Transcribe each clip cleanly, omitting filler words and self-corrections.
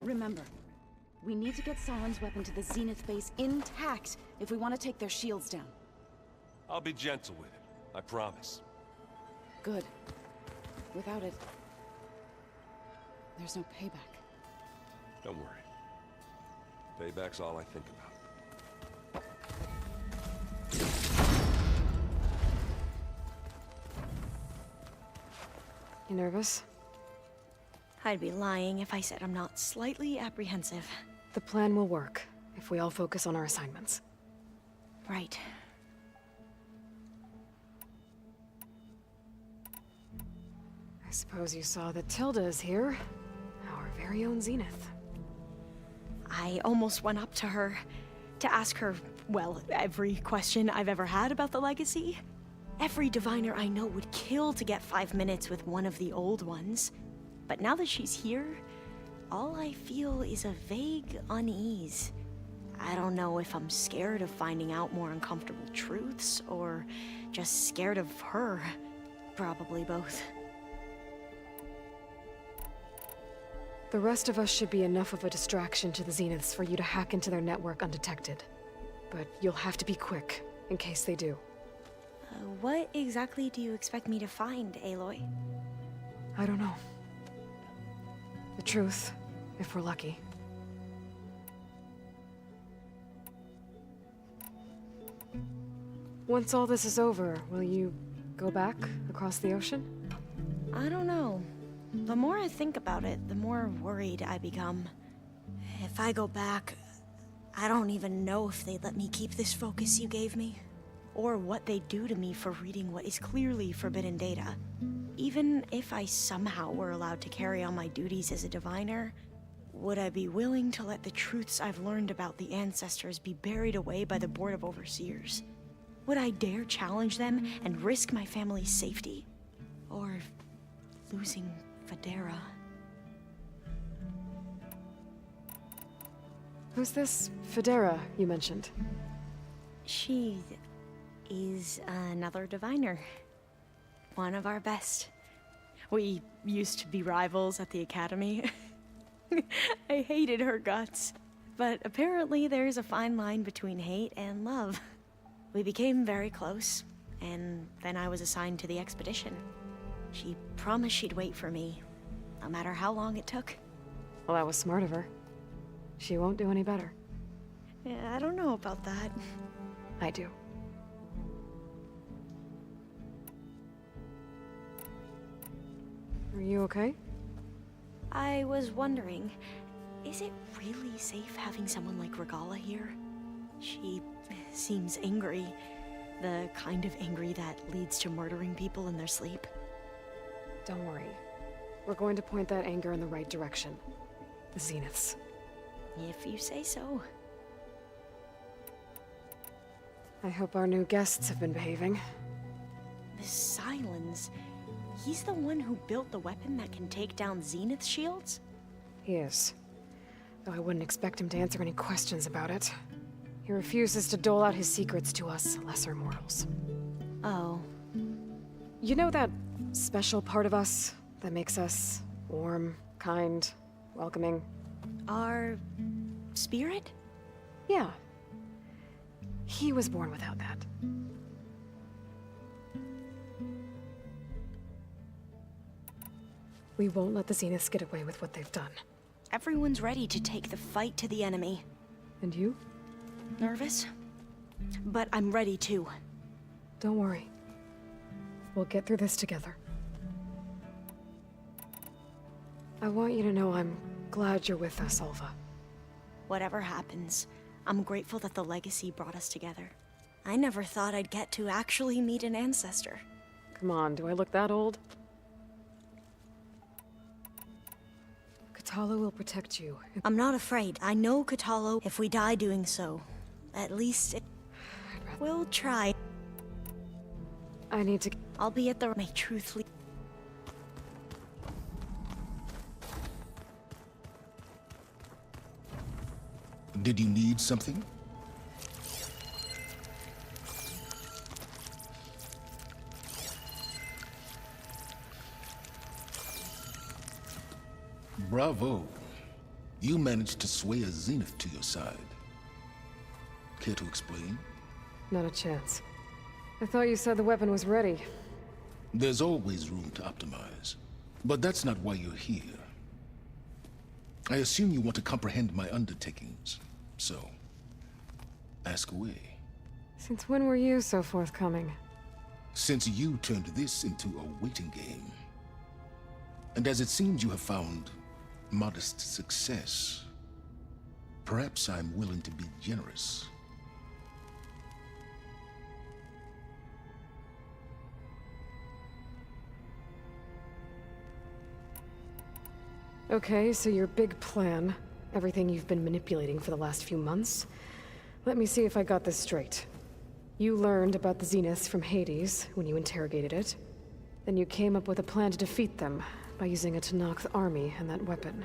Remember, we need to get Scilen's weapon to the Zenith base intact if we want to take their shields down. I'll be gentle with it, I promise. Good. Without it, there's no payback. Don't worry. Payback's all I think about. You nervous? I'd be lying if I said I'm not slightly apprehensive. The plan will work if we all focus on our assignments. Right. I suppose you saw that Tilda is here. Our very own Zenith. I almost went up to her to ask her, well, every question I've ever had about the Legacy. Every diviner I know would kill to get 5 minutes with one of the old ones. But now that she's here, all I feel is a vague unease. I don't know if I'm scared of finding out more uncomfortable truths, or just scared of her. Probably both. The rest of us should be enough of a distraction to the Zeniths for you to hack into their network undetected. But you'll have to be quick, in case they do. What exactly do you expect me to find, Aloy? I don't know. The truth, if we're lucky. Once all this is over, will you go back across the ocean? I don't know. The more I think about it, the more worried I become. If I go back, I don't even know if they'd let me keep this focus you gave me, or what they'd do to me for reading what is clearly forbidden data. Even if I somehow were allowed to carry on my duties as a diviner, would I be willing to let the truths I've learned about the ancestors be buried away by the Board of Overseers? Would I dare challenge them and risk my family's safety? Or losing Federa? Who's this Federa you mentioned? She is another diviner. One of our best. We used to be rivals at the academy. I hated her guts. But apparently there's a fine line between hate and love. We became very close, and then I was assigned to the expedition. She promised she'd wait for me, no matter how long it took. Well, that was smart of her. She won't do any better. Yeah, I don't know about that. I do. Are you okay? I was wondering, is it really safe having someone like Regalla here? She seems angry. The kind of angry that leads to murdering people in their sleep. Don't worry. We're going to point that anger in the right direction. The Zeniths. If you say so. I hope our new guests have been behaving. This Sylens, he's the one who built the weapon that can take down Zenith shields? He is. Though I wouldn't expect him to answer any questions about it. He refuses to dole out his secrets to us lesser mortals. Oh. You know that special part of us that makes us warm, kind, welcoming? Our spirit? Yeah. He was born without that. We won't let the Zeniths get away with what they've done. Everyone's ready to take the fight to the enemy. And you? Nervous? But I'm ready too. Don't worry. We'll get through this together. I want you to know I'm glad you're with us, Alva. Whatever happens, I'm grateful that the Legacy brought us together. I never thought I'd get to actually meet an ancestor. Come on, do I look that old? Kotallo will protect you. I'm not afraid. I know Kotallo if we die doing so. At least we'll try. I need to... I'll be at the... May truth lead. Did you need something? Bravo. You managed to sway a Zenith to your side. Care to explain? Not a chance. I thought you said the weapon was ready. There's always room to optimize. But that's not why you're here. I assume you want to comprehend my undertakings. So, ask away. Since when were you so forthcoming? Since you turned this into a waiting game. And as it seems you have found modest success, perhaps I'm willing to be generous. Okay, so your big plan, everything you've been manipulating for the last few months. Let me see if I got this straight. You learned about the Zeniths from Hades when you interrogated it. Then you came up with a plan to defeat them by using a Tenakth army and that weapon.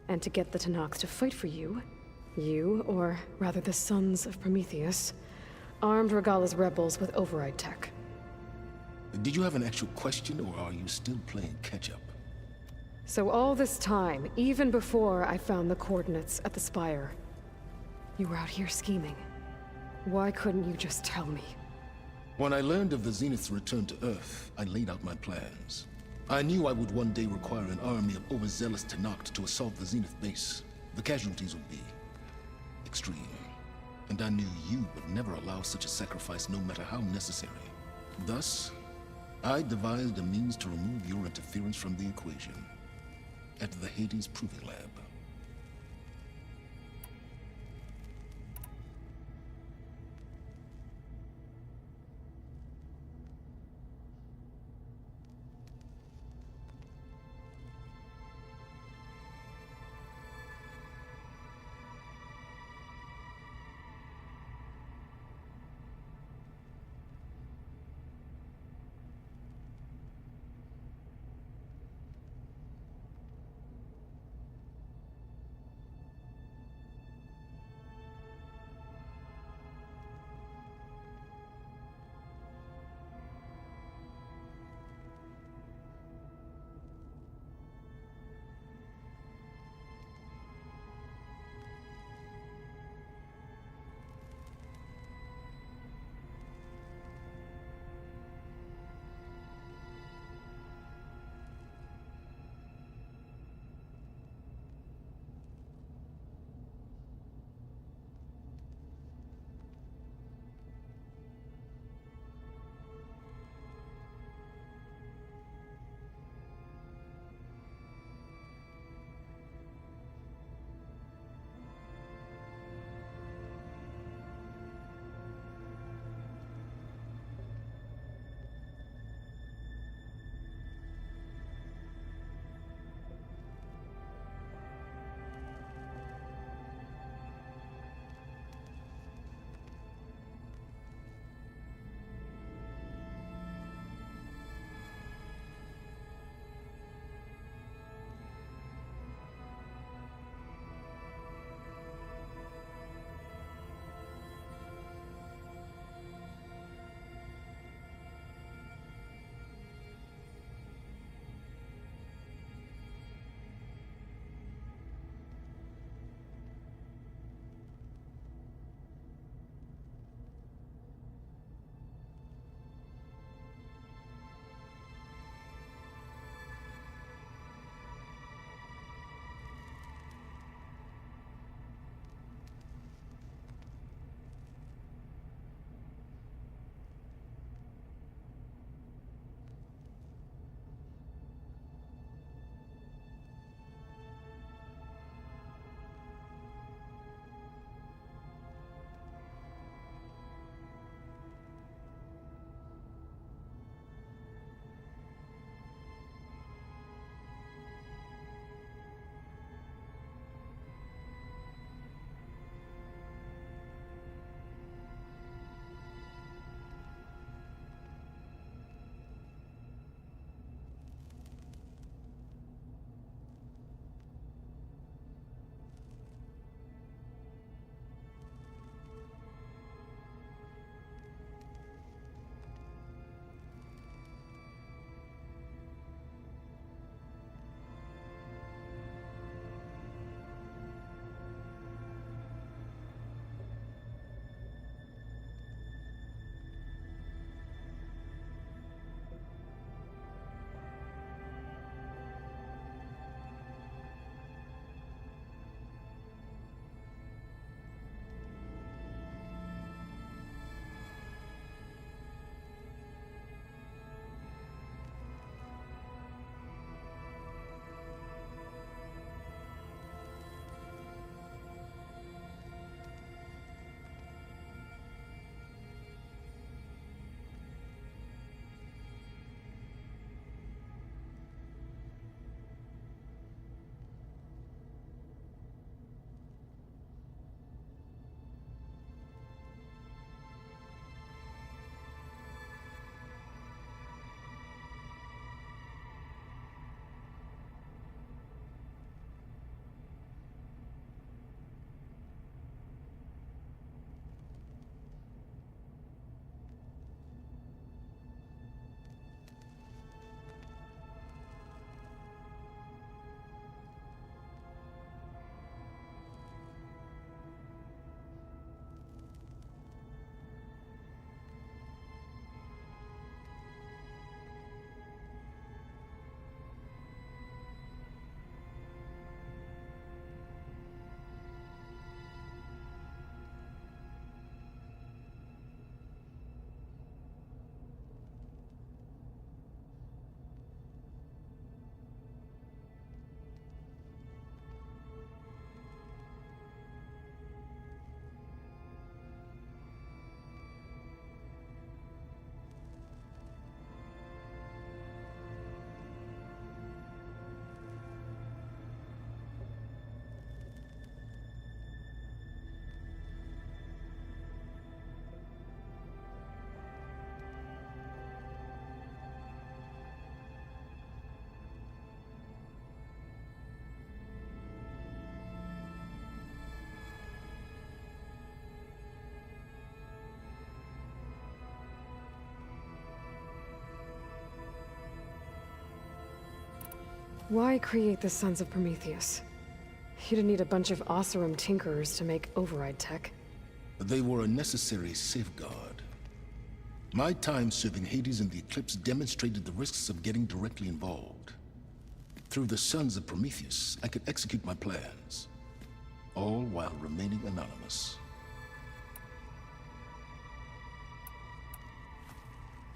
And to get the Tenakth to fight for you, or rather the Sons of Prometheus, armed Regalla's rebels with override tech. Did you have an actual question, or are you still playing catch-up? So all this time, even before I found the coordinates at the Spire, you were out here scheming. Why couldn't you just tell me? When I learned of the Zenith's return to Earth, I laid out my plans. I knew I would one day require an army of overzealous Tenakth to assault the Zenith base. The casualties would be extreme. And I knew you would never allow such a sacrifice, no matter how necessary. Thus, I devised a means to remove your interference from the equation. At the Hades Proving Lab. Why create the Sons of Prometheus? You didn't need a bunch of Oseram tinkerers to make override tech. They were a necessary safeguard. My time serving Hades and the Eclipse demonstrated the risks of getting directly involved. Through the Sons of Prometheus, I could execute my plans, all while remaining anonymous.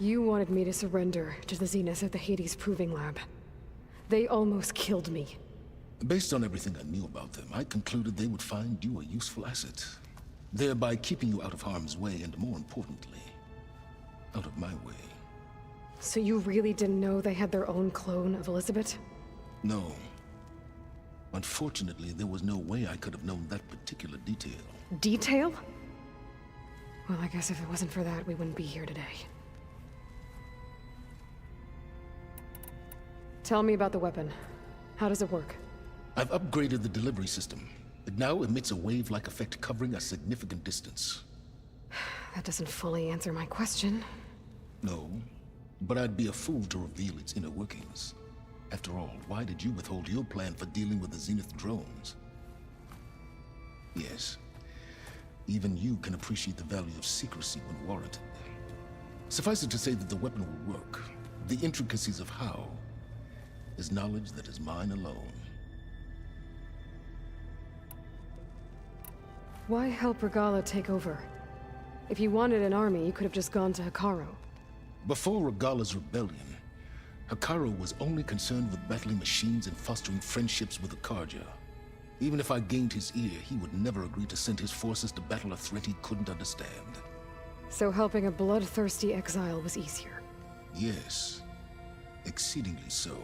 You wanted me to surrender to the Zenith at the Hades Proving Lab. They almost killed me. Based on everything I knew about them, I concluded they would find you a useful asset, thereby keeping you out of harm's way and, more importantly, out of my way. So you really didn't know they had their own clone of Elizabeth? No. Unfortunately, there was no way I could have known that particular detail. Detail? Well, I guess if it wasn't for that, we wouldn't be here today. Tell me about the weapon. How does it work? I've upgraded the delivery system. It now emits a wave-like effect covering a significant distance. That doesn't fully answer my question. No, but I'd be a fool to reveal its inner workings. After all, why did you withhold your plan for dealing with the Zenith drones? Yes, even you can appreciate the value of secrecy when warranted. Suffice it to say that the weapon will work. The intricacies of how is knowledge that is mine alone. Why help Regalla take over? If you wanted an army, you could have just gone to Hekarro. Before Regalla's rebellion, Hekarro was only concerned with battling machines and fostering friendships with the Carja. Even if I gained his ear, he would never agree to send his forces to battle a threat he couldn't understand. So helping a bloodthirsty exile was easier. Yes, exceedingly so.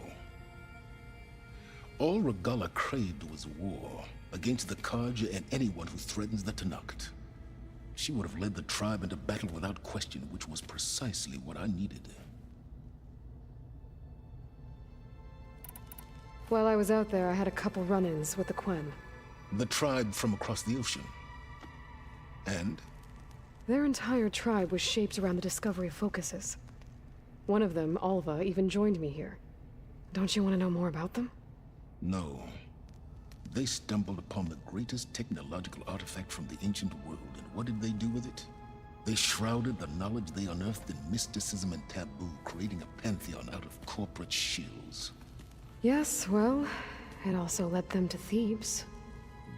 All Regalla craved was war against the Carja and anyone who threatens the Tenakth. She would have led the tribe into battle without question, which was precisely what I needed. While I was out there, I had a couple run-ins with the Quen. The tribe from across the ocean. And? Their entire tribe was shaped around the discovery of focuses. One of them, Alva, even joined me here. Don't you want to know more about them? No. They stumbled upon the greatest technological artifact from the ancient world, and what did they do with it? They shrouded the knowledge they unearthed in mysticism and taboo, creating a pantheon out of corporate shills. Yes, well, it also led them to Thebes.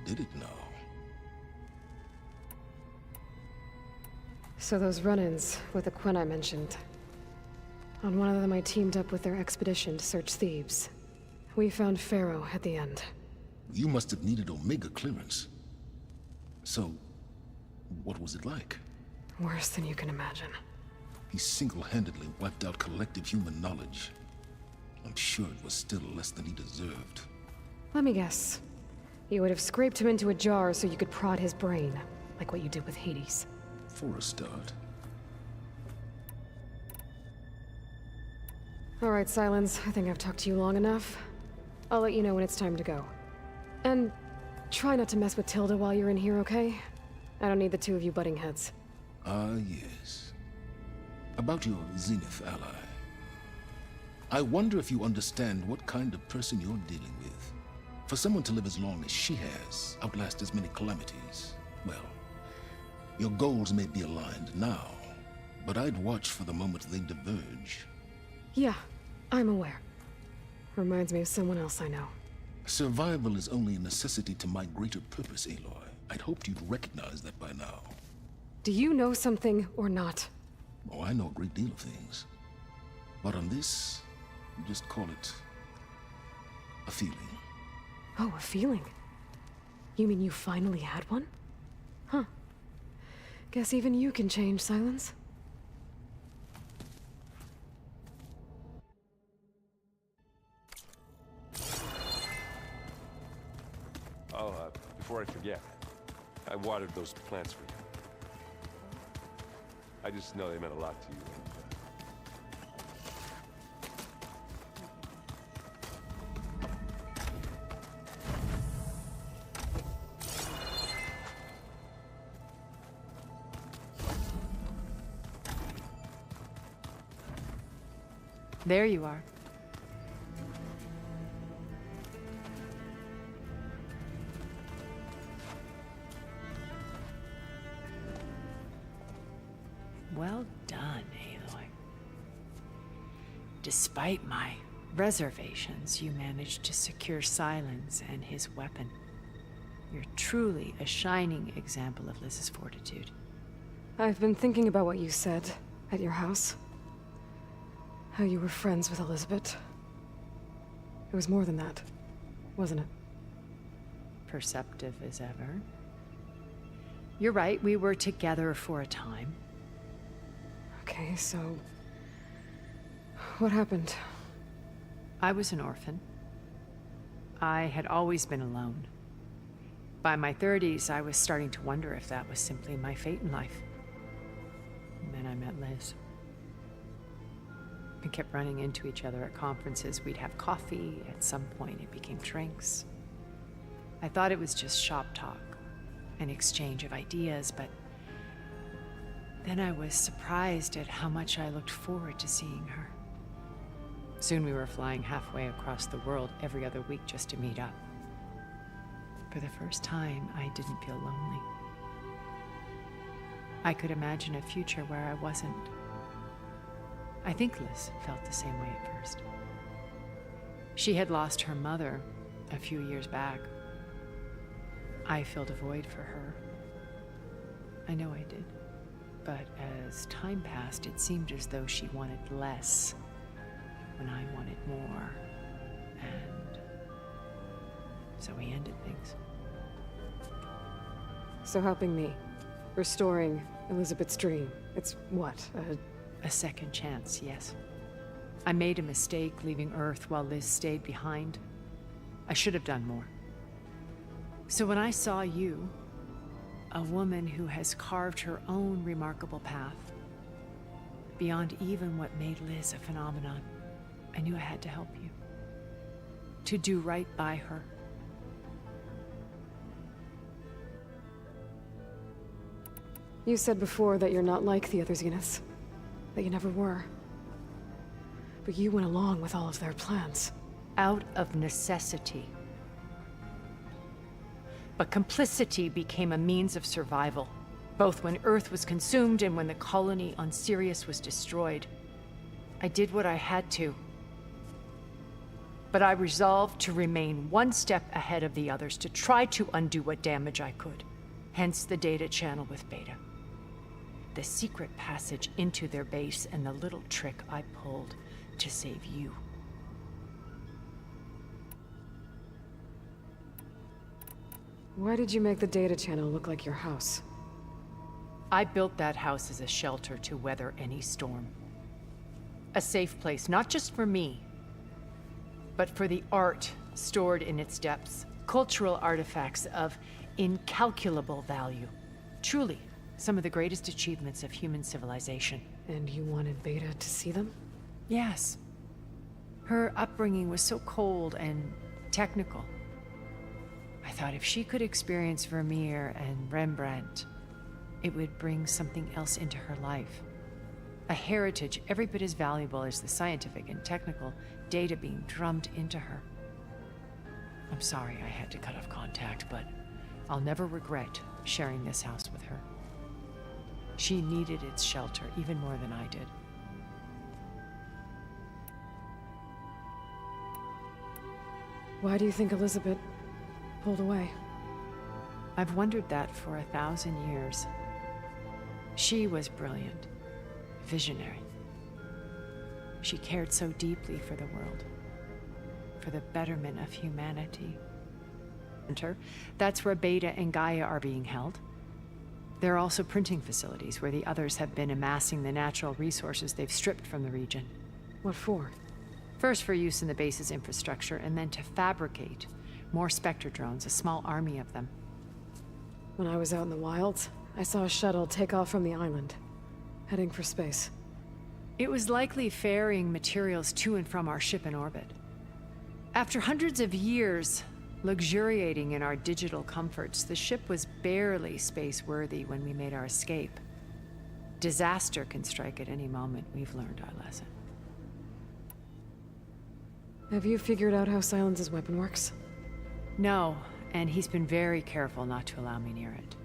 Did it now? So those run-ins with the Quen I mentioned. On one of them I teamed up with their expedition to search Thebes. We found Pharaoh at the end. You must have needed Omega clearance. So, what was it like? Worse than you can imagine. He single-handedly wiped out collective human knowledge. I'm sure it was still less than he deserved. Let me guess. You would have scraped him into a jar so you could prod his brain, like what you did with Hades. For a start. All right, Silence. I think I've talked to you long enough. I'll let you know when it's time to go. And try not to mess with Tilda while you're in here, okay? I don't need the two of you butting heads. Ah, yes. About your Zenith ally. I wonder if you understand what kind of person you're dealing with. For someone to live as long as she has, outlast as many calamities, well, your goals may be aligned now, but I'd watch for the moment they diverge. Yeah, I'm aware. Reminds me of someone else I know. Survival is only a necessity to my greater purpose, Aloy. I'd hoped you'd recognize that by now. Do you know something or not? Oh, I know a great deal of things. But on this, just call it a feeling. Oh, a feeling? You mean you finally had one? Huh. Guess even you can change, Silence. Oh, before I forget, I watered those plants for you. I just know they meant a lot to you. There you are. Well done, Aloy. Despite my reservations, you managed to secure Silence and his weapon. You're truly a shining example of Liz's fortitude. I've been thinking about what you said at your house. How you were friends with Elizabeth. It was more than that, wasn't it? Perceptive as ever. You're right, we were together for a time. Okay, so... what happened? I was an orphan. I had always been alone. By my 30s, I was starting to wonder if that was simply my fate in life. And then I met Liz. We kept running into each other at conferences. We'd have coffee. At some point, it became drinks. I thought it was just shop talk, an exchange of ideas, but then I was surprised at how much I looked forward to seeing her. Soon we were flying halfway across the world every other week just to meet up. For the first time, I didn't feel lonely. I could imagine a future where I wasn't. I think Liz felt the same way at first. She had lost her mother a few years back. I filled a void for her. I know I did. But as time passed, it seemed as though she wanted less when I wanted more. And so we ended things. So helping me. Restoring Elizabeth's dream. It's what, A second chance, yes. I made a mistake leaving Earth while Liz stayed behind. I should have done more. So when I saw you, a woman who has carved her own remarkable path, beyond even what made Liz a phenomenon, I knew I had to help you. To do right by her. You said before that you're not like the other Zeniths. That you never were. But you went along with all of their plans. Out of necessity. But complicity became a means of survival, both when Earth was consumed and when the colony on Sirius was destroyed. I did what I had to. But I resolved to remain one step ahead of the others, to try to undo what damage I could. Hence the data channel with Beta. The secret passage into their base and the little trick I pulled to save you. Why did you make the data channel look like your house? I built that house as a shelter to weather any storm. A safe place, not just for me, but for the art stored in its depths, cultural artifacts of incalculable value. Truly, some of the greatest achievements of human civilization. And you wanted Beta to see them? Yes. Her upbringing was so cold and technical. I thought if she could experience Vermeer and Rembrandt, it would bring something else into her life. A heritage every bit as valuable as the scientific and technical data being drummed into her. I'm sorry I had to cut off contact, but I'll never regret sharing this house with her. She needed its shelter even more than I did. Why do you think Elizabeth pulled away? I've wondered that for 1,000 years. She was brilliant, visionary. She cared so deeply for the world, for the betterment of humanity. That's where Beta and Gaia are being held. There are also printing facilities where the others have been amassing the natural resources they've stripped from the region. What for? First for use in the base's infrastructure, and then to fabricate more Spectre drones, a small army of them. When I was out in the wilds, I saw a shuttle take off from the island, heading for space. It was likely ferrying materials to and from our ship in orbit. After hundreds of years luxuriating in our digital comforts, the ship was barely space-worthy when we made our escape. Disaster can strike at any moment. We've learned our lesson. Have you figured out how Silence's weapon works? No, and he's been very careful not to allow me near it.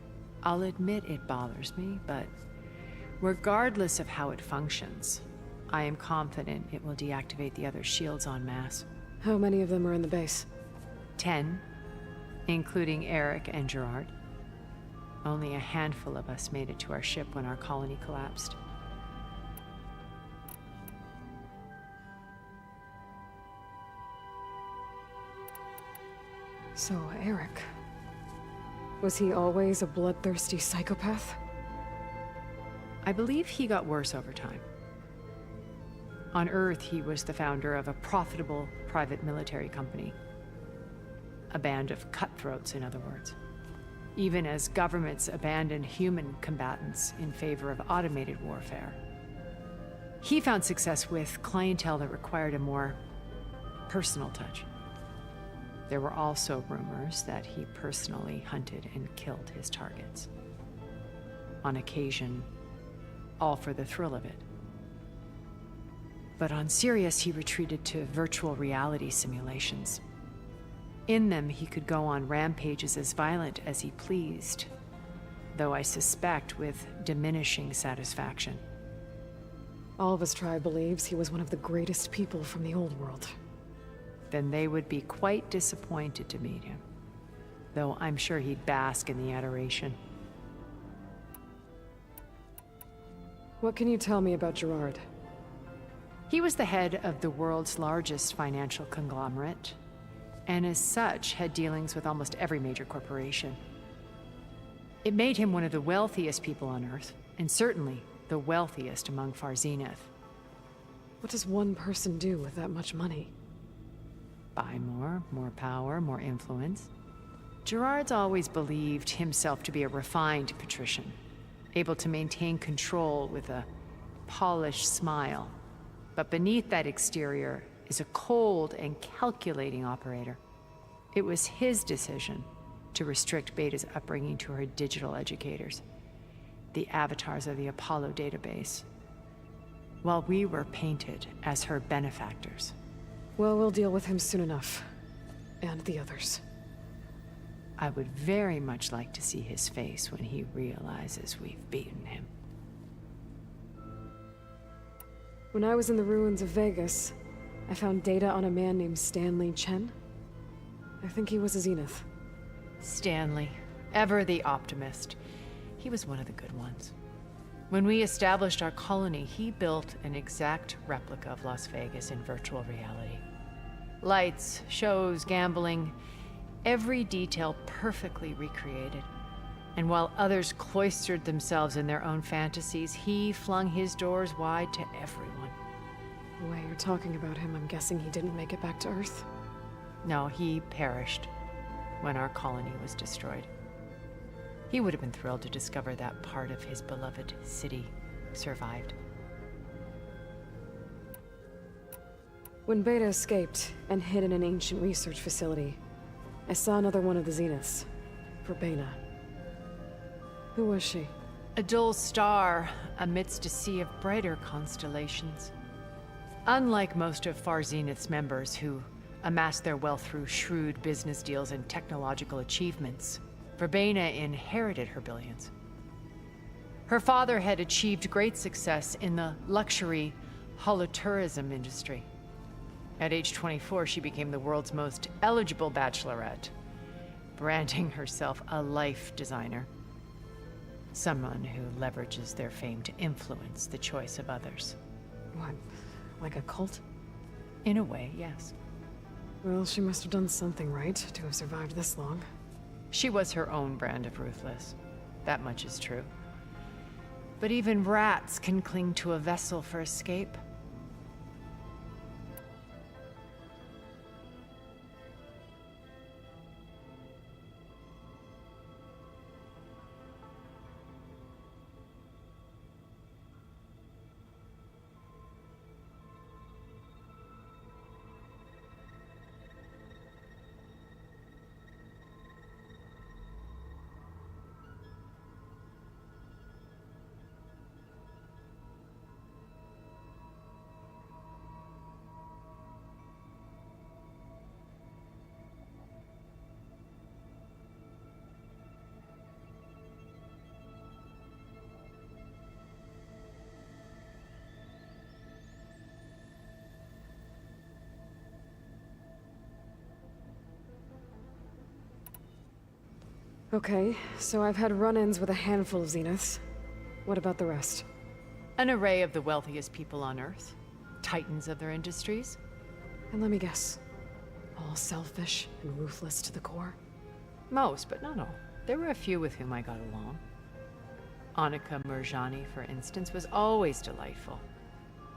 I'll admit it bothers me, but Regardless of how it functions, I am confident it will deactivate the other shields en masse. How many of them are in the base? 10, including Eric and Gerard. Only a handful of us made it to our ship when our colony collapsed. So, Eric. Was he always a bloodthirsty psychopath? I believe he got worse over time. On Earth, he was the founder of a profitable private military company. A band of cutthroats, in other words. Even as governments abandoned human combatants in favor of automated warfare. He found success with clientele that required a more personal touch. There were also rumors that he personally hunted and killed his targets. On occasion, all for the thrill of it. But on Sirius, he retreated to virtual reality simulations. In them, he could go on rampages as violent as he pleased, though I suspect with diminishing satisfaction. All of his tribe believes he was one of the greatest people from the old world. Then they would be quite disappointed to meet him, though I'm sure he'd bask in the adoration. What can you tell me about Gerard? He was the head of the world's largest financial conglomerate, and as such had dealings with almost every major corporation. It made him one of the wealthiest people on Earth, and certainly the wealthiest among Far Zenith. What does one person do with that much money? Buy more power, more influence. Gerard's always believed himself to be a refined patrician, able to maintain control with a polished smile. But beneath that exterior is a cold and calculating operator. It was his decision to restrict Beta's upbringing to her digital educators, the avatars of the Apollo database, while we were painted as her benefactors. Well, we'll deal with him soon enough. And the others. I would very much like to see his face when he realizes we've beaten him. When I was in the ruins of Vegas, I found data on a man named Stanley Chen. I think he was a Zenith. Stanley, ever the optimist. He was one of the good ones. When we established our colony, he built an exact replica of Las Vegas in virtual reality. Lights, shows, gambling, every detail perfectly recreated. And while others cloistered themselves in their own fantasies, he flung his doors wide to everyone. The way you're talking about him, I'm guessing he didn't make it back to Earth? No, he perished when our colony was destroyed. He would have been thrilled to discover that part of his beloved city survived. When Beta escaped and hid in an ancient research facility, I saw another one of the Zeniths, Verbena. Who was she? A dull star amidst a sea of brighter constellations. Unlike most of Far Zenith's members who amassed their wealth through shrewd business deals and technological achievements, Verbena inherited her billions. Her father had achieved great success in the luxury holotourism industry. At age 24, she became the world's most eligible bachelorette, branding herself a life designer. Someone who leverages their fame to influence the choice of others. What, like a cult? In a way, yes. Well, she must have done something right to have survived this long. She was her own brand of ruthless. That much is true. But even rats can cling to a vessel for escape. Okay, so I've had run-ins with a handful of Zeniths. What about the rest? An array of the wealthiest people on Earth. Titans of their industries. And let me guess. All selfish and ruthless to the core? Most, but not all. There were a few with whom I got along. Annika Murjani, for instance, was always delightful.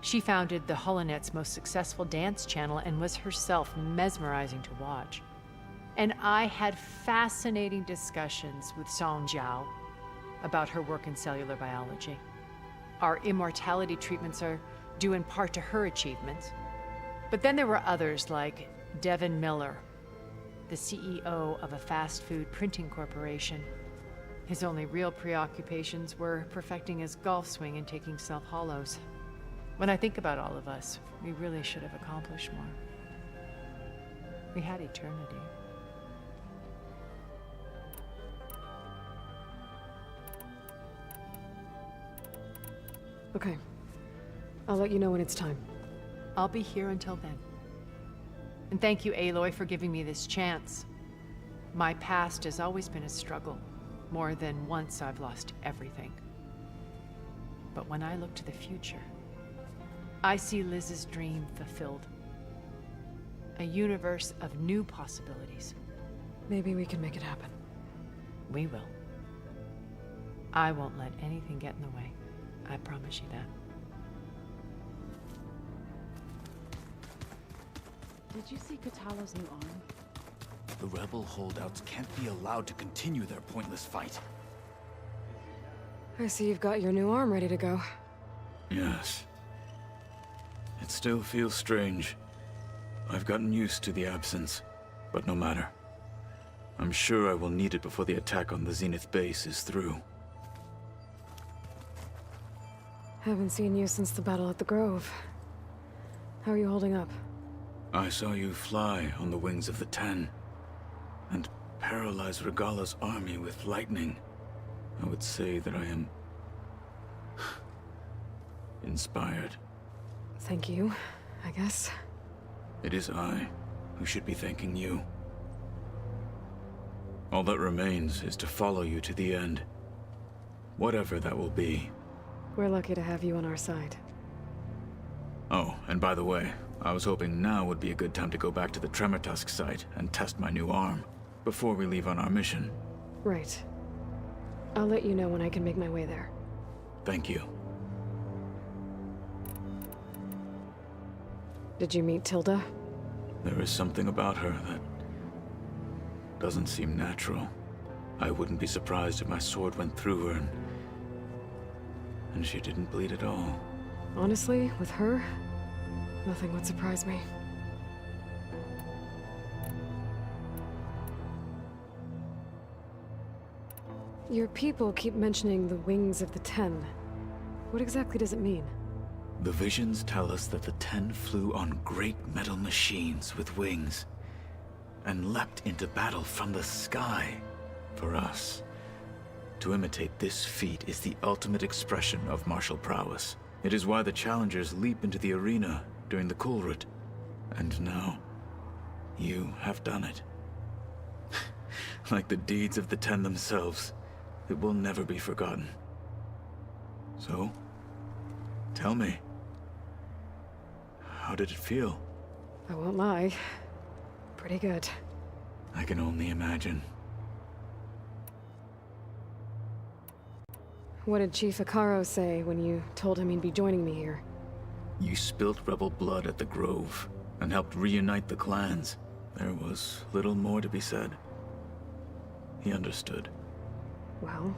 She founded the Holonet's most successful dance channel and was herself mesmerizing to watch. And I had fascinating discussions with Song Jiao about her work in cellular biology. Our immortality treatments are due in part to her achievements. But then there were others like Devin Miller, the CEO of a fast food printing corporation. His only real preoccupations were perfecting his golf swing and taking self-hollows. When I think about all of us, we really should have accomplished more. We had eternity. Okay. I'll let you know when it's time. I'll be here until then. And thank you, Aloy, for giving me this chance. My past has always been a struggle. More than once I've lost everything. But when I look to the future, I see Liz's dream fulfilled. A universe of new possibilities. Maybe we can make it happen. We will. I won't let anything get in the way. I promise you that. Did you see Katalo's new arm? The rebel holdouts can't be allowed to continue their pointless fight. I see you've got your new arm ready to go. Yes. It still feels strange. I've gotten used to the absence, but no matter. I'm sure I will need it before the attack on the Zenith base is through. Haven't seen you since the battle at the Grove. How are you holding up? I saw you fly on the wings of the Ten, and paralyze Regala's army with lightning. I would say that I am inspired. Thank you, I guess. It is I who should be thanking you. All that remains is to follow you to the end. Whatever that will be. We're lucky to have you on our side. Oh, and by the way, I was hoping now would be a good time to go back to the Tremortusk site and test my new arm, before we leave on our mission. Right. I'll let you know when I can make my way there. Thank you. Did you meet Tilda? There is something about her that doesn't seem natural. I wouldn't be surprised if my sword went through her and she didn't bleed at all. Honestly, with her, nothing would surprise me. Your people keep mentioning the wings of the Ten. What exactly does it mean? The visions tell us that the Ten flew on great metal machines with wings, and leapt into battle from the sky. For us, to imitate this feat is the ultimate expression of martial prowess. It is why the challengers leap into the arena during the Kulrut. And now, you have done it. Like the deeds of the Ten themselves, it will never be forgotten. So, tell me, how did it feel? I won't lie. Pretty good. I can only imagine. What did Chief Akaro say when you told him he'd be joining me here? You spilt rebel blood at the Grove, and helped reunite the clans. There was little more to be said. He understood. Well,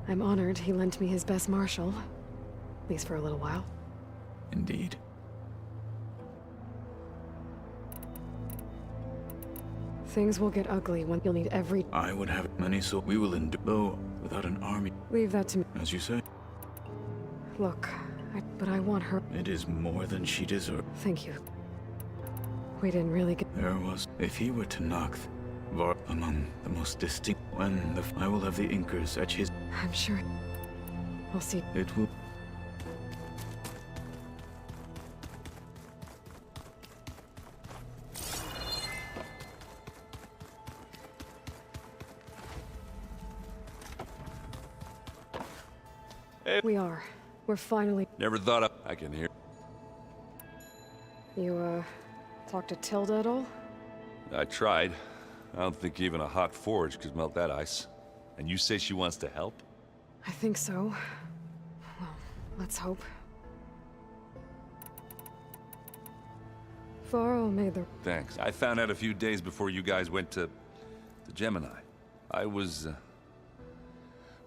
I'm honored he lent me his best martial. At least for a little while. Indeed. Things will get ugly when you'll need every... I would have many, so we will endure, though, without an army. Leave that to me. As you say, Look, but I want her... it is more than she deserved. Thank you. We didn't really get... There was, if he were to knock Var among the most distinct, I will have the Inkers etch his... I'm sure... We'll see. It will... We are. We're finally... Never thought I can hear. You, talked to Tilda at all? I tried. I don't think even a hot forge could melt that ice. And you say she wants to help? I think so. Well, let's hope. Varl made the... Thanks. I found out a few days before you guys went to Gemini. I was,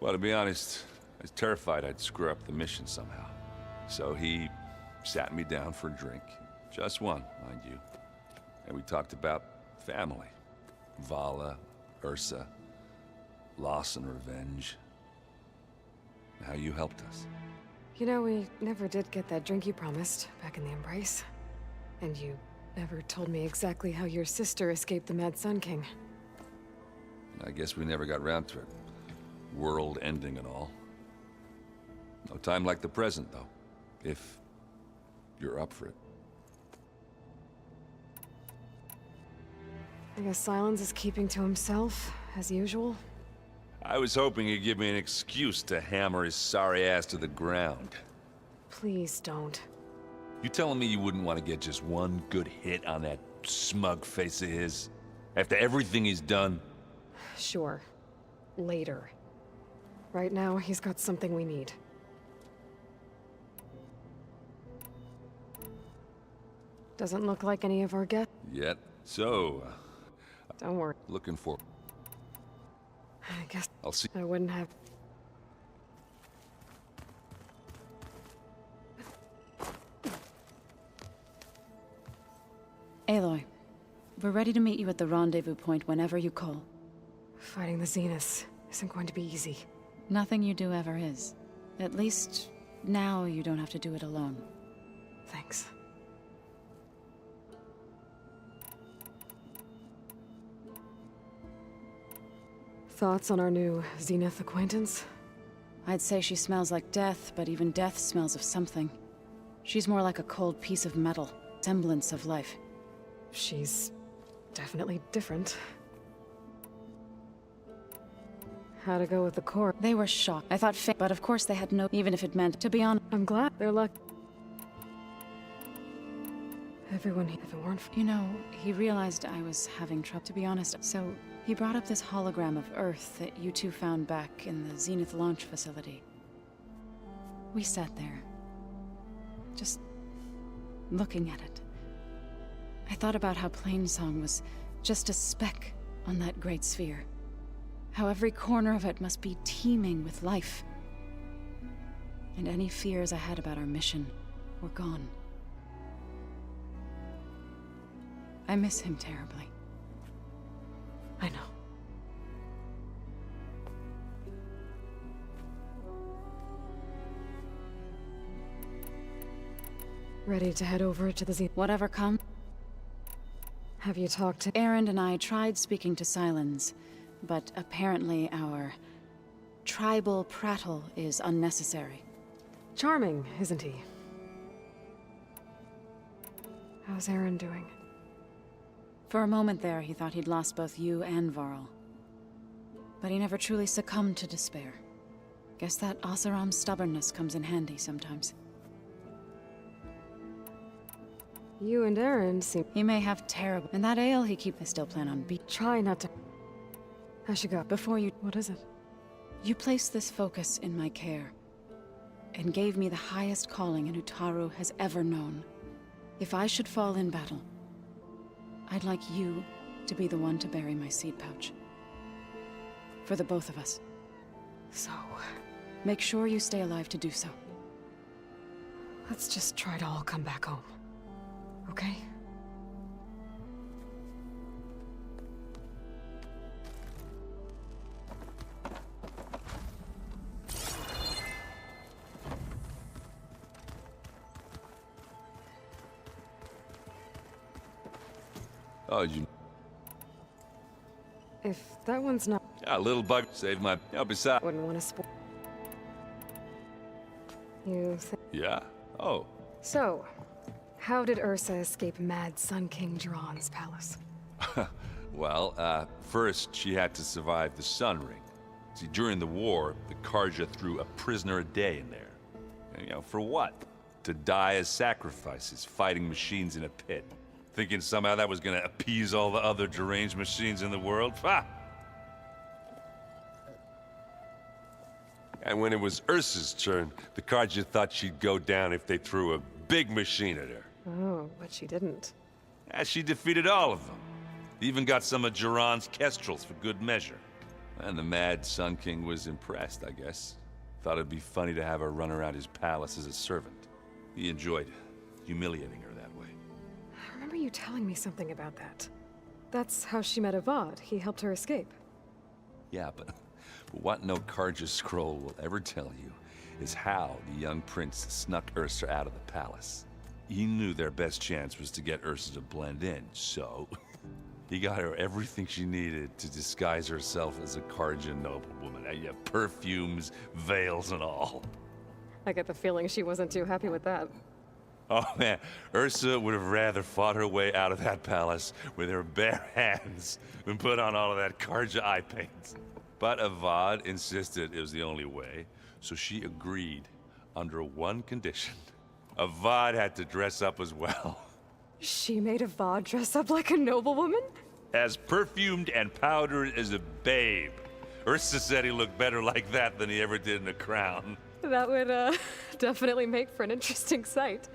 well, to be honest, I was terrified I'd screw up the mission somehow. So he sat me down for a drink. Just one, mind you. And we talked about family. Vala, Ursa, loss and revenge. How you helped us. You know, we never did get that drink you promised back in the Embrace. And you never told me exactly how your sister escaped the Mad Sun King. I guess we never got round to it. World ending and all. No time like the present, though. If you're up for it. I guess Silence is keeping to himself, as usual. I was hoping he'd give me an excuse to hammer his sorry ass to the ground. Please don't. You telling me you wouldn't want to get just one good hit on that smug face of his? After everything he's done? Sure. Later. Right now, he's got something we need. Doesn't look like any of our guests. Yet. So, Don't worry. looking for... I guess I'll see... I wouldn't have... Aloy, we're ready to meet you at the rendezvous point whenever you call. Fighting the Zeniths isn't going to be easy. Nothing you do ever is. At least, now you don't have to do it alone. Thanks. Thoughts on our new Zenith acquaintance? I'd say she smells like death, but even death smells of something. She's more like a cold piece of metal, semblance of life. She's definitely different. How'd it go with the Corps? They were shocked. I thought but of course they had no, even if it meant, to be honest. I'm glad they're lucky. Everyone, if it weren't for... You know, he realized I was having trouble, to be honest, so he brought up this hologram of Earth that you two found back in the Zenith launch facility. We sat there, just looking at it. I thought about how Plainsong was just a speck on that great sphere. How every corner of it must be teeming with life. And any fears I had about our mission were gone. I miss him terribly. I know. Ready to head over to the Zenith? Whatever comes. Have you talked to... Erend and I tried speaking to Silence, but apparently our tribal prattle is unnecessary. Charming, isn't he? How's Aaron doing? For a moment there, he thought he'd lost both you and Varl. But he never truly succumbed to despair. Guess that Oseram's stubbornness comes in handy sometimes. You and Aaron seem... He may have terrible... And that ale he I still plan on Try not to... I should go. Before you... What is it? You placed this focus in my care, and gave me the highest calling an Utaru has ever known. If I should fall in battle, I'd like you to be the one to bury my seed pouch. For the both of us. So... Make sure you stay alive to do so. let's just try to all come back home. Okay? Oh, you... If that one's not... Yeah, little bug saved my... Yeah, besides... Wouldn't want to spoil... You think... Yeah? Oh. So, how did Ursa escape Mad Sun King Jiran's palace? Well, first she had to survive the Sun Ring. See, during the war, the Karja threw a prisoner a day in there. You know, for what? To die as sacrifices, fighting machines in a pit. Thinking somehow that was gonna appease all the other deranged machines in the world? Ha! And when it was Ursa's turn, the Carja thought she'd go down if they threw a big machine at her. Oh, but she didn't. And she defeated all of them. Even got some of Jiran's Kestrels for good measure. And the mad Sun King was impressed, I guess. Thought it'd be funny to have her run around his palace as a servant. He enjoyed humiliating her that way. I remember you telling me something about that. That's how she met Avad. He helped her escape. Yeah, but what no Carja scroll will ever tell you is how the young prince snuck Ursa out of the palace. He knew their best chance was to get Ursa to blend in, so he got her everything she needed to disguise herself as a Carja noblewoman. Yeah, perfumes, veils, and all. I get the feeling she wasn't too happy with that. Oh man, Ursa would have rather fought her way out of that palace with her bare hands than put on all of that Carja eye paint. But Avad insisted it was the only way, so she agreed under one condition. Avad had to dress up as well. She made Avad dress up like a noblewoman? As perfumed and powdered as a babe. Ursa said he looked better like that than he ever did in a crown. That would, definitely make for an interesting sight.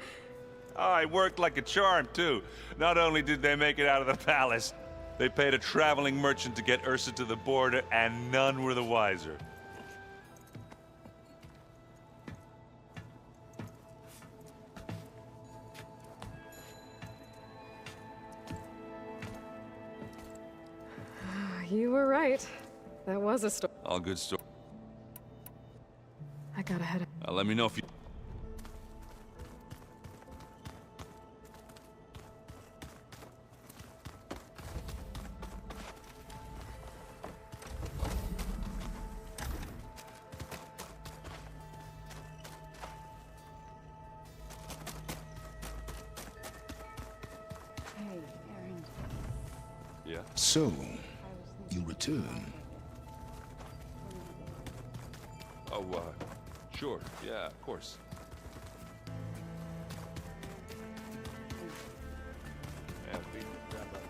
Oh, it worked like a charm, too. Not only did they make it out of the palace, they paid a traveling merchant to get Ursa to the border, and none were the wiser. You were right. That was a story. All good story. I gotta head. Let me know if you... Hey, Aaron. Yeah? So, you return. Oh, sure. Yeah, of course. Yeah, beat the crap out of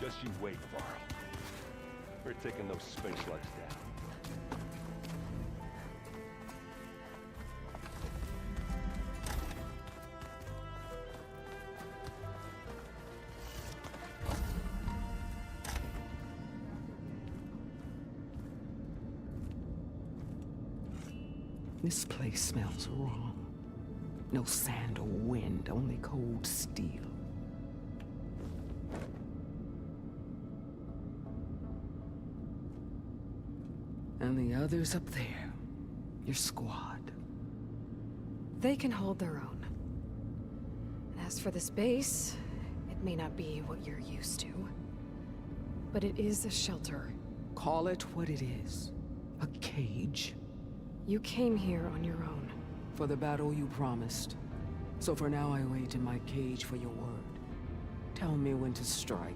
this. Just you wait, Varl. We're taking those space slugs down. This place smells wrong. No sand or wind, only cold steel. And the others up there, your squad. They can hold their own. And as for this base, it may not be what you're used to. But it is a shelter. Call it what it is. A cage. You came here on your own. For the battle you promised. So for now I wait in my cage for your word. Tell me when to strike.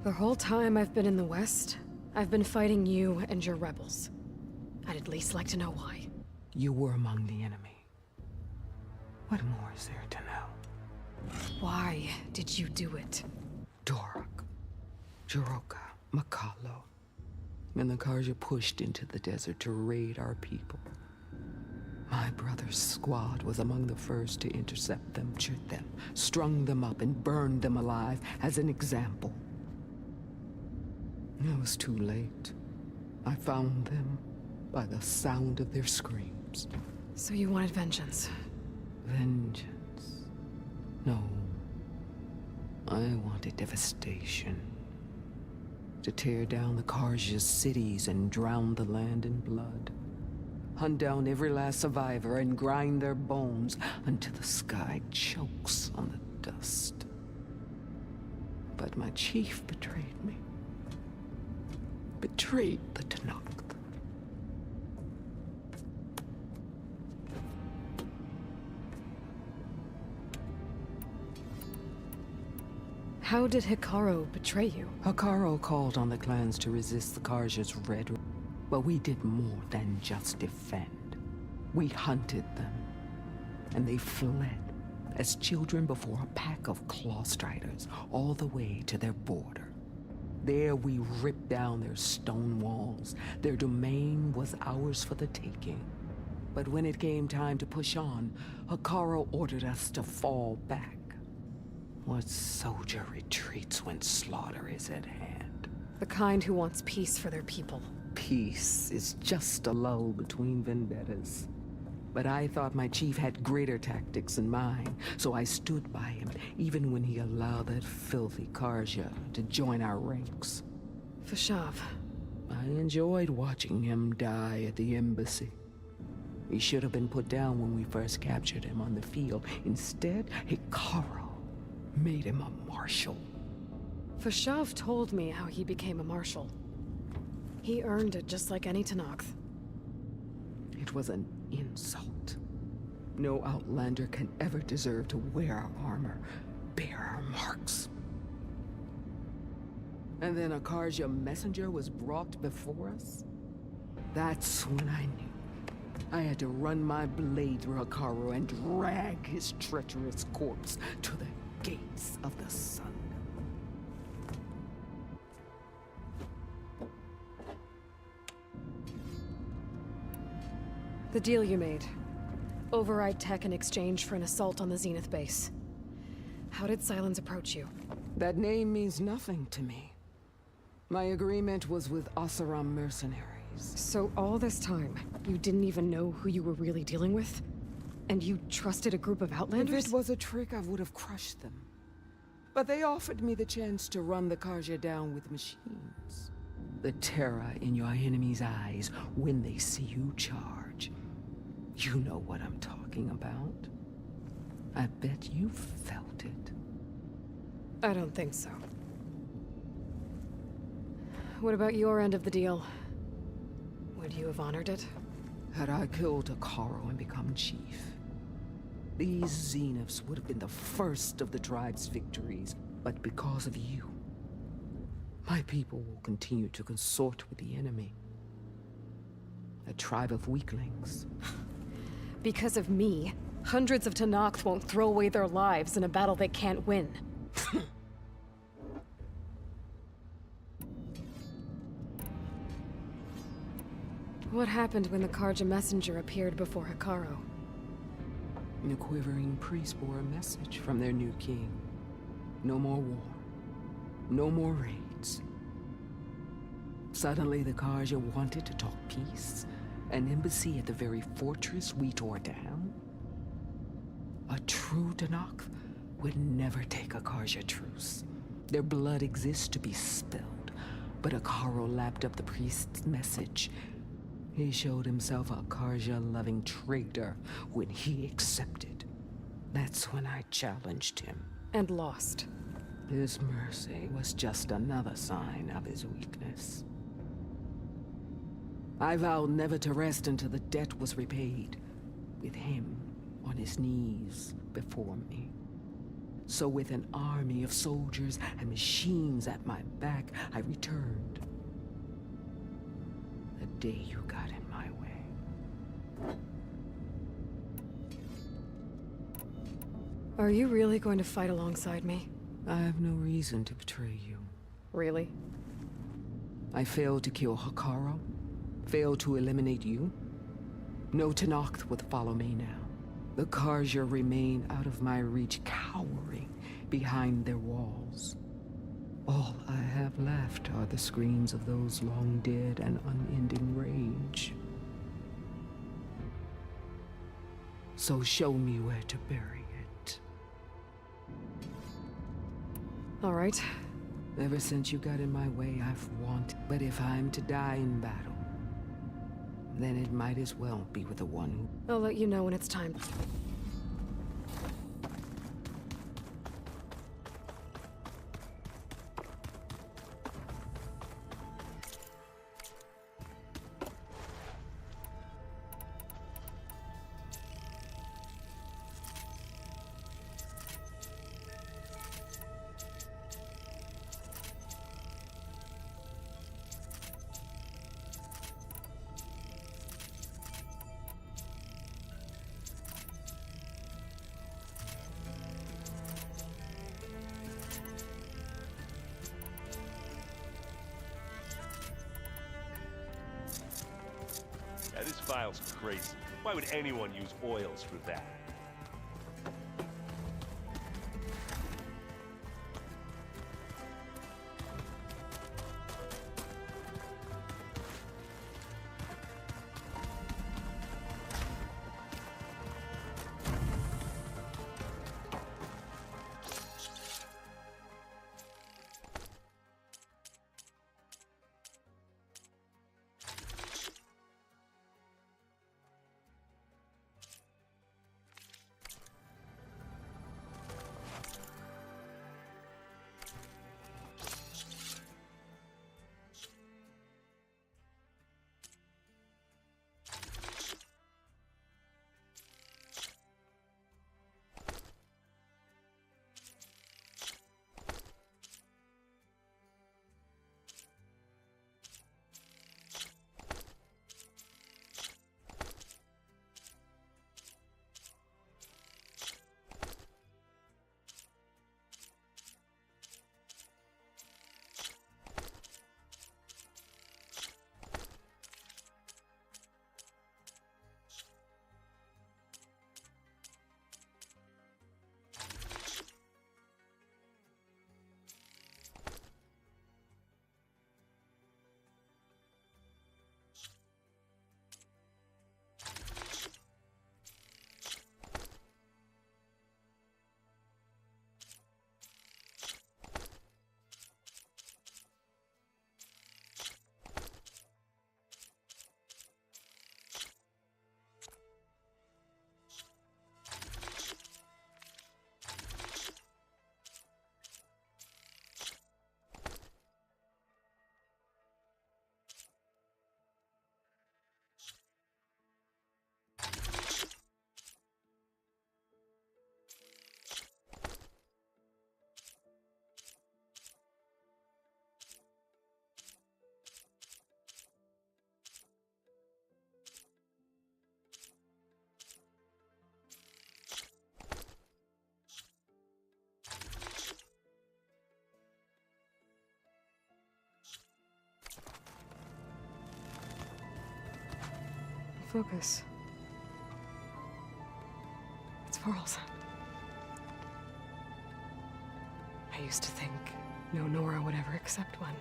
The whole time I've been in the West, I've been fighting you and your rebels. I'd at least like to know why. You were among the enemy. What more is there to know? Why did you do it? Dorak, Jiroka, Makalo, and the Carja pushed into the desert to raid our people. My brother's squad was among the first to intercept them, shoot them, strung them up, and burned them alive as an example. It was too late. I found them by the sound of their screams. So you wanted vengeance? Vengeance? No. I wanted devastation. To tear down the Carja's cities and drown the land in blood. Hunt down every last survivor and grind their bones until the sky chokes on the dust. But my chief betrayed me. Betrayed the Tenakth. How did Hikaru betray you? Hikaru called on the clans to resist the Karja's red, but we did more than just defend. We hunted them, and they fled as children before a pack of Clawstriders all the way to their border. There we ripped down their stone walls. Their domain was ours for the taking. But when it came time to push on, Hikaru ordered us to fall back. What soldier retreats when slaughter is at hand? The kind who wants peace for their people. Peace is just a lull between vendettas. But I thought my chief had greater tactics in mind, so I stood by him, even when he allowed that filthy Karja to join our ranks. Fashav. I enjoyed watching him die at the embassy. He should have been put down when we first captured him on the field. Instead, Hikaru made him a marshal. Fashav told me how he became a marshal. He earned it just like any Tenakth. It was an insult. No Outlander can ever deserve to wear our armor, bear our marks. And then a Karja messenger was brought before us? That's when I knew. I had to run my blade through Hikaru and drag his treacherous corpse to the gates of the sun. The deal you made. Override tech in exchange for an assault on the Zenith base. How did Sylens approach you? That name means nothing to me. My agreement was with Oseram mercenaries. So all this time, you didn't even know who you were really dealing with? And you trusted a group of Outlanders? If it was a trick, I would have crushed them. But they offered me the chance to run the Karja down with machines. The terror in your enemy's eyes when they see you charge. You know what I'm talking about. I bet you felt it. I don't think so. What about your end of the deal? Would you have honored it? Had I killed Hikaru and become chief, these Zeniths would have been the first of the tribe's victories. But because of you, my people will continue to consort with the enemy. A tribe of weaklings. Because of me, hundreds of Tenakth won't throw away their lives in a battle they can't win. What happened when the Karja messenger appeared before Hikaru? The quivering priest bore a message from their new king. No more war. No more raids. Suddenly the Karja wanted to talk peace. An embassy at the very fortress we tore down? A true Tenakth would never take a Karja truce. Their blood exists to be spilled. But Hikaru lapped up the priest's message. He showed himself a Karja-loving traitor when he accepted. That's when I challenged him. And lost. His mercy was just another sign of his weakness. I vowed never to rest until the debt was repaid, with him on his knees before me. So with an army of soldiers and machines at my back, I returned. The day you got in my way. Are you really going to fight alongside me? I have no reason to betray you. Really? I failed to kill Hikaru, failed to eliminate you. No Tenakth would follow me now. The Karja remain out of my reach, cowering behind their walls. All I have left are the screams of those long dead and unending rage. So show me where to bury it. All right. Ever since you got in my way, I've wanted. But if I'm to die in battle, then it might as well be with the one who... I'll let you know when it's time. files are crazy. Why would anyone use oils for that? Focus. It's Varl's. I used to think no Nora would ever accept one,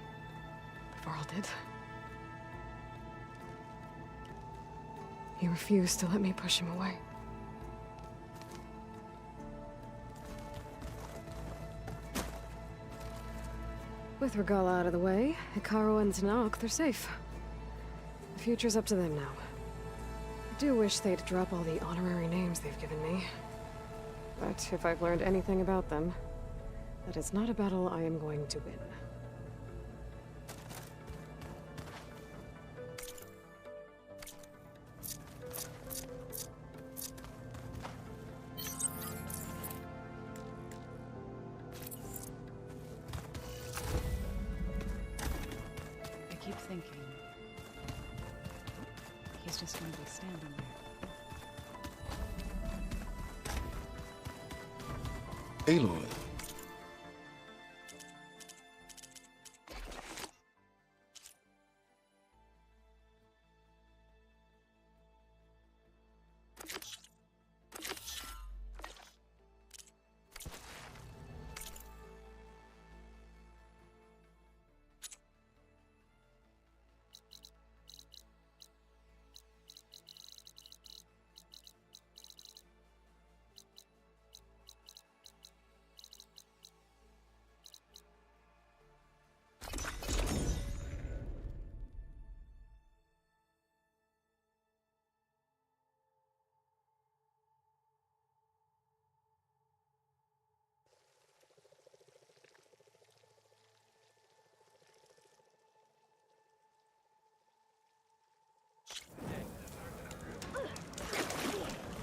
but Varl did. He refused to let me push him away. With Regala out of the way, Hekarro and Tenakth, they're safe. The future's up to them now. I do wish they'd drop all the honorary names they've given me. But if I've learned anything about them, that is not a battle I am going to win. I keep thinking he's just going to be standing there. Aloy.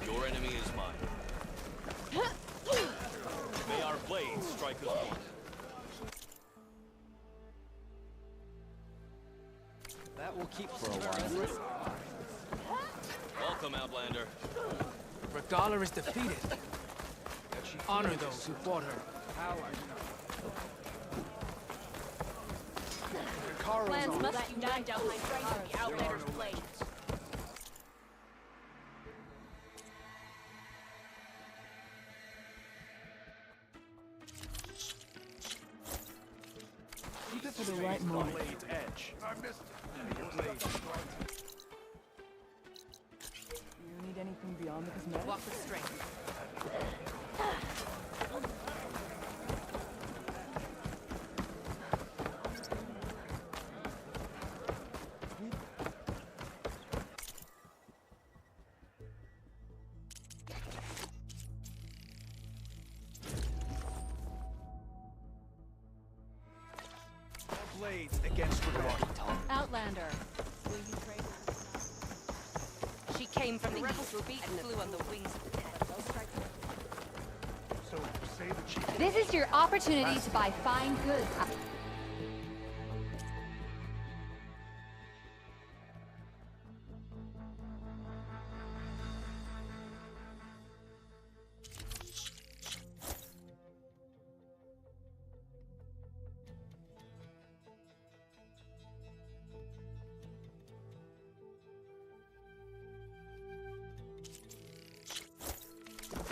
Your enemy is mine. May our blades strike as one. That will keep for a while. Welcome, Outlander. Regala is defeated. Honor those who fought her. Clans must unite behind the Outlander's blades. much. I missed it. Your blade. You need anything beyond the cosmetics? Walk with strength. Blades against regard. Outlander. She came from the east and flew on the wings of the dead. So say that she. This is your opportunity to buy fine goods.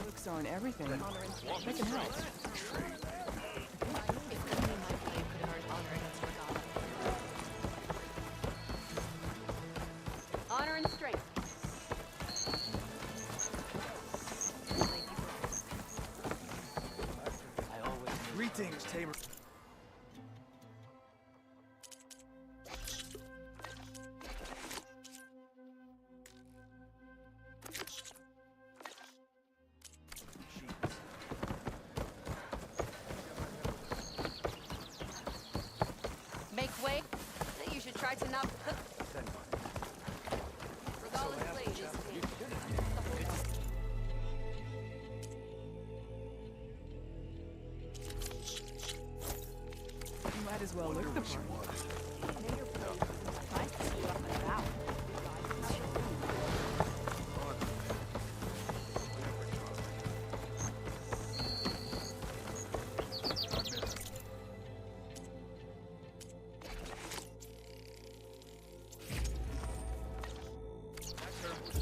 Looks on everything. They can help. Honor and strength. Greetings, Tamer. Make way. You should try to not. Regardless, blade is You might as well look the part.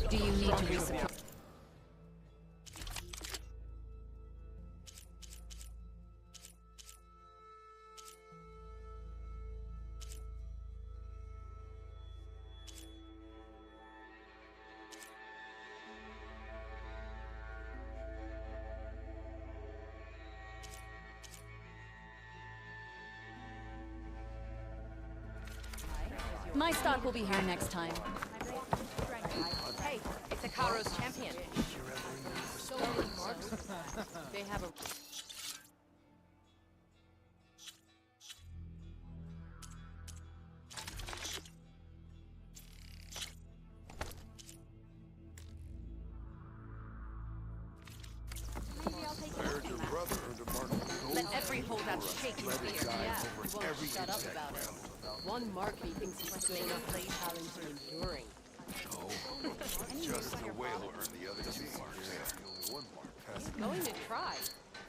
Do you need to resupply? My stock will be here next time. Hey, it's a Karo's champion. They have a... Let every holdout shake in fear. Yeah, he won't shut up about it. One Markby thinks he's good enough for challenge and enduring. Just the whale earned the other 2 marks. Only 1 mark. He's going to try,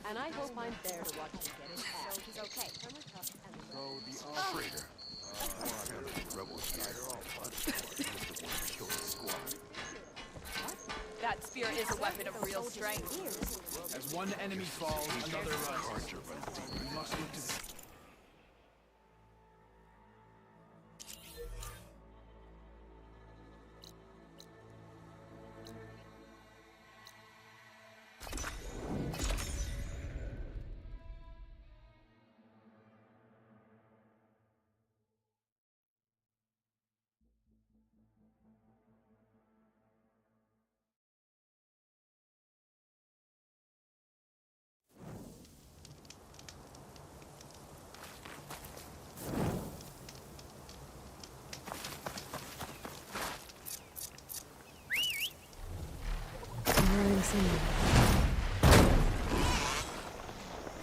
and I hope I'm there to watch him get his ass. So he's okay. So the operator. Rebel Schneider all the one who killed the squad. That spear is a weapon of real strength. As one enemy falls, another rises. We must look to the...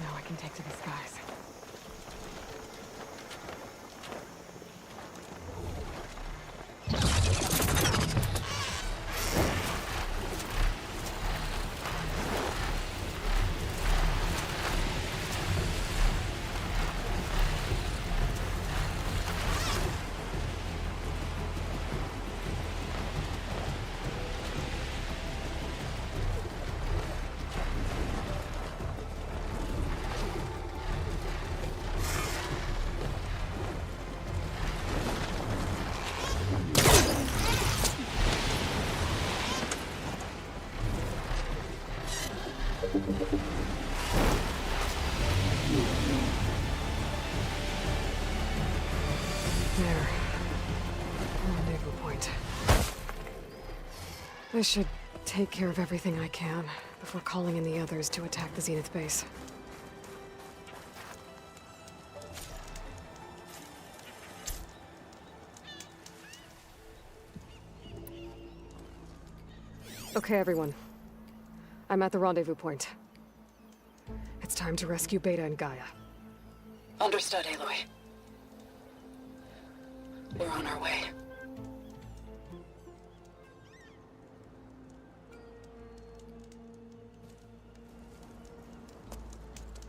Now I can take to the skies. There. Rendezvous point. I should take care of everything I can before calling in the others to attack the Zenith base. Okay, everyone. I'm at the rendezvous point. It's time to rescue Beta and Gaia. Understood, Aloy. We're on our way.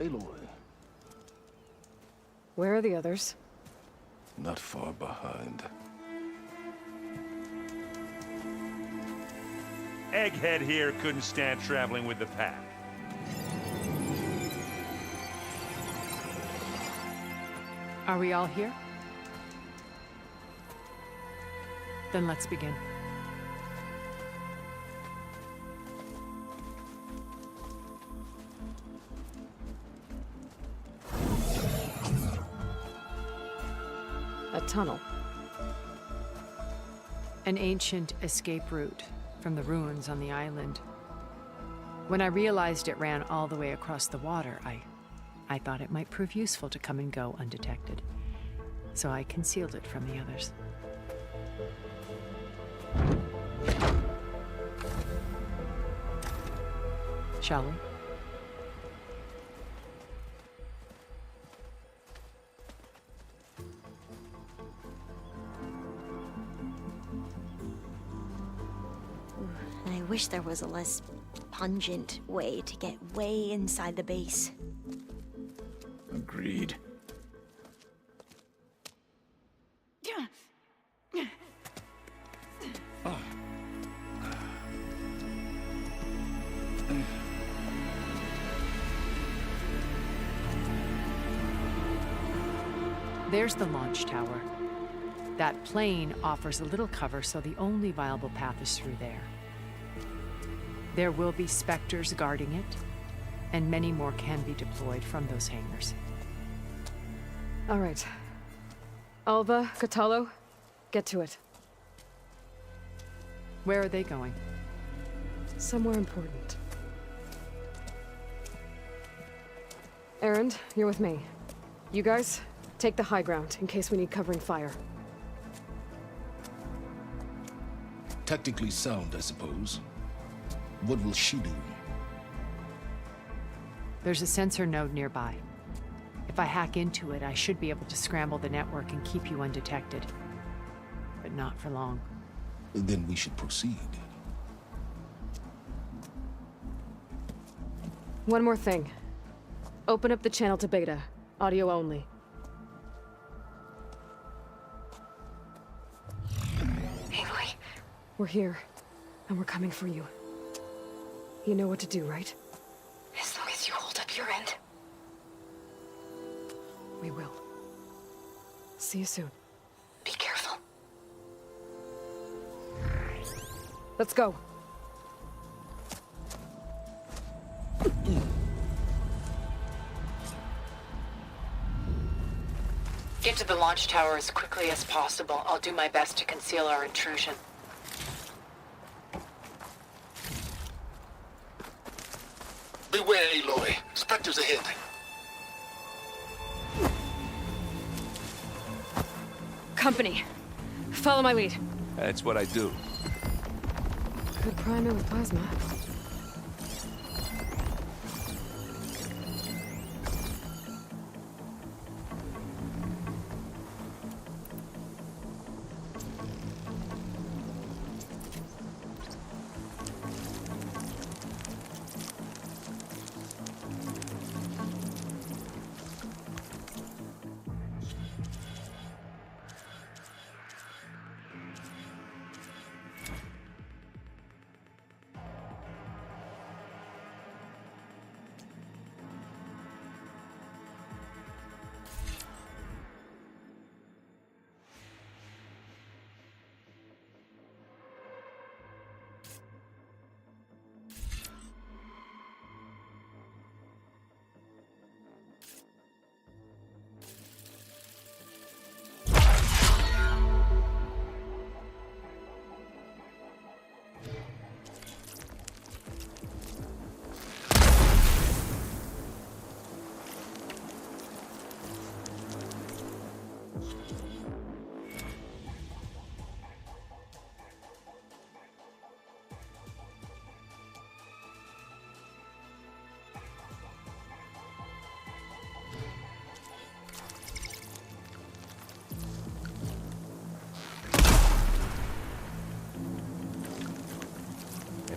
Aloy, Where are the others? not far behind. Egghead here couldn't stand traveling with the pack. Are we all here? Then let's begin. A tunnel. An ancient escape route from the ruins on the island. When I realized it ran all the way across the water, I thought it might prove useful to come and go undetected. So I concealed it from the others. Shall we? I wish there was a less pungent way to get way inside the base. Agreed. There's the launch tower. That plane offers a little cover, so the only viable path is through there. There will be Spectres guarding it, and many more can be deployed from those hangars. All right. Alva, Catalo, get to it. Where are they going? Somewhere important. Erend, you're with me. You guys, take the high ground in case we need covering fire. Tactically sound, I suppose. What will she do? There's a sensor node nearby. If I hack into it, I should be able to scramble the network and keep you undetected. But not for long. Then we should proceed. One more thing. Open up the channel to Beta. Audio only. Aloy. We're here, and we're coming for you. You know what to do, right? As long as you hold up your end. We will. See you soon. Be careful. Let's go. Get to the launch tower as quickly as possible. I'll do my best to conceal our intrusion. Beware, Aloy. Spectres ahead. Company. Follow my lead. That's what I do. Could prime it with plasma.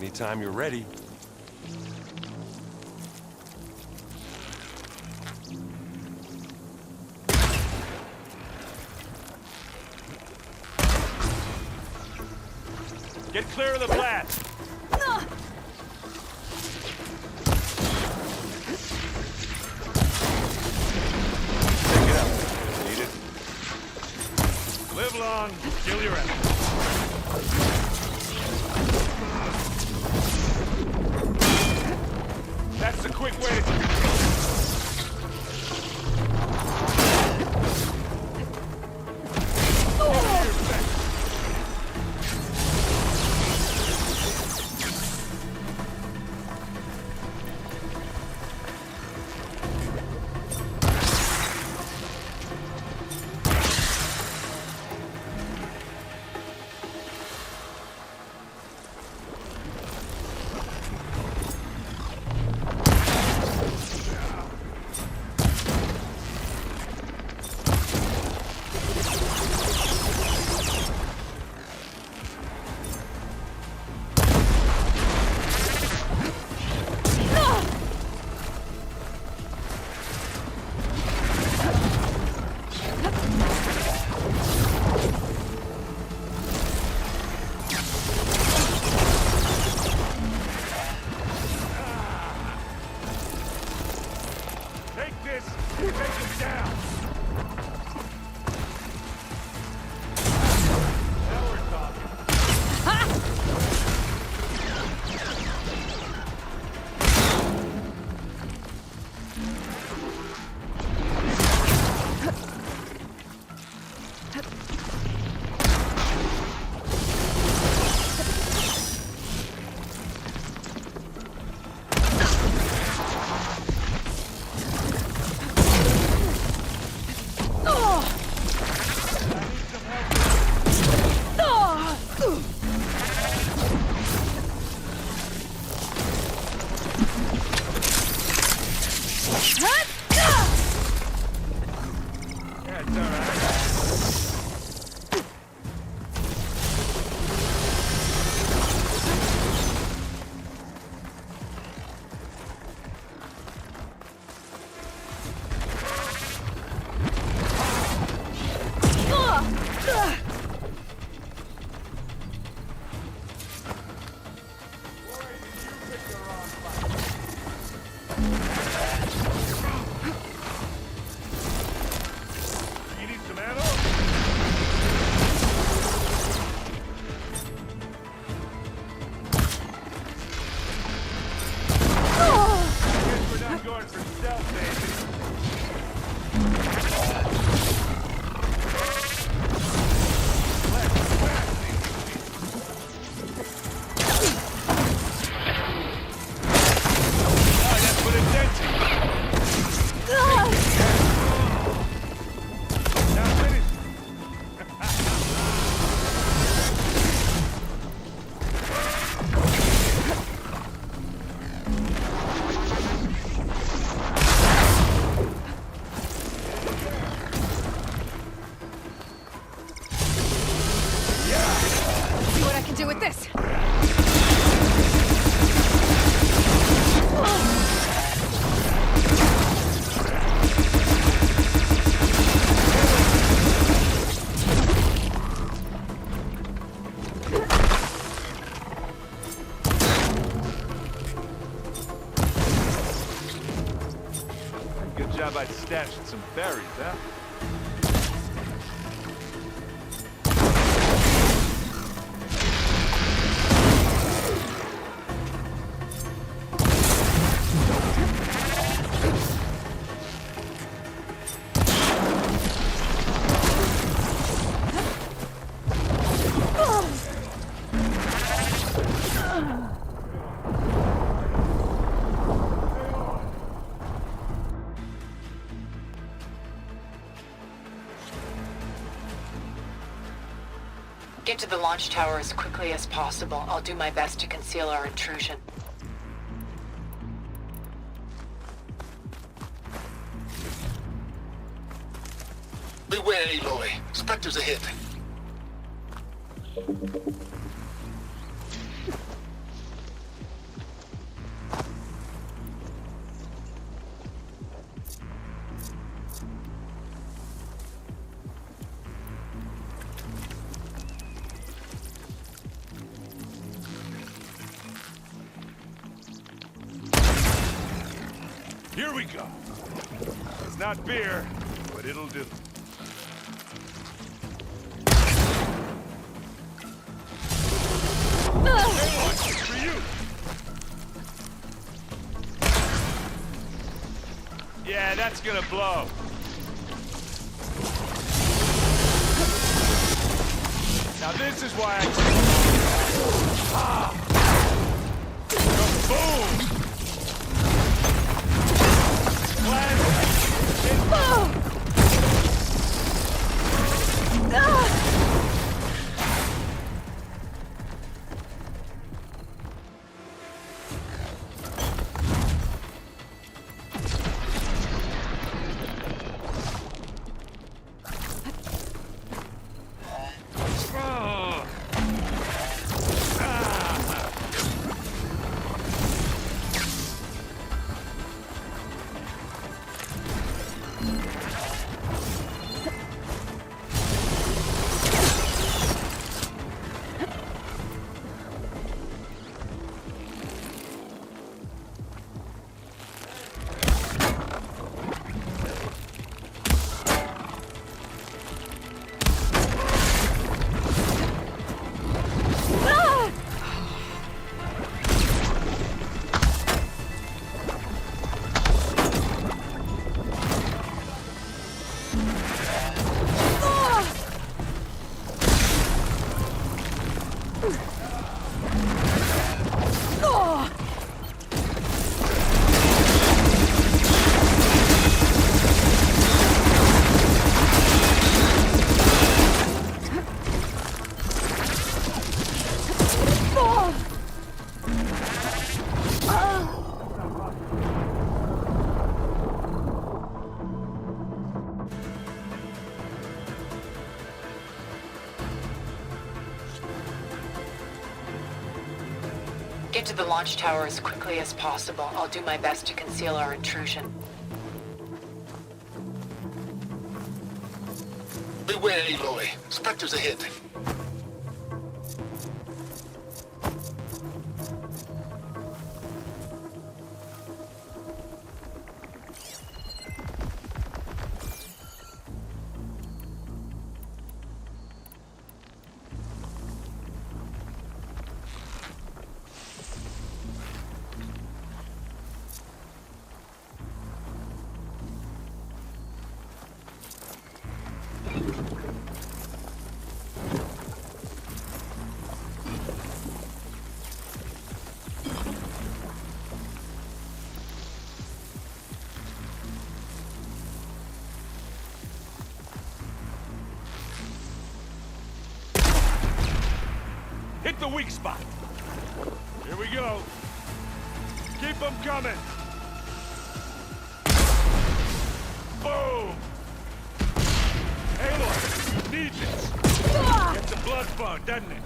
Anytime you're ready. Get clear of the blast! Take it out. Need it. Live long, kill your enemy. That's the quick way to... I'd stashed some berries, huh? Get to the launch tower as quickly as possible. I'll do my best to conceal our intrusion. Beware, Aloy. Spectres ahead. Here we go. It's not beer, but it'll do. For you. Yeah, that's gonna blow. Now this is why I boom! Get to the launch tower as quickly as possible. I'll do my best to conceal our intrusion. Beware, Aloy. Spectres ahead. Hit the weak spot. Here we go. Keep them coming. Boom! Aloy, you need this. Gets the blood flowing, doesn't it?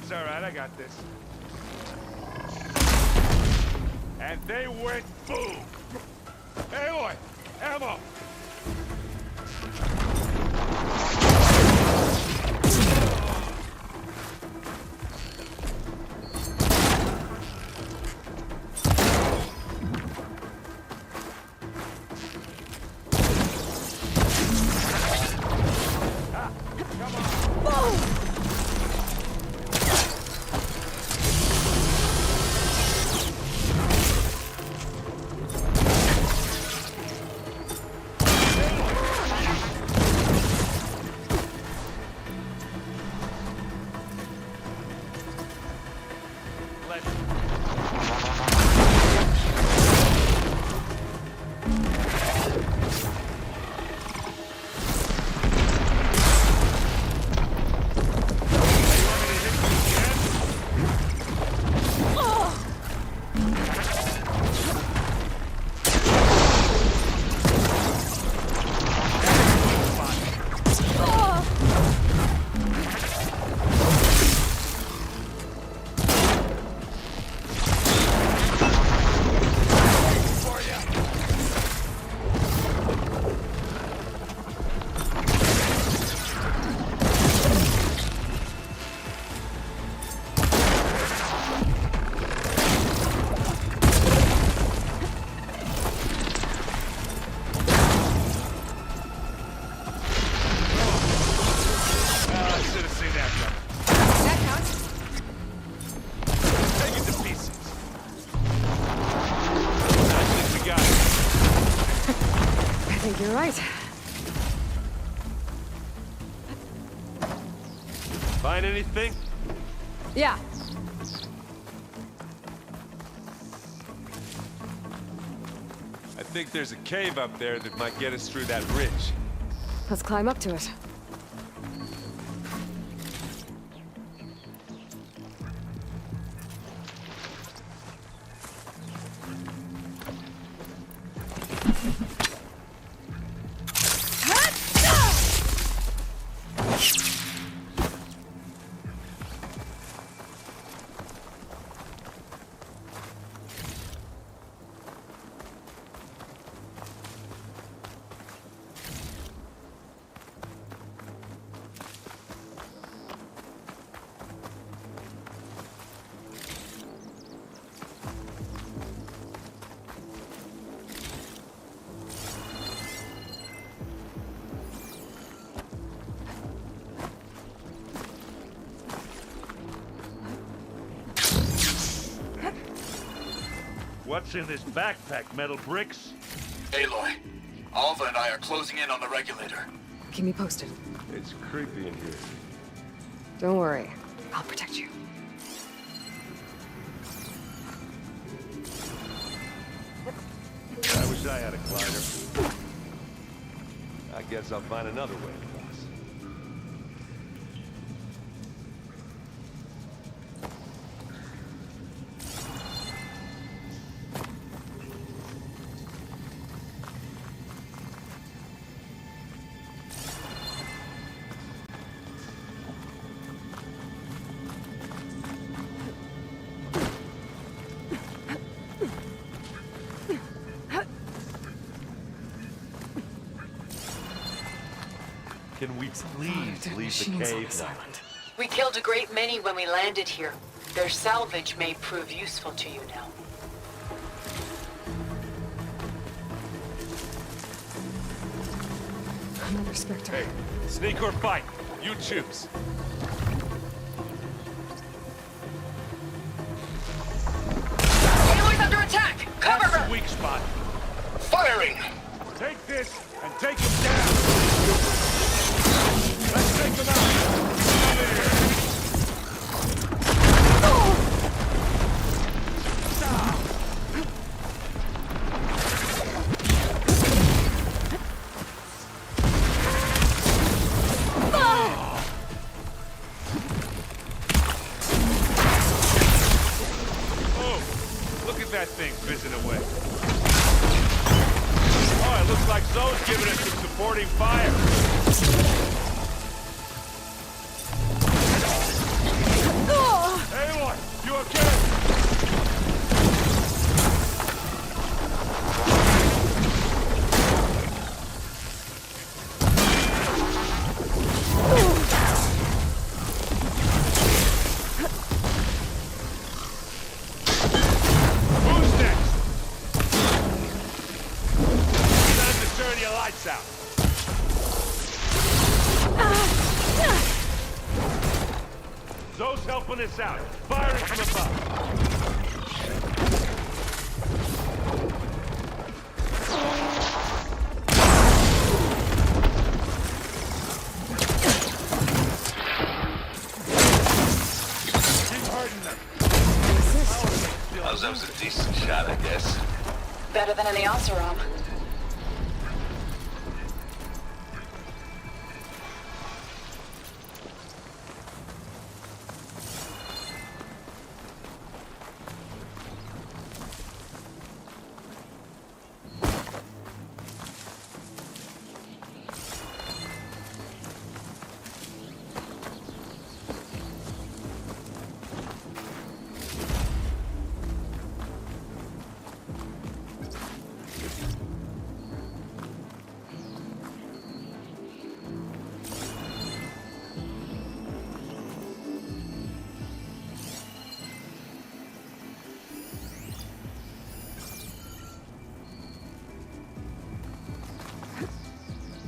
It's all right, I got this. And they went boom! Aloy! Ammo! You're right. Find anything? Yeah. I think there's a cave up there that might get us through that ridge. Let's climb up to it. What's in this backpack, metal bricks? Aloy, Alva and I are closing in on the regulator. Keep me posted. It's creepy in here. Don't worry. I'll protect you. I wish I had a glider. I guess I'll find another way across. Can we please leave the cave now? We killed a great many when we landed here. Their salvage may prove useful to you now. Commander Spectre. Hey, sneak or fight, you choose. Aloy's under attack! Cover That's her! the weak spot. Firing! Take this and take him down. Let's take him out. Come here. That thing fizzing away. Oh, it looks like Zoe's giving us some supporting fire. Oh! It's out. Zoe's helping us out. Firing from above. Keep hurting them. Oh, that was a decent shot, I guess. Better than any Oseram.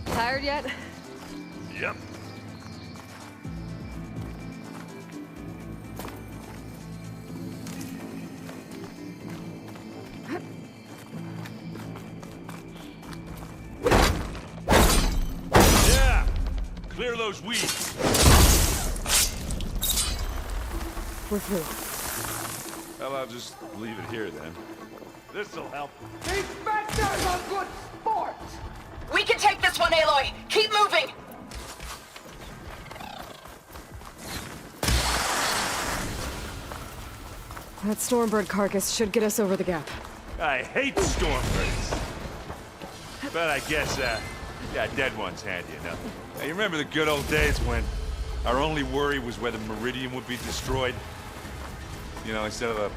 Tired yet? Yep. Yeah! Clear those weeds. We're through. Well, I'll just leave it here then. This'll help. These Spectres are good sport! We can take this one, Aloy! Keep moving! That Stormbird carcass should get us over the gap. I hate Stormbirds. But I guess, yeah, dead one's handy enough. Hey, you remember the good old days when our only worry was whether Meridian would be destroyed? You know, instead of the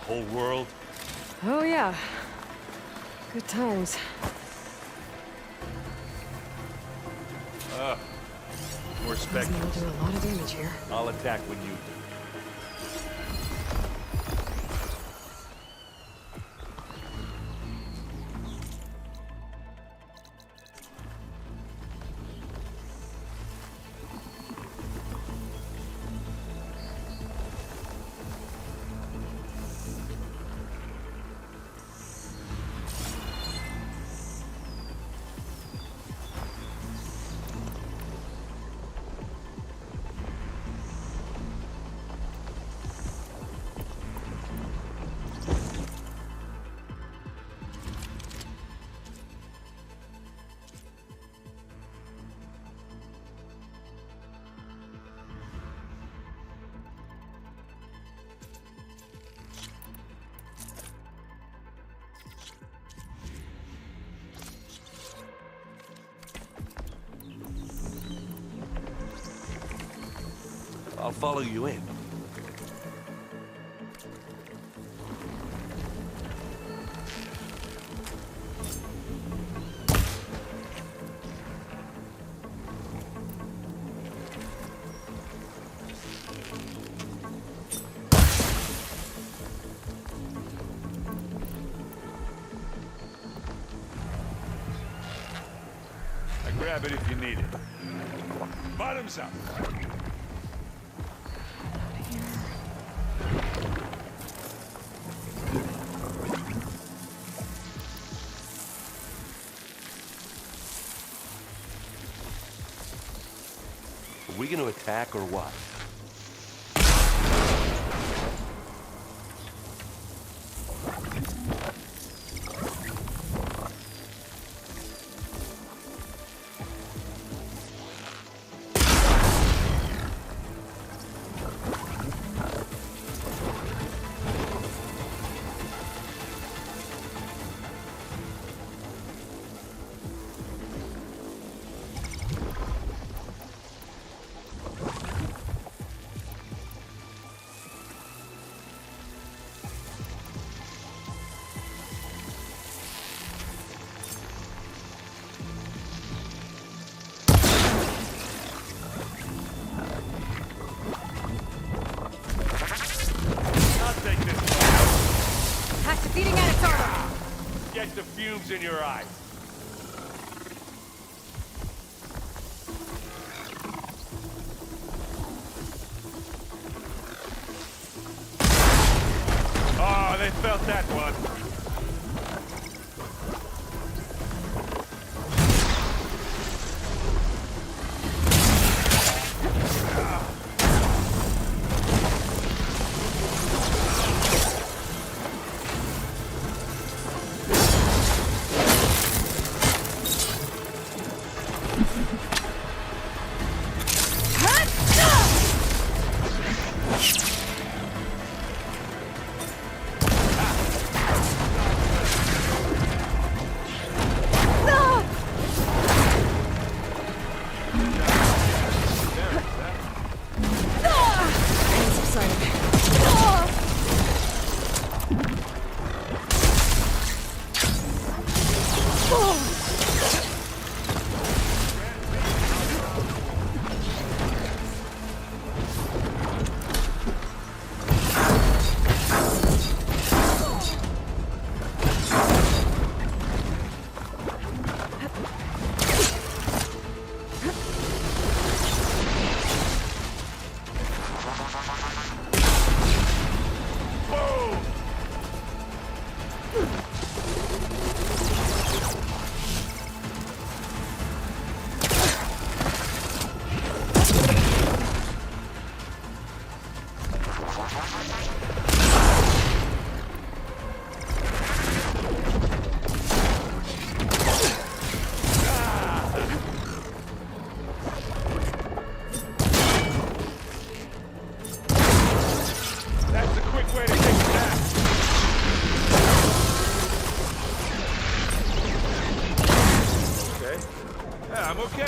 whole world? Oh yeah. Good times. More Those Spectres. will do a lot of damage here. I'll attack when you do. I'll follow you in. I grab it if you need it. Bottoms up. Are we gonna attack or what? Past defeating Anatardo! Get the fumes in your eyes. felt that one. I'm okay.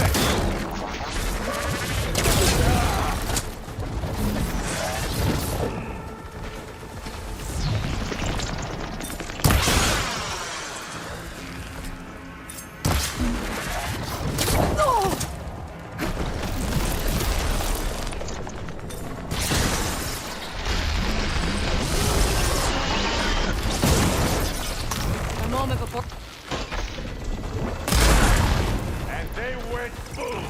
A moment before. And they went boom.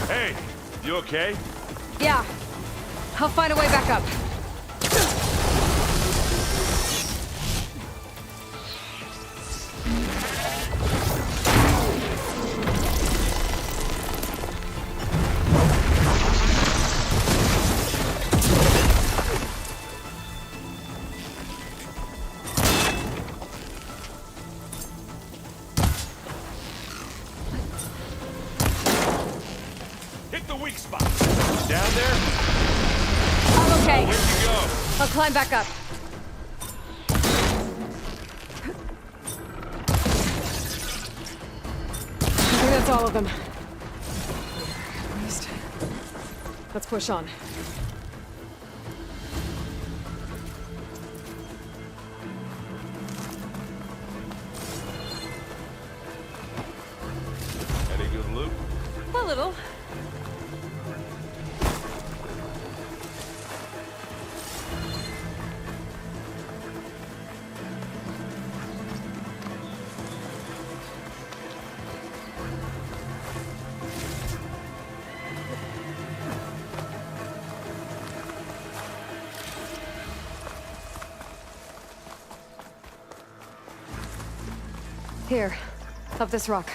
Hey, you okay? Yeah. I'll find a way back up. Hit the weak spot. Down there? I'm okay. Where'd you go? I'll climb back up. I think that's all of them. Let's push on. Any good loot? A little. Here, up this rock.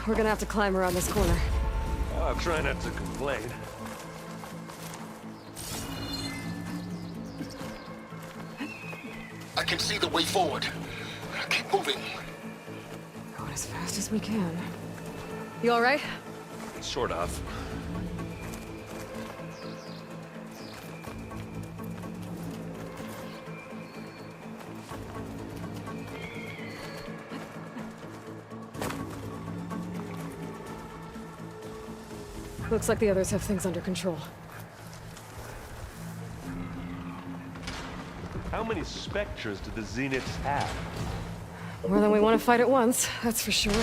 We're gonna have to climb around this corner. I'll try not to complain. see the way forward. Keep moving. Going as fast as we can. You all right? Sort of. Looks like the others have things under control. How many Spectres do the Zeniths have? More than we want to fight at once, that's for sure.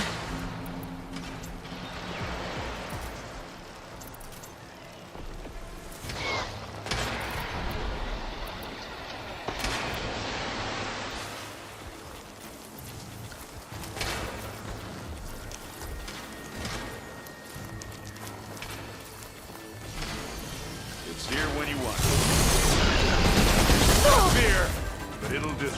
It's here when you want it. Not fear, but it'll do.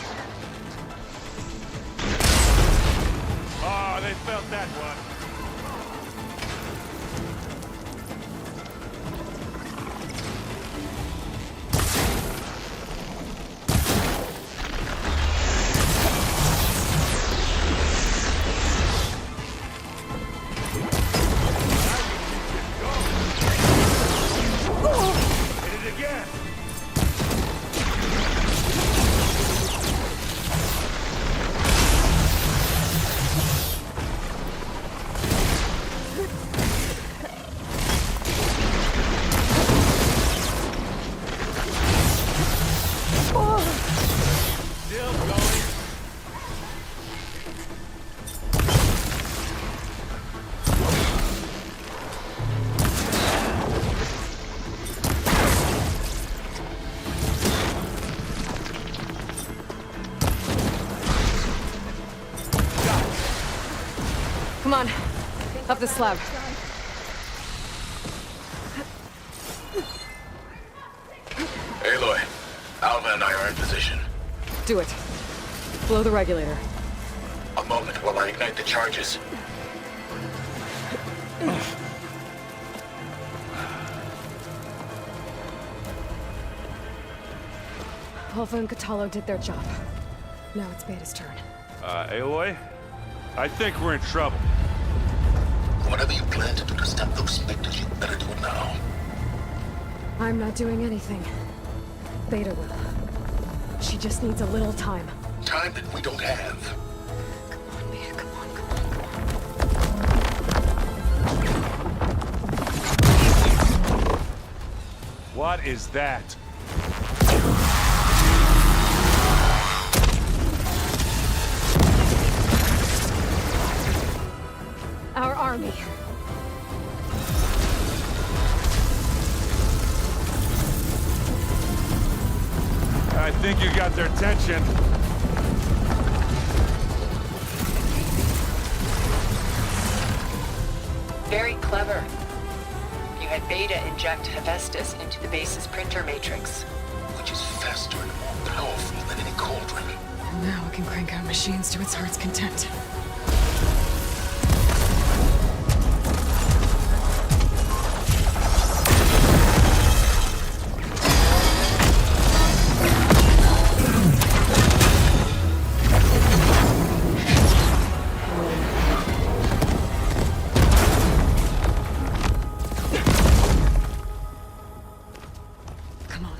Ah, they felt that one. Hit it again. Still going. Come on. Up the slab. Aloy, Alva and I are in position. Do it. Blow the regulator. A moment while I ignite the charges. Alpha and Katalo did their job. Now it's Beta's turn. Aloy? I think we're in trouble. Whatever you plan to do to stop those Spectres, you better do it now. I'm not doing anything. Beta will. She just needs a little time. Time that we don't have. Come on, Beta, come on, come on, come on. What is that? Our army. I think you got their attention. Very clever. You had Beta inject Hephaestus into the base's printer matrix. Which is faster and more powerful than any cauldron. And now it can crank out machines to its heart's content. Come on.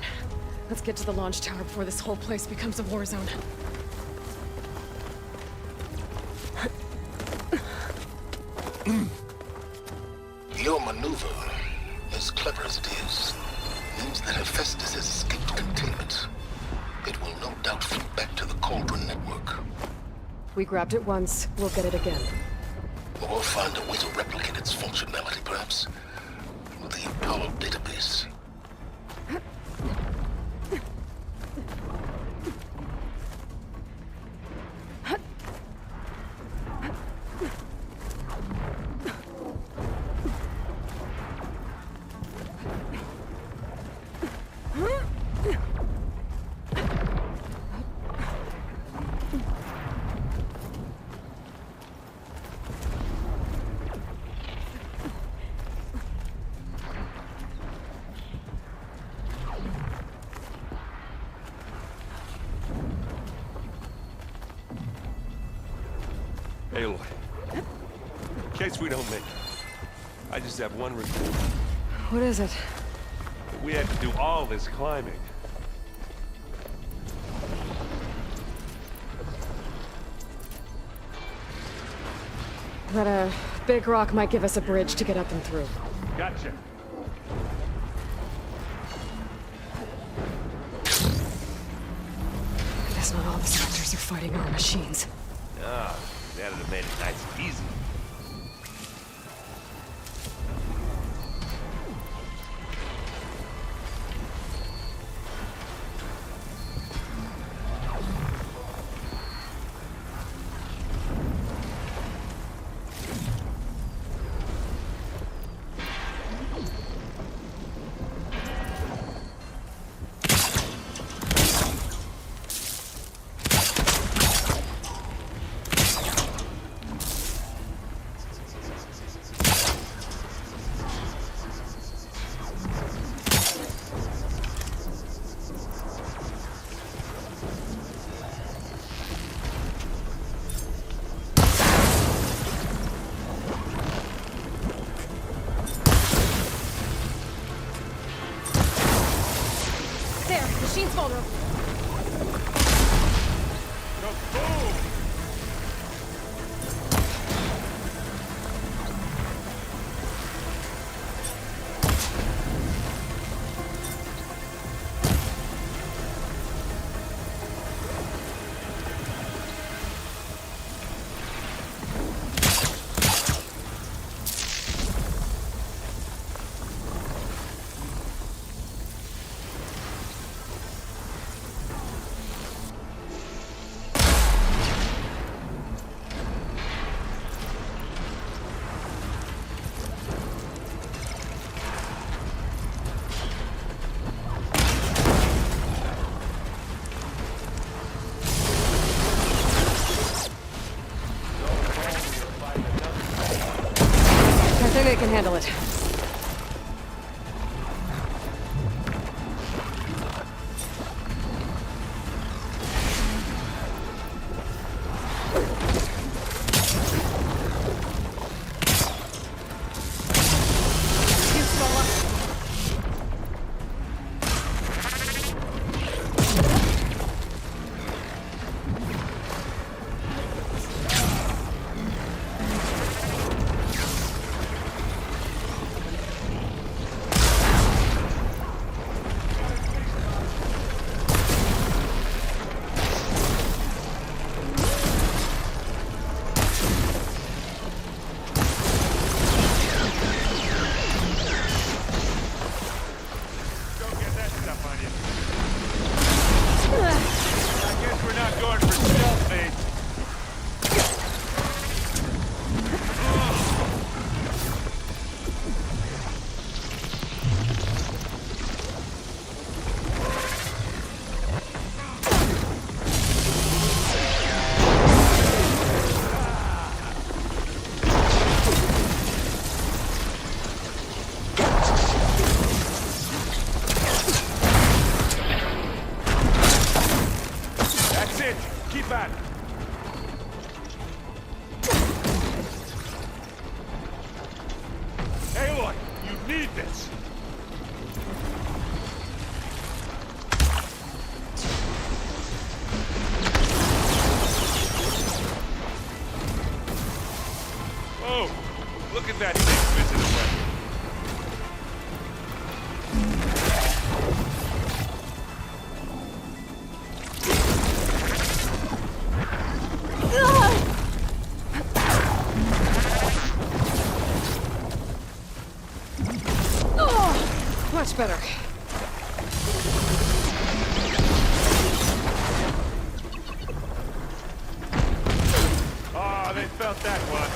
Let's get to the launch tower before this whole place becomes a war zone. Your maneuver, as clever as it is, means that Hephaestus has escaped containment. It will no doubt fleet back to the Cauldron network. We grabbed it once, we'll get it again. Or find a way to replicate its functionality, perhaps. With the Apollo database. Aloy, in case we don't make it, I just have one request. What is it? We had to do all this climbing. That a big rock might give us a bridge to get up and through. Gotcha. I guess not all the Spectres are fighting our machines. Ah, that'd have made it nice and easy. There, machine's vulnerable. I think I can handle it. Aloy, you need this! Oh, look at that thing visiting weapon. Much better. Ah, they felt that one.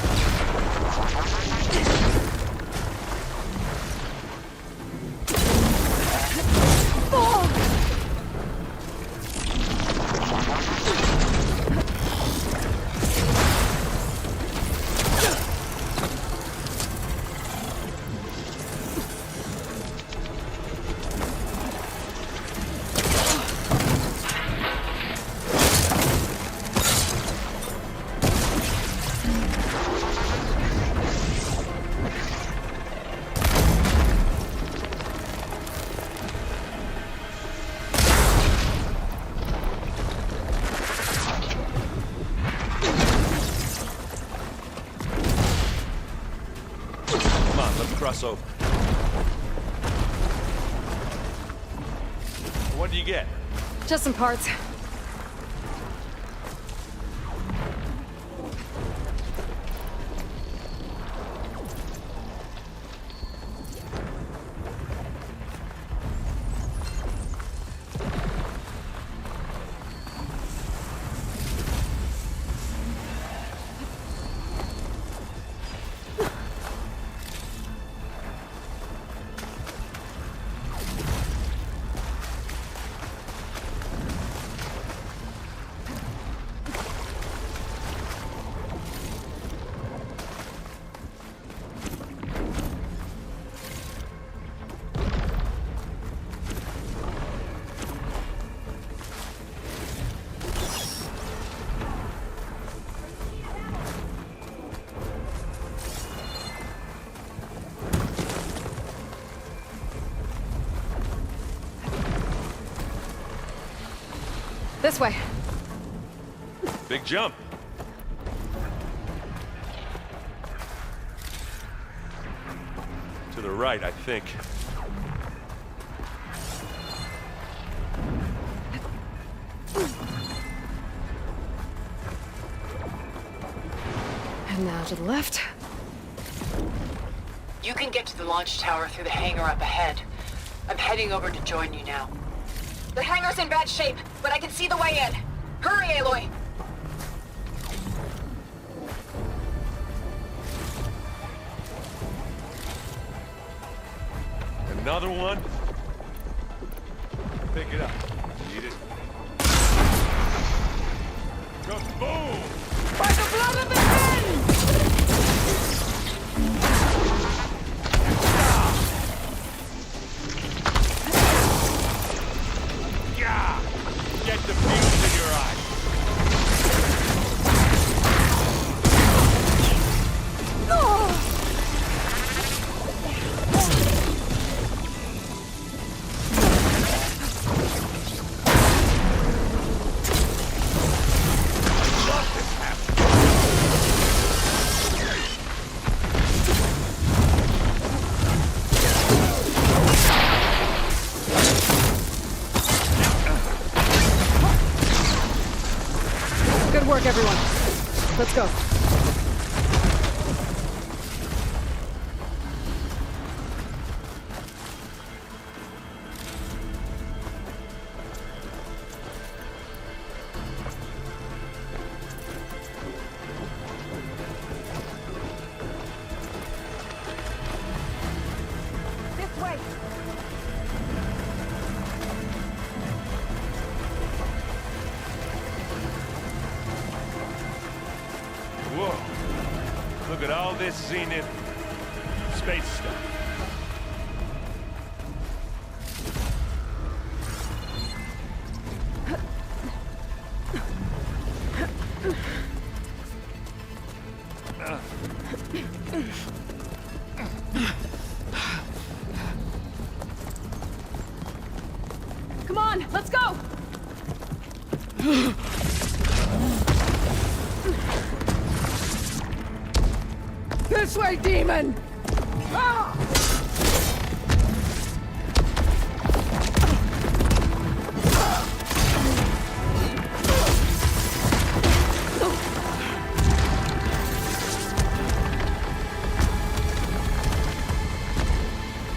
cross over. What do you get? Just some parts. This way. Big jump. To the right, I think. And now to the left. You can get to the launch tower through the hangar up ahead. I'm heading over to join you now. The hangar's in bad shape, but I can see the way in. Hurry, Aloy! Another one. Pick it up. Need it. Kaboom! By the blood of the men! Yeah! Get the fuse in your eye. Good work, everyone. Let's go. This way. Whoa. Look at all this Zenith space stuff. Come on, let's go! This way, demon! Ah!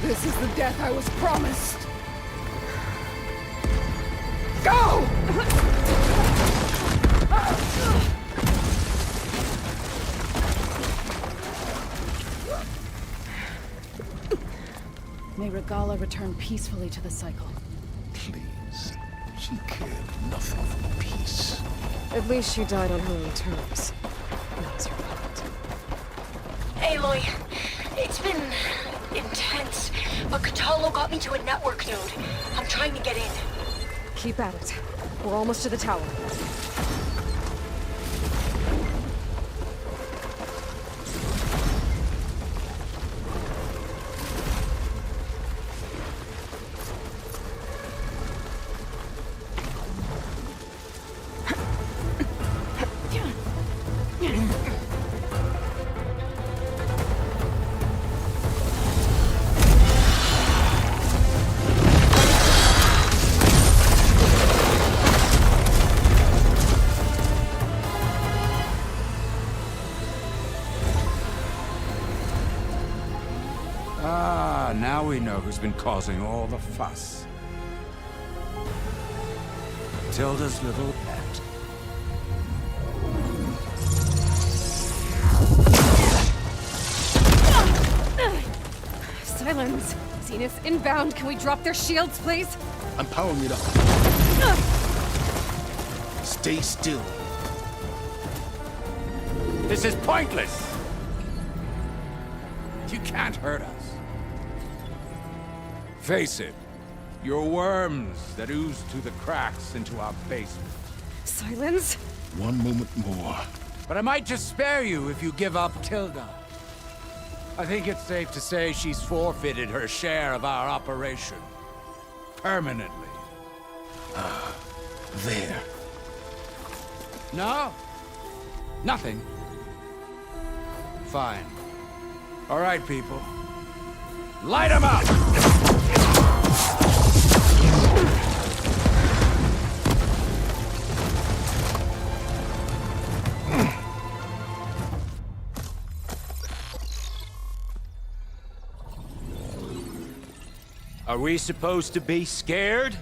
This is the death I was promised. Go! May Regala return peacefully to the cycle. Please. She cared nothing for peace. At least she died on her own terms. That was her fault. Aloy, it's been intense, but Kotallo got me to a network node. I'm trying to get in. Keep at it. We're almost to the tower. And now we know who's been causing all the fuss. Tilda's little pet. Silence! Zenith inbound. Can we drop their shields, please? I'm powering it up. Stay still. This is pointless! You can't hurt us. Face it, you're worms that ooze through the cracks into our basement. Silence? One moment more. But I might just spare you if you give up Tilda. I think it's safe to say she's forfeited her share of our operation. Permanently. There. No? Nothing? Fine. All right, people. Light 'em up! Are we supposed to be scared?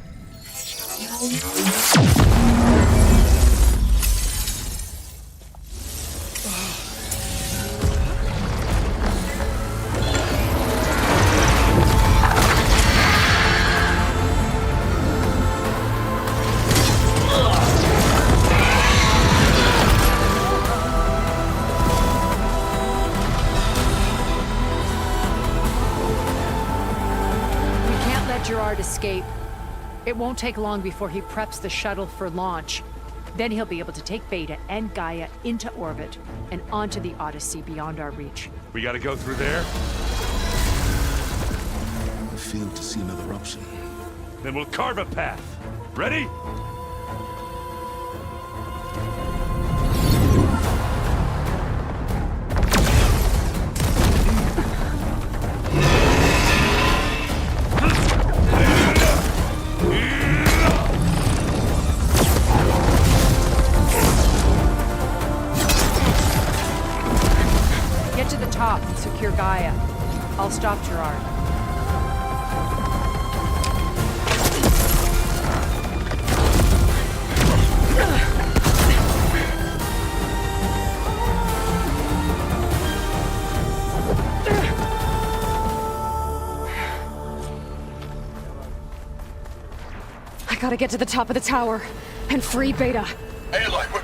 Gerard escape. It won't take long before he preps the shuttle for launch. Then he'll be able to take Beta and Gaia into orbit and onto the Odyssey beyond our reach. We gotta go through there? I failed to see another option. Then we'll carve a path. Ready? Get to the top and secure Gaia. I'll stop Gerard. I gotta get to the top of the tower and free Beta. Aloy, what?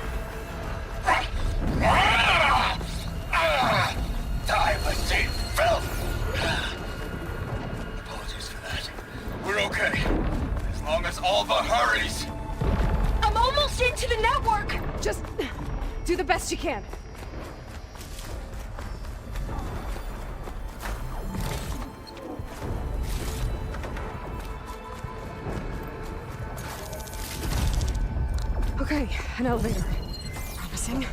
Die, my Saint filth! Apologies for that. We're okay. As long as Alva hurries. I'm almost into the network! Just do the best you can. Okay, an elevator. Promising.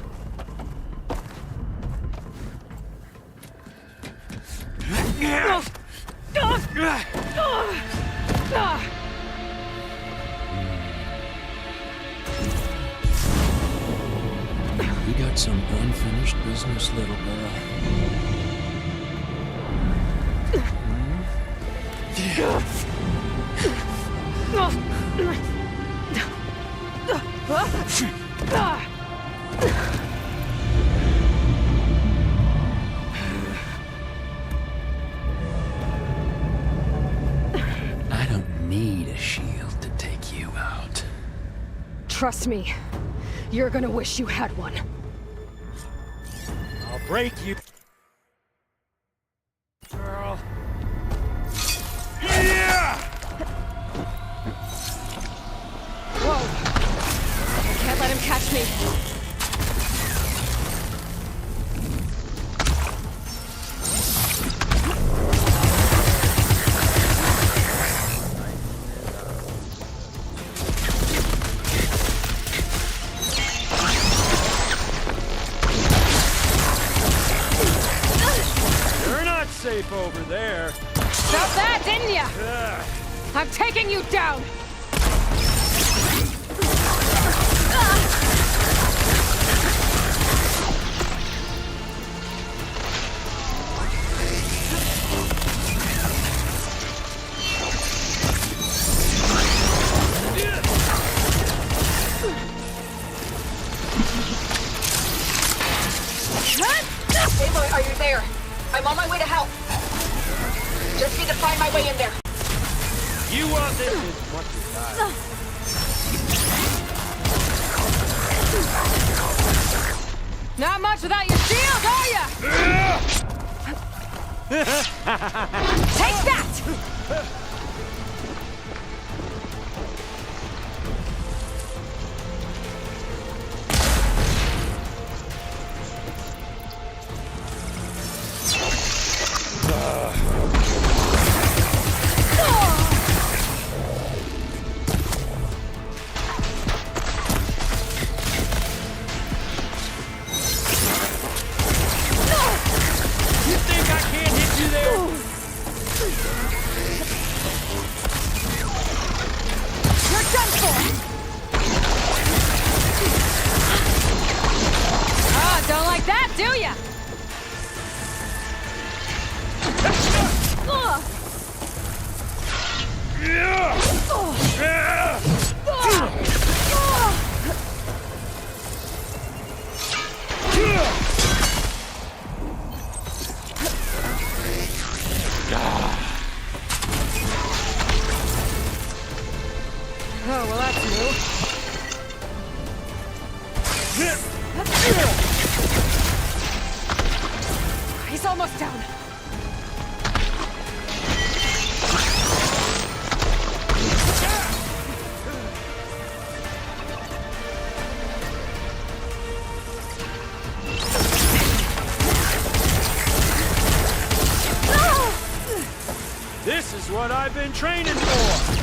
We got some unfinished business, little girl. I don't need a shield to take you out. Trust me, you're gonna wish you had one. I'll break you. Girl. Yeah! Whoa! I can't let him catch me. You're not safe over there. Stop that, didn't ya? I'm taking you down! Aloy, are you there? I'm on my way to help. Just need to find my way in there. You want this as much as I. Not much without your shield, are ya? Take that! Don't like that, do ya? Oh, well, that's new. He's almost down. This is what I've been training for!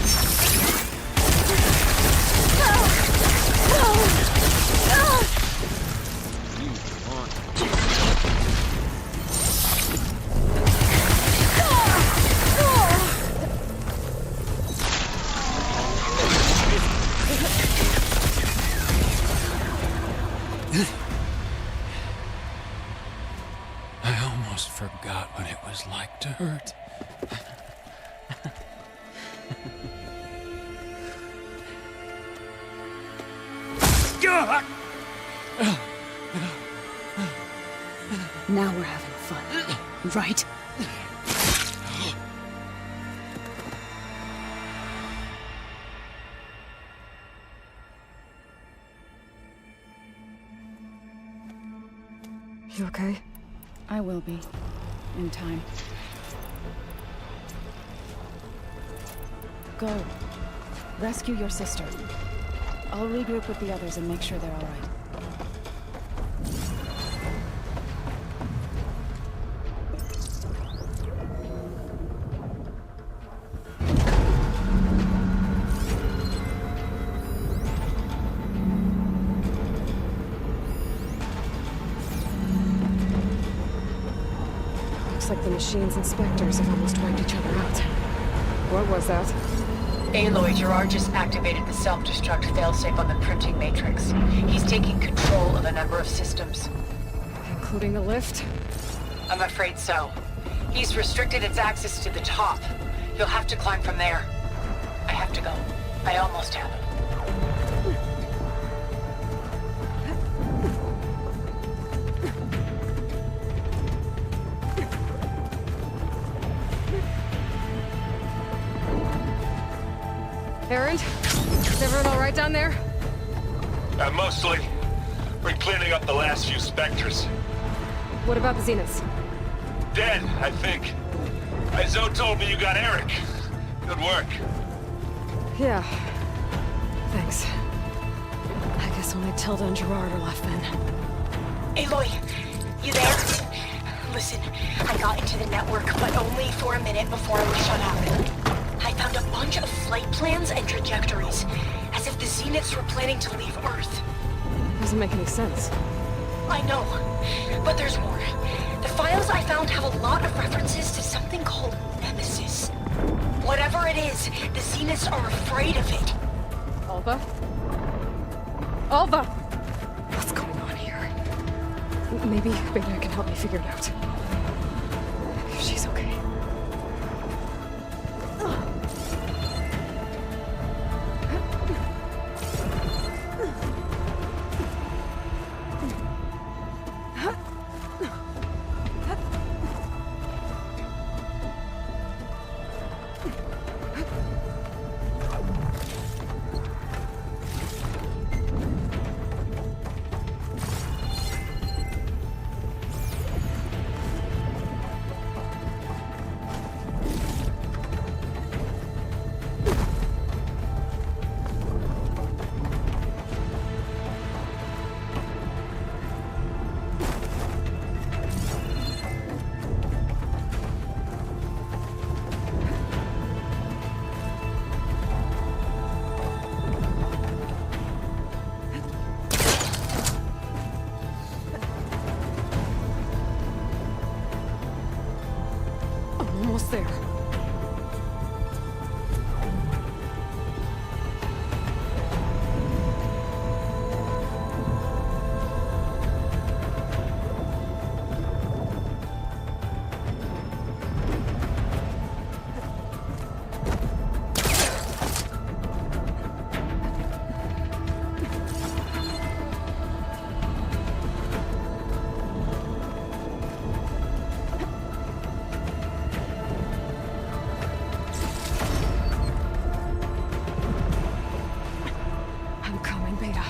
I almost forgot what it was like to hurt. Now we're having fun, right? You okay? I will be. In time. Go. Rescue your sister. I'll regroup with the others and make sure they're all right. Looks like the machine's inspectors have almost wiped each other out. What was that? Aloy, Gerard just activated the self-destruct failsafe on the printing matrix. He's taking control of a number of systems. Including the lift? I'm afraid so. He's restricted its access to the top. You'll have to climb from there. I have to go. I almost have him. Erend? Is everyone all right down there? Mostly. We're cleaning up the last few specters. What about the Zeniths? Dead, I think. Zoe told me you got Eric. Good work. Yeah. Thanks. I guess only Tilda and Gerard are left then. Aloy, you there? Listen, I got into the network, but only for a minute before I was shut out. I found a bunch of flight plans and trajectories, as if the Zeniths were planning to leave Earth. Doesn't make any sense. I know, but there's more. The files I found have a lot of references to something called Nemesis. Whatever it is, the Zeniths are afraid of it. Alva? Alva! What's going on here? Maybe Beta can help me figure it out. If she's okay. almost there. I'm coming, Beta.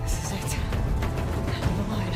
This is it. End of the line.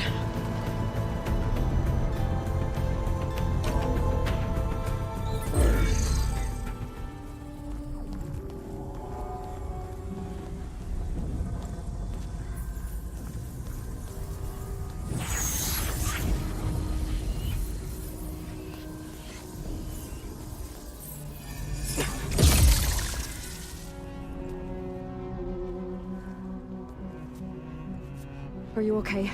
Are you okay?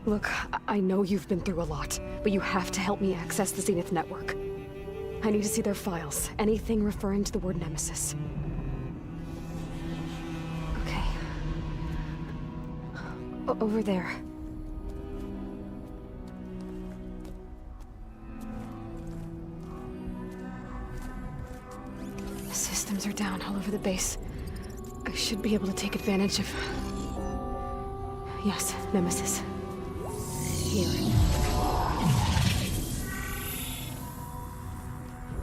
Look, I know you've been through a lot, but you have to help me access the Zenith network. I need to see their files, anything referring to the word Nemesis. Okay. Over there. The systems are down all over the base. I should be able to take advantage of... Yes, Nemesis. Here.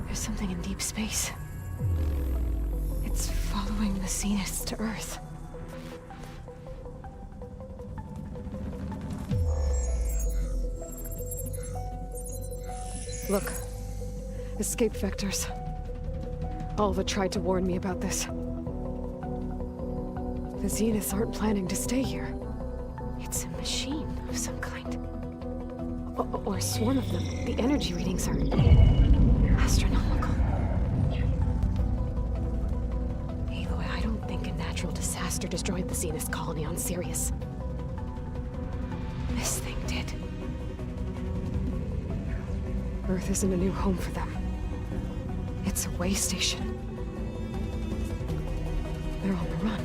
There's something in deep space. It's following the Zeniths to Earth. Look. Escape vectors. Alva tried to warn me about this. The Zeniths aren't planning to stay here. It's a machine of some kind. Or a swarm of them. The energy readings are astronomical. Aloy, I don't think a natural disaster destroyed the Zenith colony on Sirius. This thing did. Earth isn't a new home for them. It's a way station. They're on the run.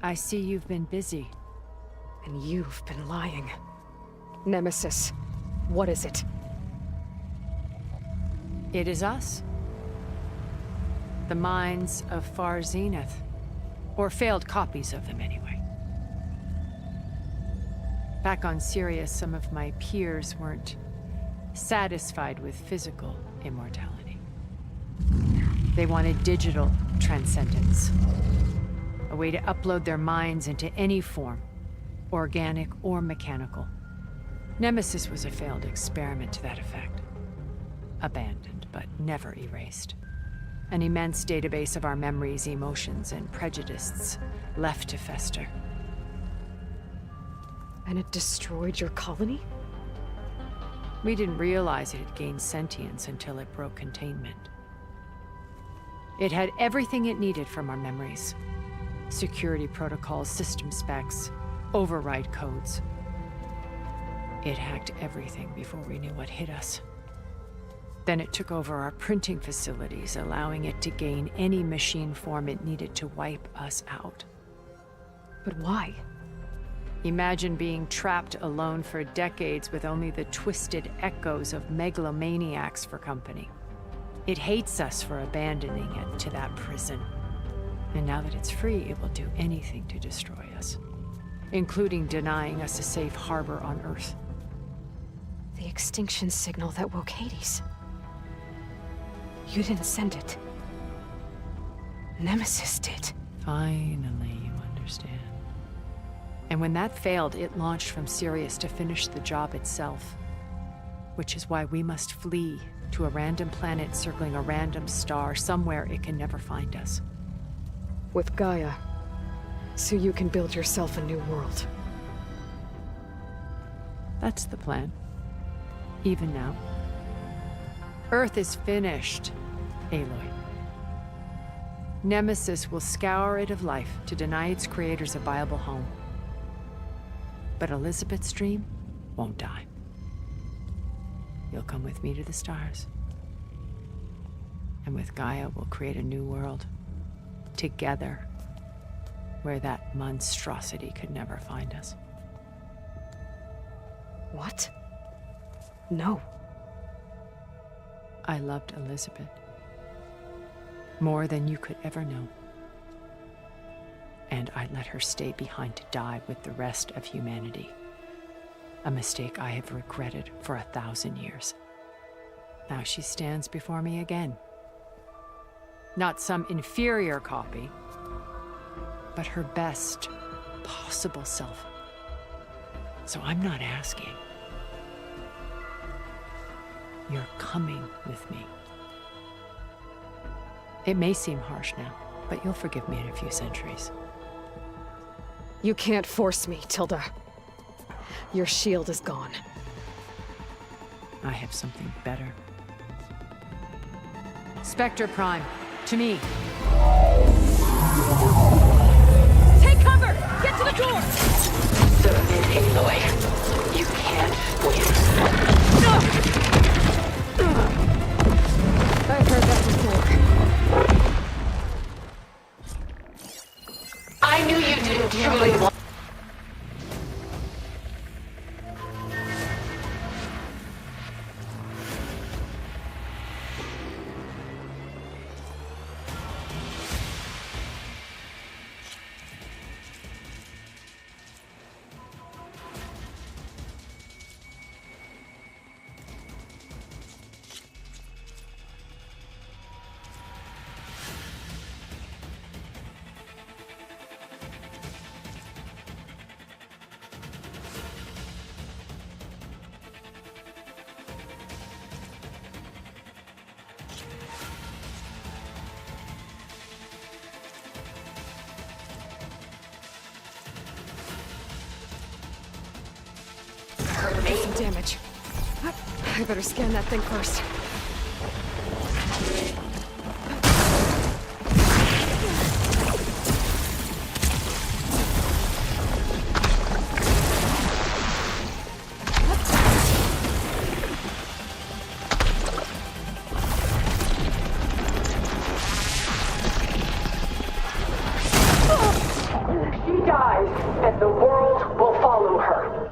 I see you've been busy. And you've been lying. Nemesis, what is it? It is us. The minds of Far Zenith. Or failed copies of them, anyway. Back on Sirius, some of my peers weren't satisfied with physical immortality. They wanted digital transcendence. A way to upload their minds into any form, organic or mechanical. Nemesis was a failed experiment to that effect. Abandoned, but never erased. An immense database of our memories, emotions, and prejudices left to fester. And it destroyed your colony? We didn't realize it had gained sentience until it broke containment. It had everything it needed from our memories. Security protocols, system specs, override codes. It hacked everything before we knew what hit us. Then it took over our printing facilities, allowing it to gain any machine form it needed to wipe us out. But why? Imagine being trapped alone for decades with only the twisted echoes of megalomaniacs for company. It hates us for abandoning it to that prison. And now that it's free, it will do anything to destroy us, including denying us a safe harbor on Earth. The extinction signal that woke Hades. You didn't send it. Nemesis did. Finally, you understand. And when that failed, it launched from Sirius to finish the job itself. Which is why we must flee to a random planet circling a random star, somewhere it can never find us. With Gaia. So you can build yourself a new world. That's the plan. Even now. Earth is finished, Aloy. Nemesis will scour it of life to deny its creators a viable home. But Elizabeth's dream won't die. You'll come with me to the stars. And with Gaia, we'll create a new world. Together. Where that monstrosity could never find us. What? No. I loved Elizabeth. More than you could ever know. And I let her stay behind to die with the rest of humanity. A mistake I have regretted for 1,000 years. Now she stands before me again. Not some inferior copy, but her best possible self. So I'm not asking. You're coming with me. It may seem harsh now, but you'll forgive me in a few centuries. You can't force me, Tilda. Your shield is gone. I have something better. Spectre Prime, to me. Take cover! Get to the door! Submit, Aloy. You can't win. I've heard that before. I knew you didn't truly want... Some damage. I better scan that thing first. She dies, and the world will follow her.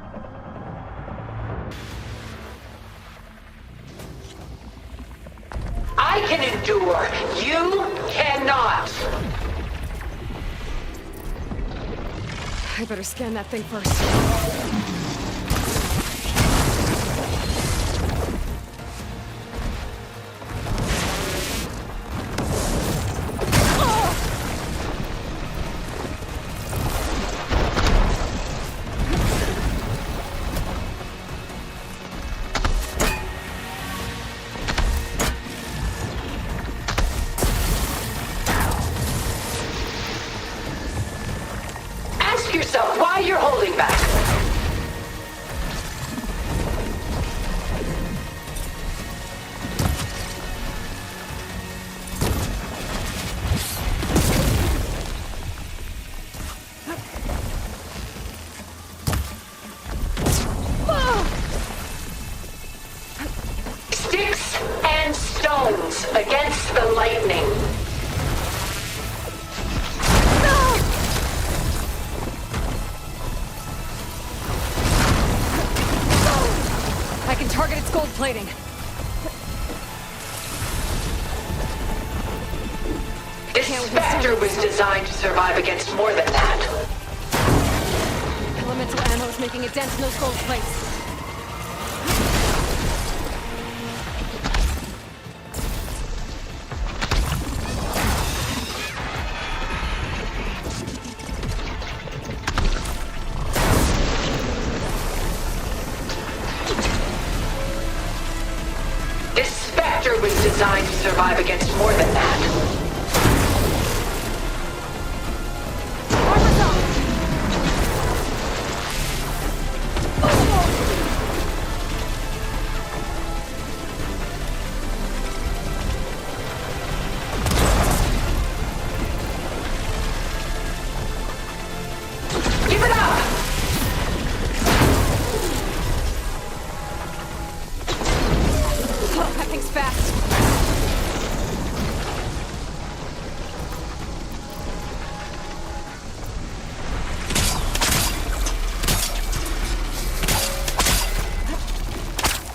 I can endure. You cannot. I better scan that thing first. Ask yourself why you're holding back. Sticks and stones against the lightning. gold plating. This Spectre was designed to survive against more than that. Elemental ammo is making a dent in those gold plates. This Spectre was designed to survive against more than that.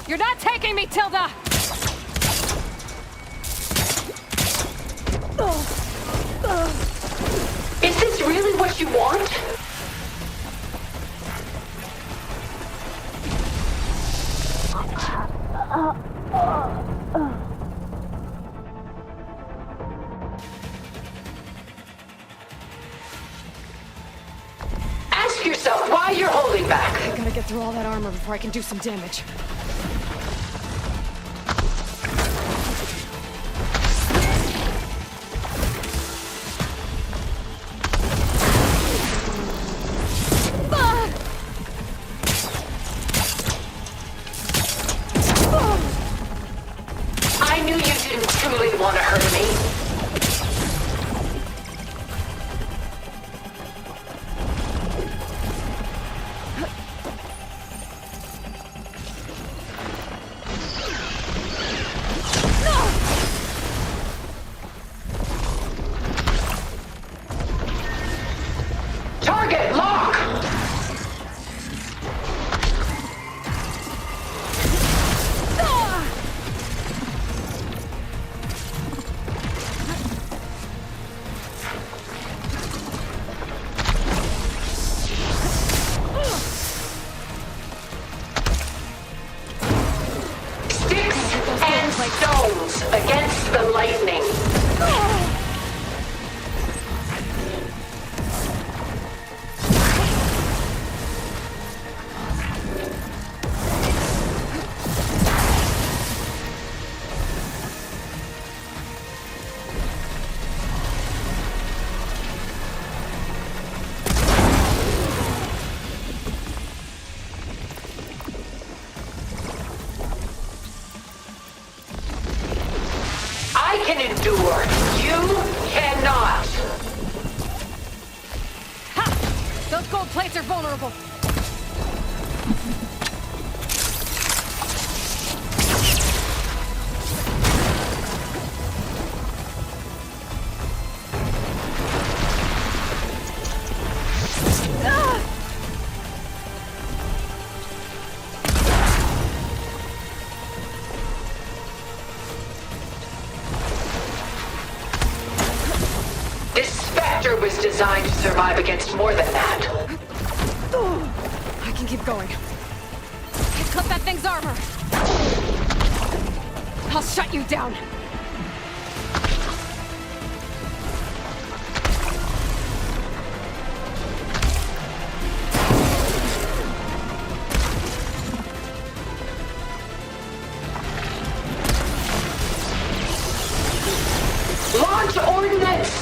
You're not taking me, Tilda! Is this really what you want? Ask yourself why you're holding back. I gotta get through all that armor before I can do some damage. I knew you didn't truly want to hurt me. Target lock! Sticks and stones against the lightning. I can endure. You cannot. Ha! Those gold plates are vulnerable. This Spectre was designed to survive against more than that. I can keep going. Clip that thing's armor. I'll shut you down. Launch ordnance!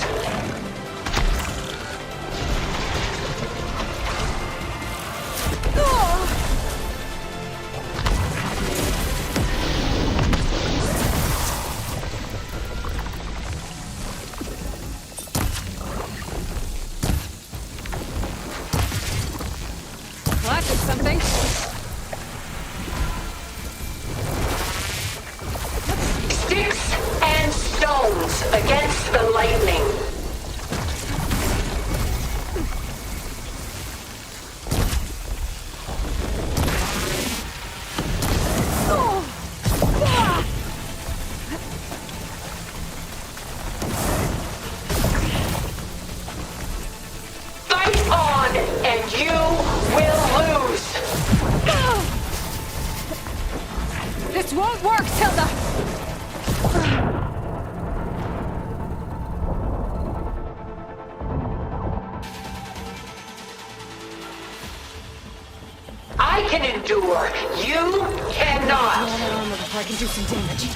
Well, that did something. Sticks and stones against the lightning. Oh! I can endure. You cannot. Pull on that armor before I can do some damage.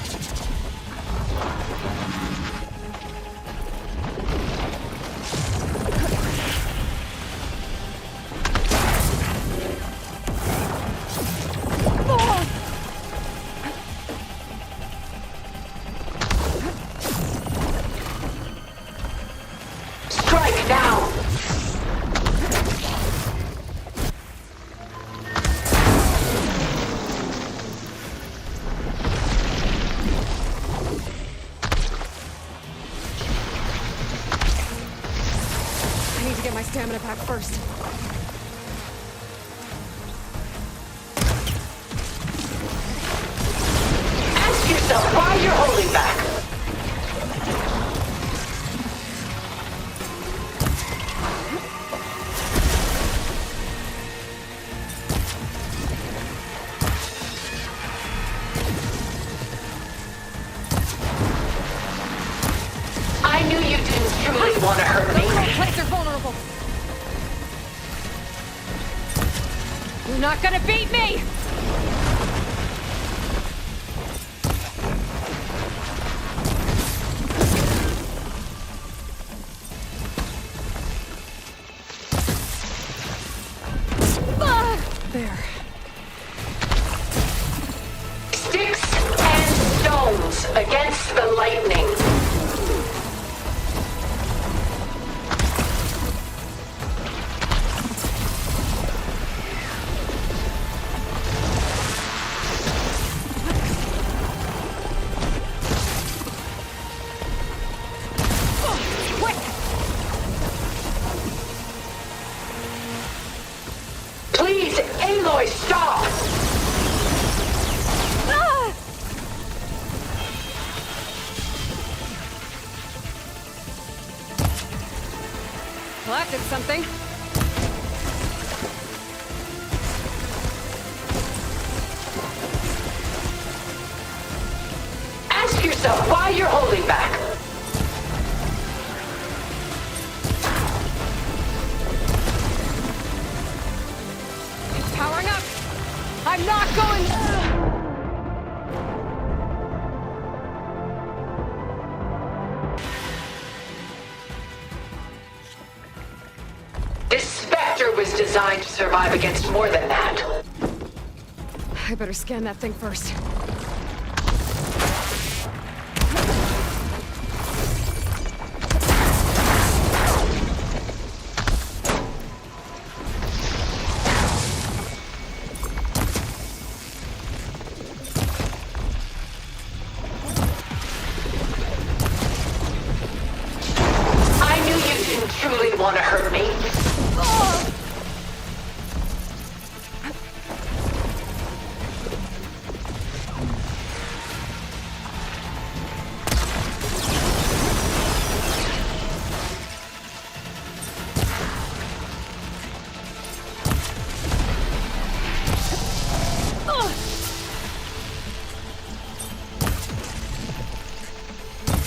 Strike now. I need to get my stamina back first. Ask yourself why you're holding back. I knew you didn't truly want to hurt me. Plates are vulnerable. You're not gonna beat me! There. Sticks and stones against the lightning. Please, Aloy, stop! Well, that did something. Ask yourself why you're holding back. It's powering up. I'm not going. This Spectre was designed to survive against more than that. I better scan that thing first. I knew you didn't truly want to hurt me.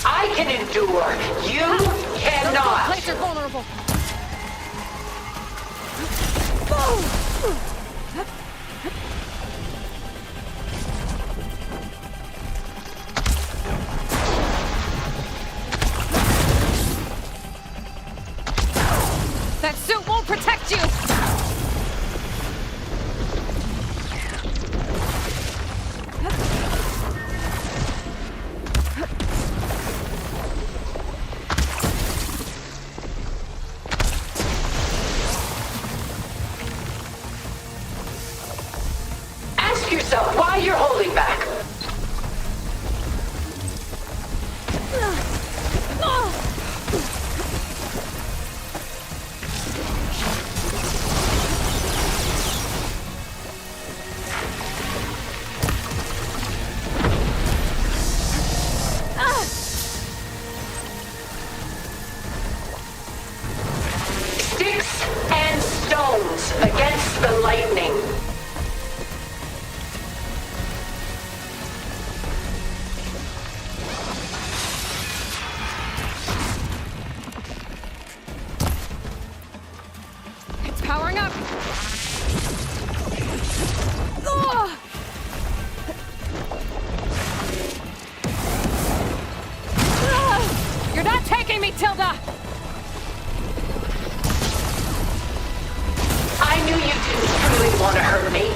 I can endure. You cannot. Plates are vulnerable. That suit won't protect you! want to hurt me.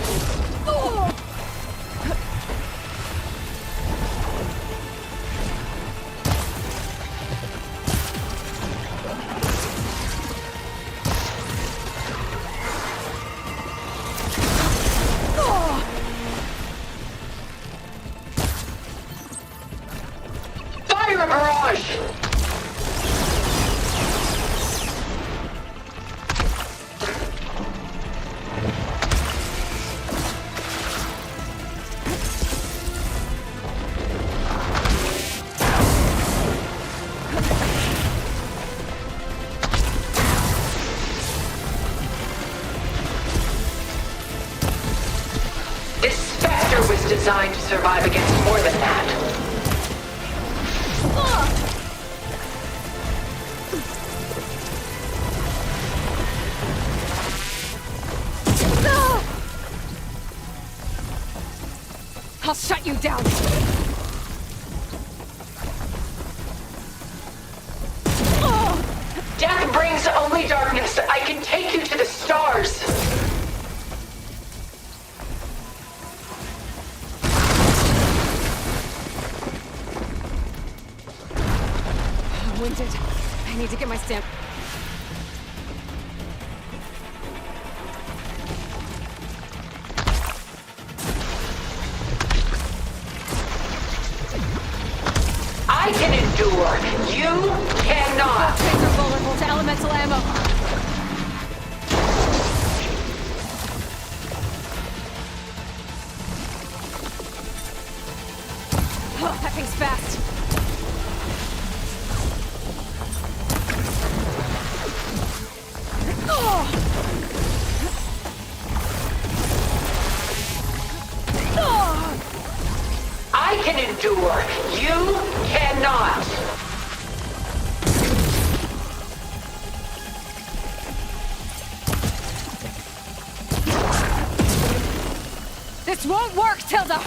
Fire a barrage! This Spectre was designed to survive against more than that. I'll shut you down. Death brings only darkness. I can take you to the stars. I'm winded. I need to get my stamp. I can endure. You cannot. Things are vulnerable to elemental ammo. Oh, that thing's fast. I can endure. You cannot. This won't work, Tilda!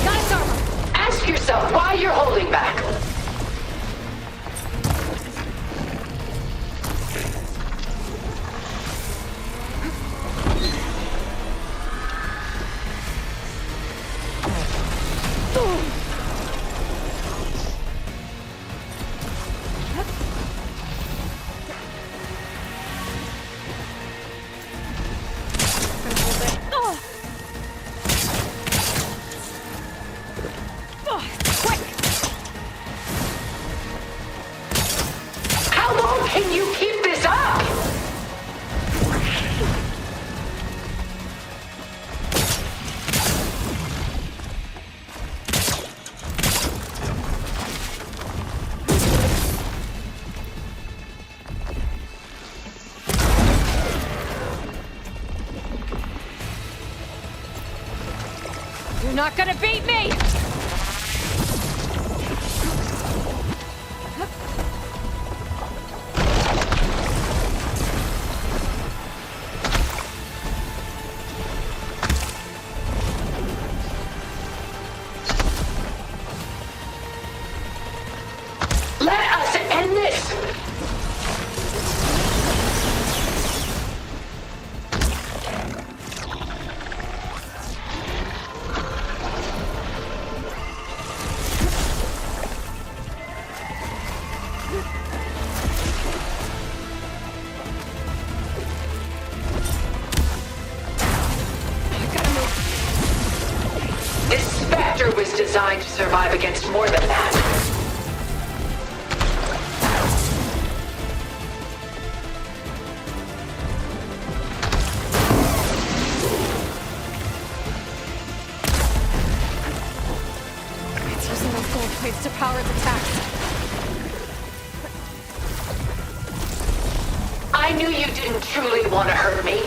Got its armor. Ask yourself why you're holding back. How long can you keep this up? You're not gonna beat me! Let us end this! This Spectre was designed to survive against more than that. It's using those gold plates to power its attacks. I knew you didn't truly want to hurt me.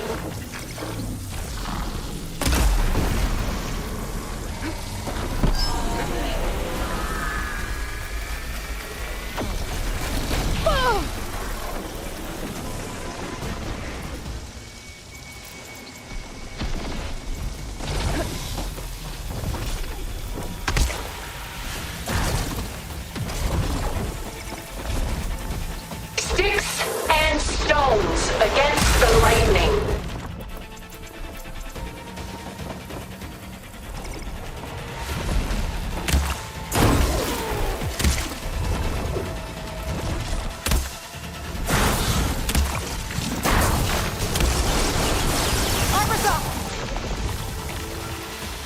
stones against the lightning.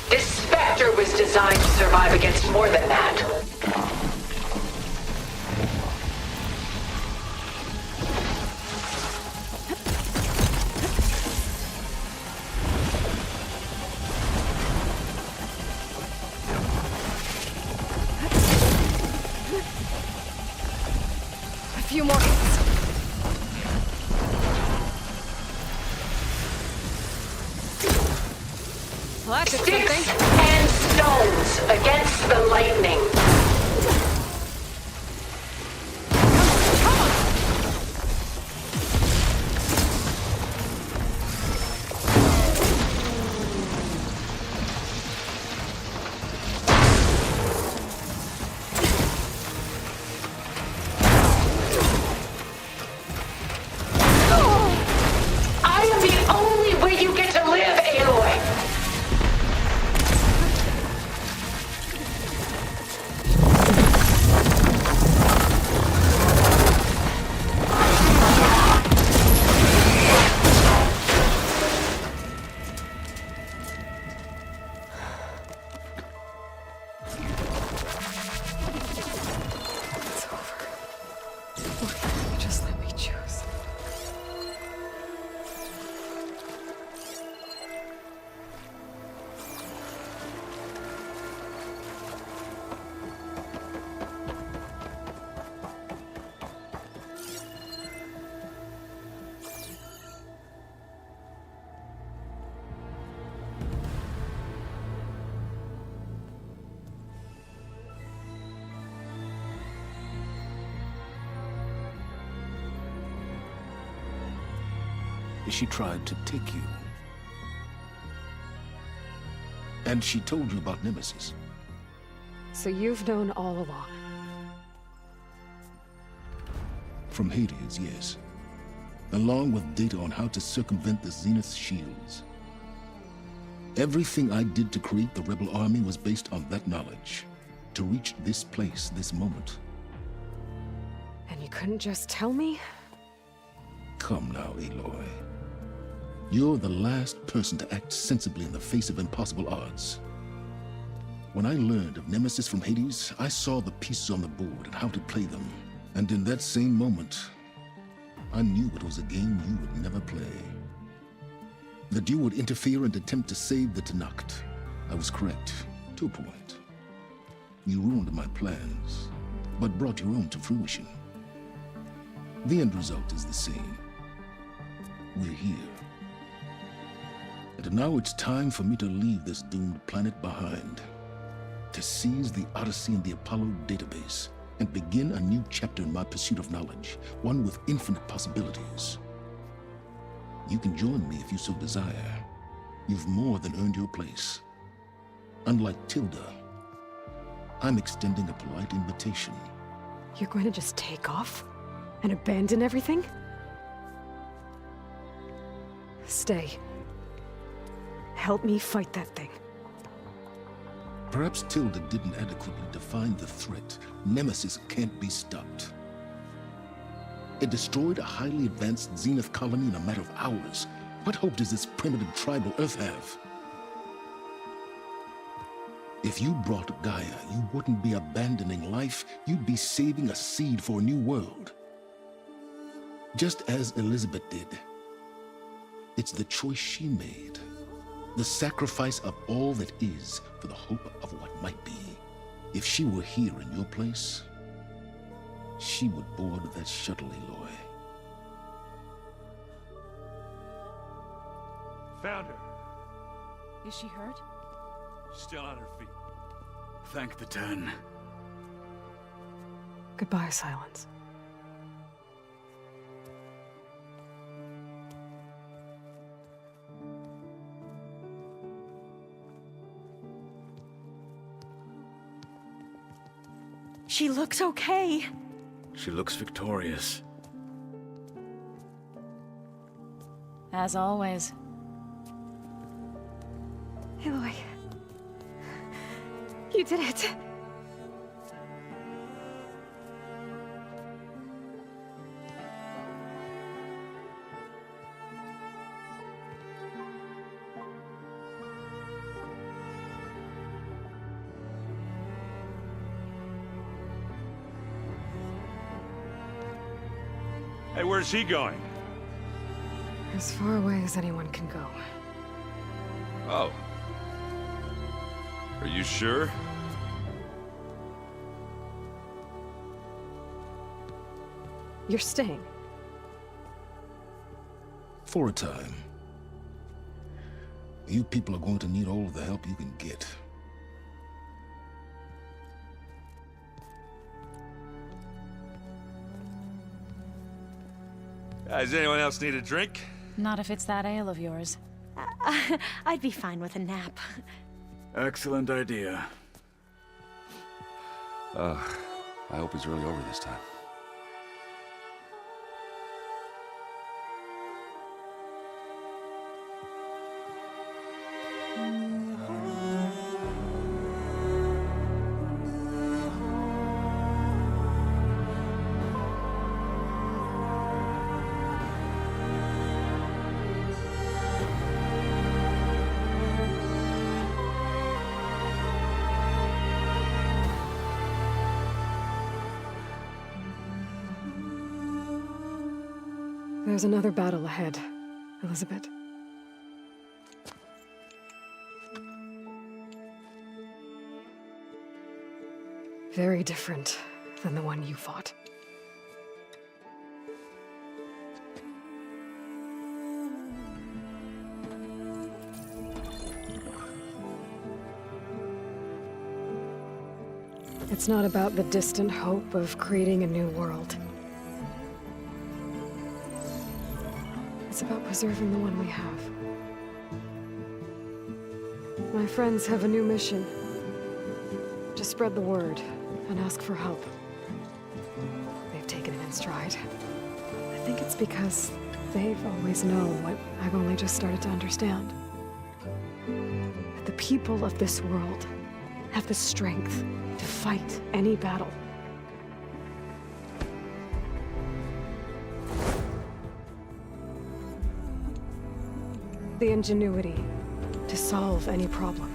This Spectre was designed to survive against more than that. A few more hits. Well, that did Sticks something. and stones against the lightning. I am the only way you get to live, Aloy. It's over. Why can't you just let me choose? She tried to take you. And she told you about Nemesis. So you've known all along. From Hades, yes. Along with data on how to circumvent the Zenith's shields. Everything I did to create the Rebel Army was based on that knowledge. To reach this place, this moment. And you couldn't just tell me? Come now, Aloy. You're the last person to act sensibly in the face of impossible odds. When I learned of Nemesis from Hades, I saw the pieces on the board and how to play them. And in that same moment, I knew it was a game you would never play. That you would interfere and attempt to save the Tenakth. I was correct, to a point. You ruined my plans, but brought your own to fruition. The end result is the same. We're here. And now it's time for me to leave this doomed planet behind. To seize the Odyssey and the Apollo database, and begin a new chapter in my pursuit of knowledge, one with infinite possibilities. You can join me if you so desire. You've more than earned your place. Unlike Tilda, I'm extending a polite invitation. You're going to just take off? And abandon everything? Stay. Help me fight that thing. Perhaps Tilda didn't adequately define the threat. Nemesis can't be stopped. It destroyed a highly advanced Zenith colony in a matter of hours. What hope does this primitive tribal Earth have? If you brought Gaia, you wouldn't be abandoning life, you'd be saving a seed for a new world. Just as Elizabeth did. It's the choice she made. The sacrifice of all that is for the hope of what might be. If she were here in your place, she would board that shuttle, Aloy. Found her. Is she hurt? Still on her feet. Thank the Ten. Goodbye, Silence. She looks okay. She looks victorious. As always. Aloy. You did it. Hey, where's he going? As far away as anyone can go. Oh. Are you sure? You're staying. For a time. You people are going to need all of the help you can get. Does anyone else need a drink? Not if it's that ale of yours. I'd be fine with a nap. Excellent idea. I hope he's really over this time. There's another battle ahead, Elizabeth. Very different than the one you fought. It's not about the distant hope of creating a new world. It's about preserving the one we have. My friends have a new mission. To spread the word and ask for help. They've taken it in stride. I think it's because they've always known what I've only just started to understand. That the people of this world have the strength to fight any battle. The ingenuity to solve any problem.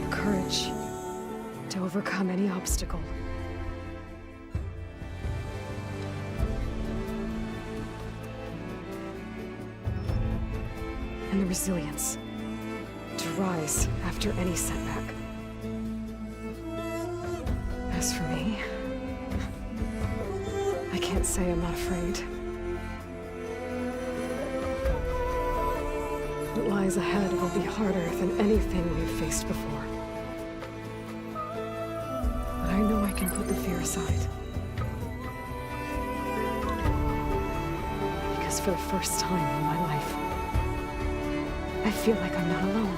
The courage to overcome any obstacle. And the resilience to rise after any setback. As for me, I can't say I'm not afraid. What lies ahead will be harder than anything we've faced before. But I know I can put the fear aside. Because for the first time in my life, I feel like I'm not alone.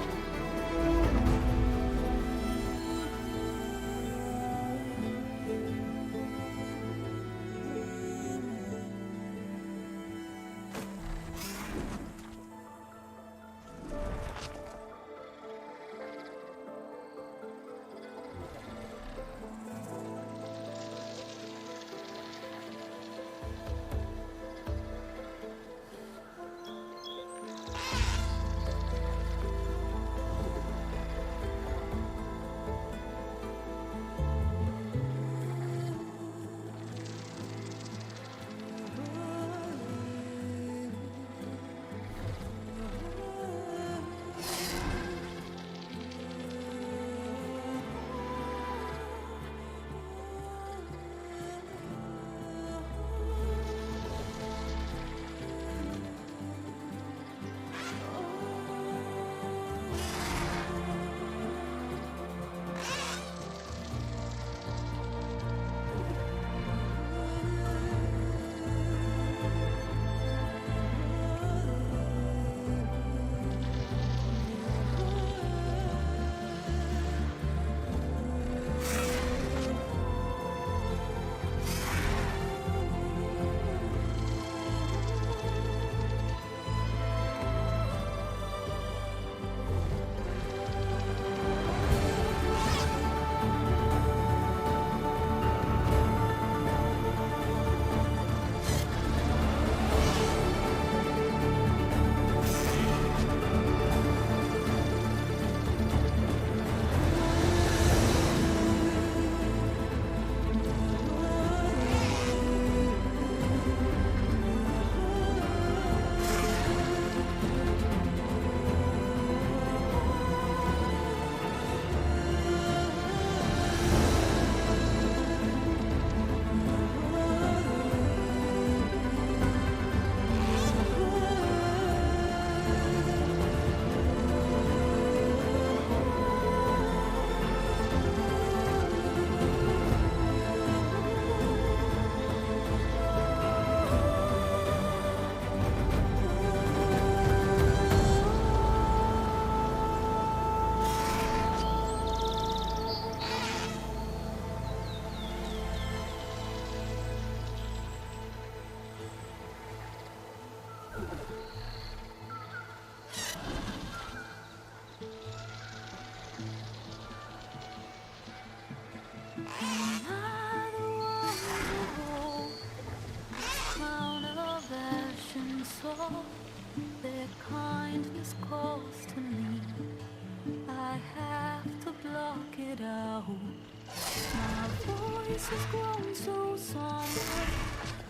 voice has grown so somber.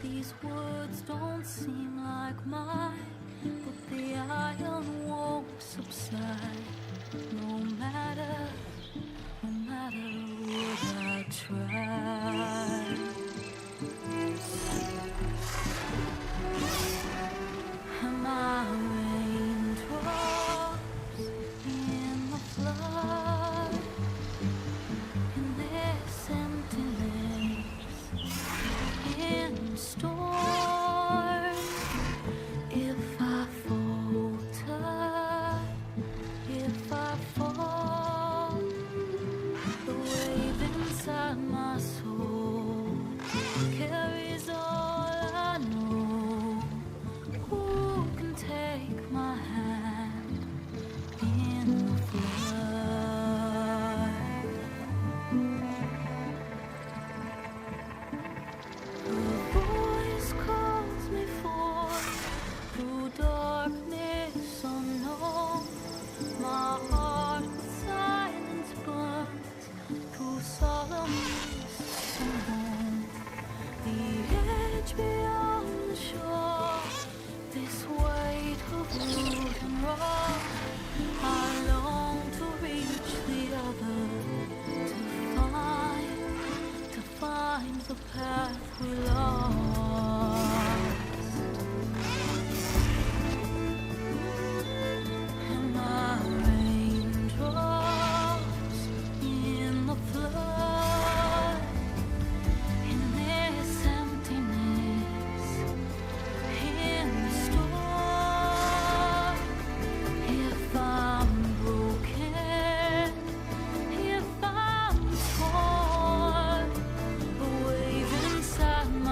These words don't seem like mine, but the iron won't subside. No matter what I try. Am I raindrops in the flood? In this emptiness, in storm. If I falter, if I fall, the wave inside my soul carries all I know. Who can take my hand in the flood? A voice calls me forth through darkness unknown. My heart with silence burns through solemn mists and home. The edge beyond the shore, this weight of root and rock. I long to reach the other, to find the path we lost. Am I raindrops in the flood? In this emptiness, in the storm. If I'm broken, if I'm torn, the wave inside my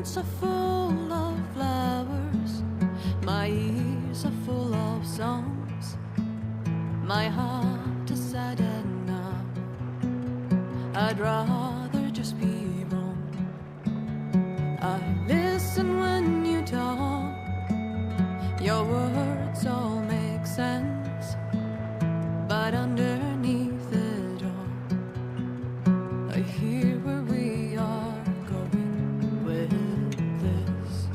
hands are full of flowers, my ears are full of songs, my heart is sad enough. I'd rather just be wrong. I listen when you talk, your words all make sense, but underneath it all, I hear where we are going with this.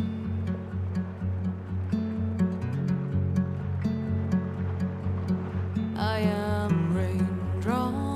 I am raindrop.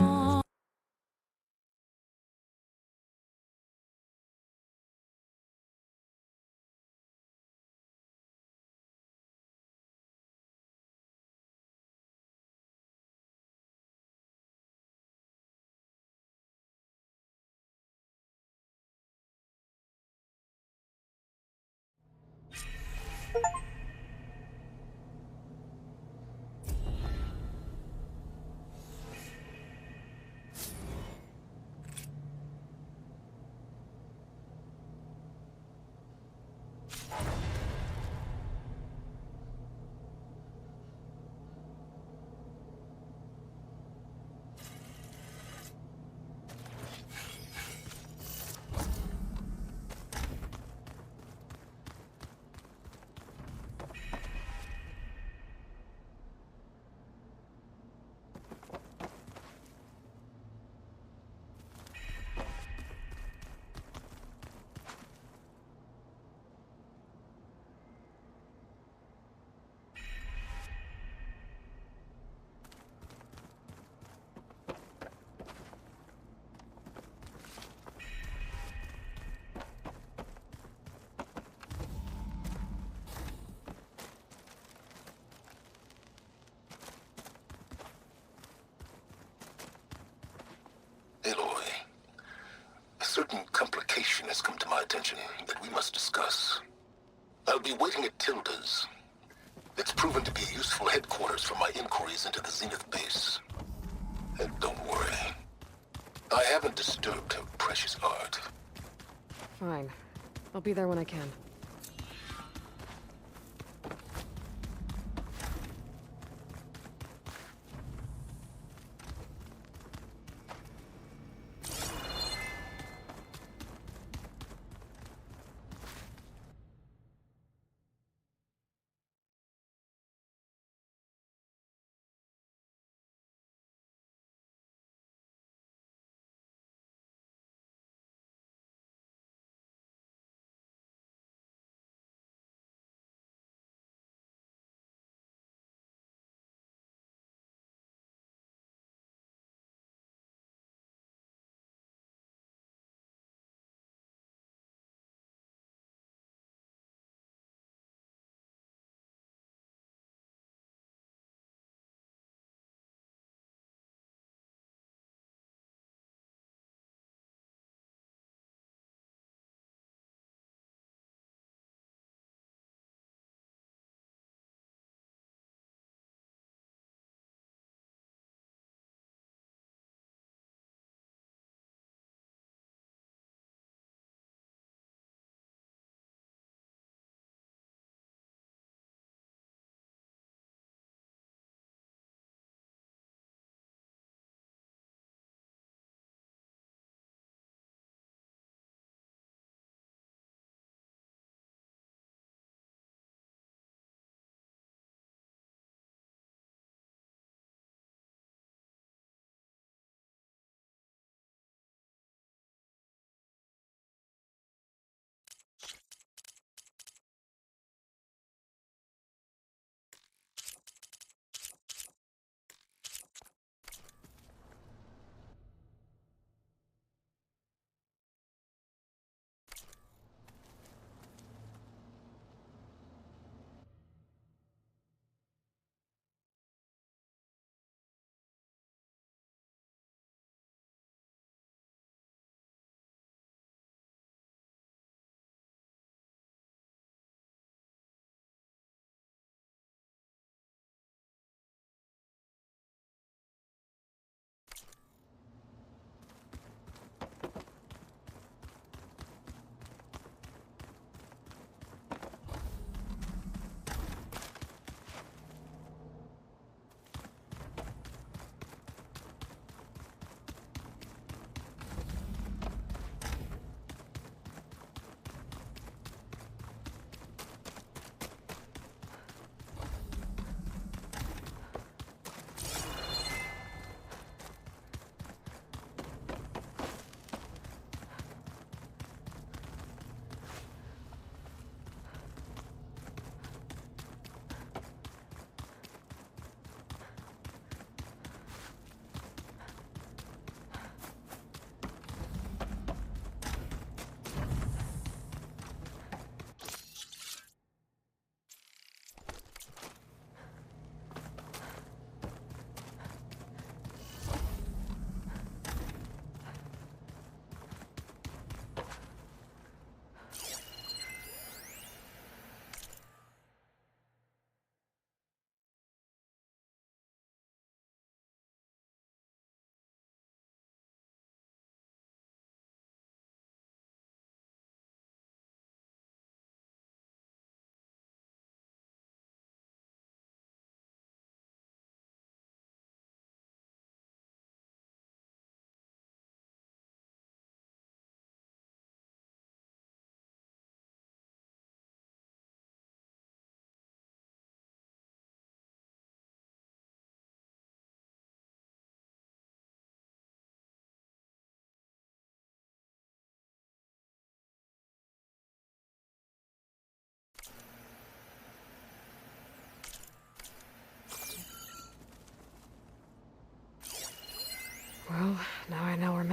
Aloy, a certain complication has come to my attention that we must discuss. I'll be waiting at Tilda's. It's proven to be a useful headquarters for my inquiries into the Zenith base. And don't worry, I haven't disturbed her precious art. Fine. I'll be there when I can.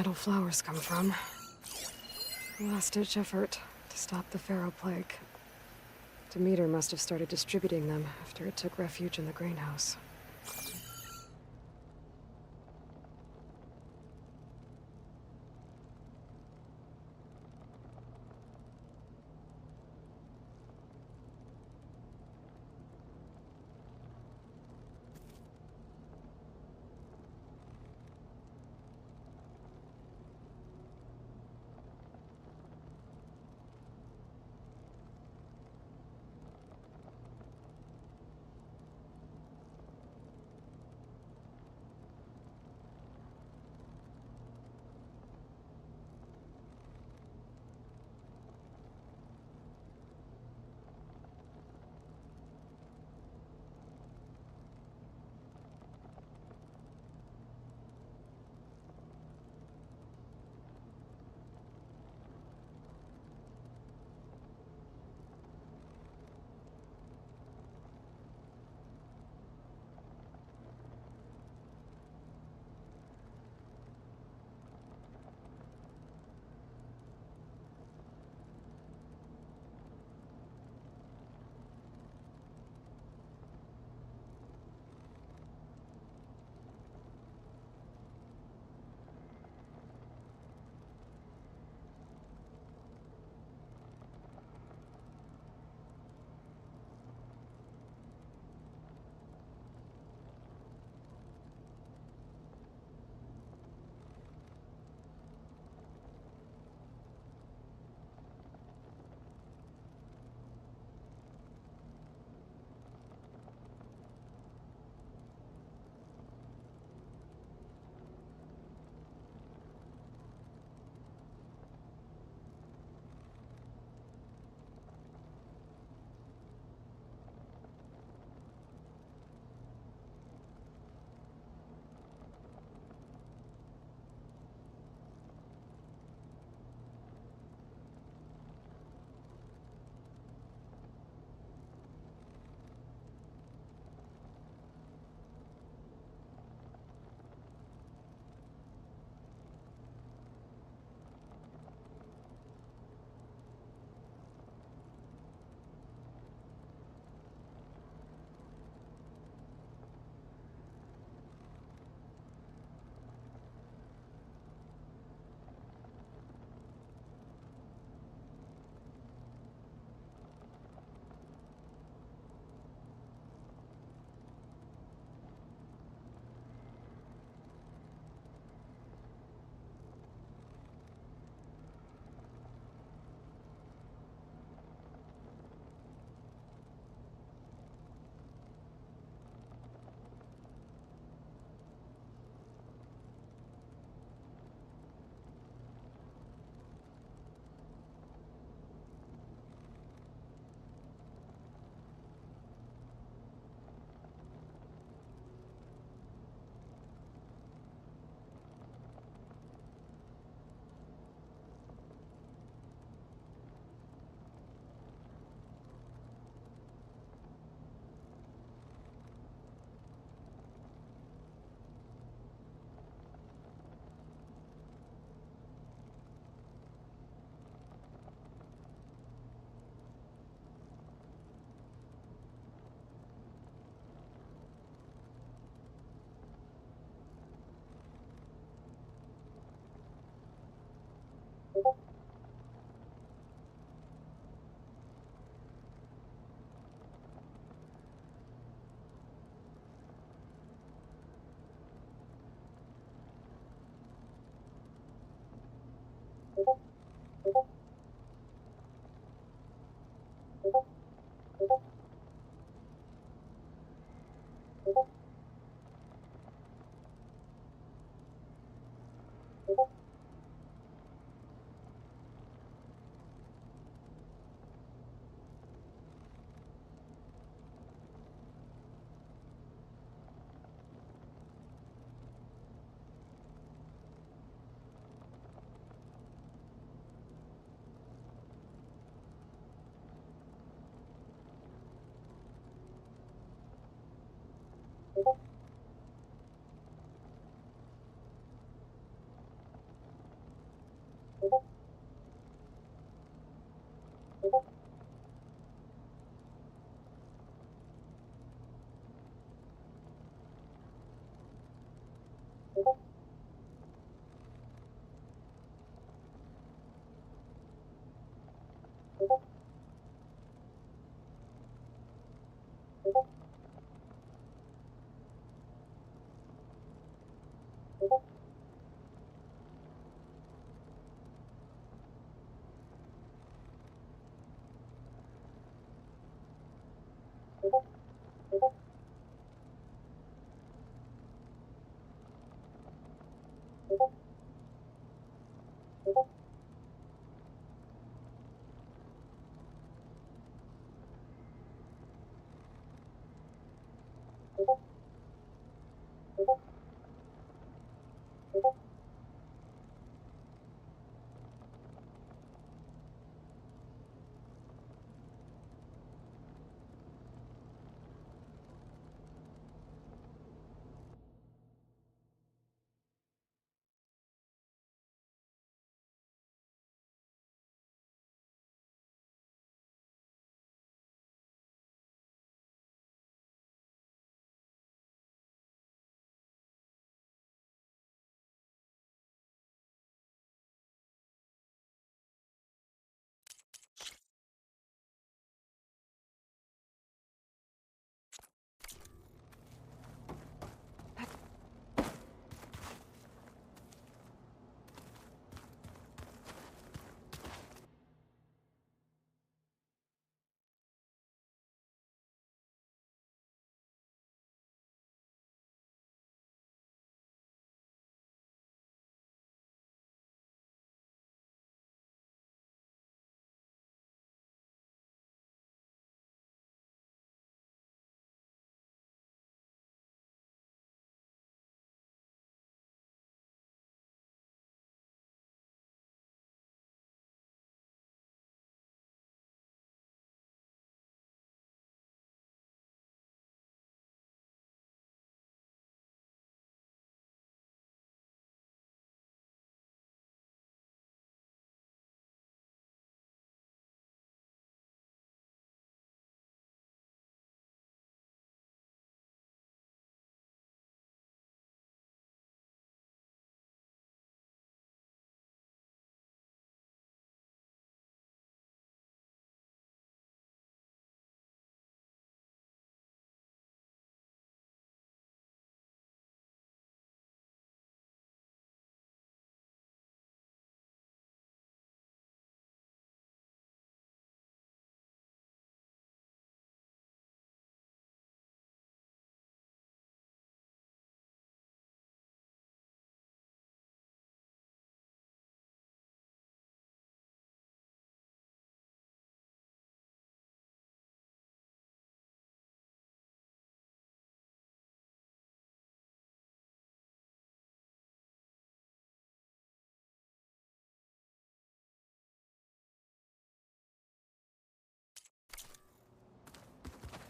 battle flowers come from. A last-ditch effort to stop the Pharaoh Plague. Demeter must have started distributing them after it took refuge in the greenhouse.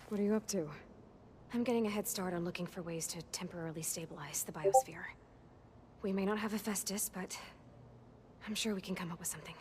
What are you up to? I'm getting a head start on looking for ways to temporarily stabilize the biosphere. We may not have Hephaestus, but I'm sure we can come up with something.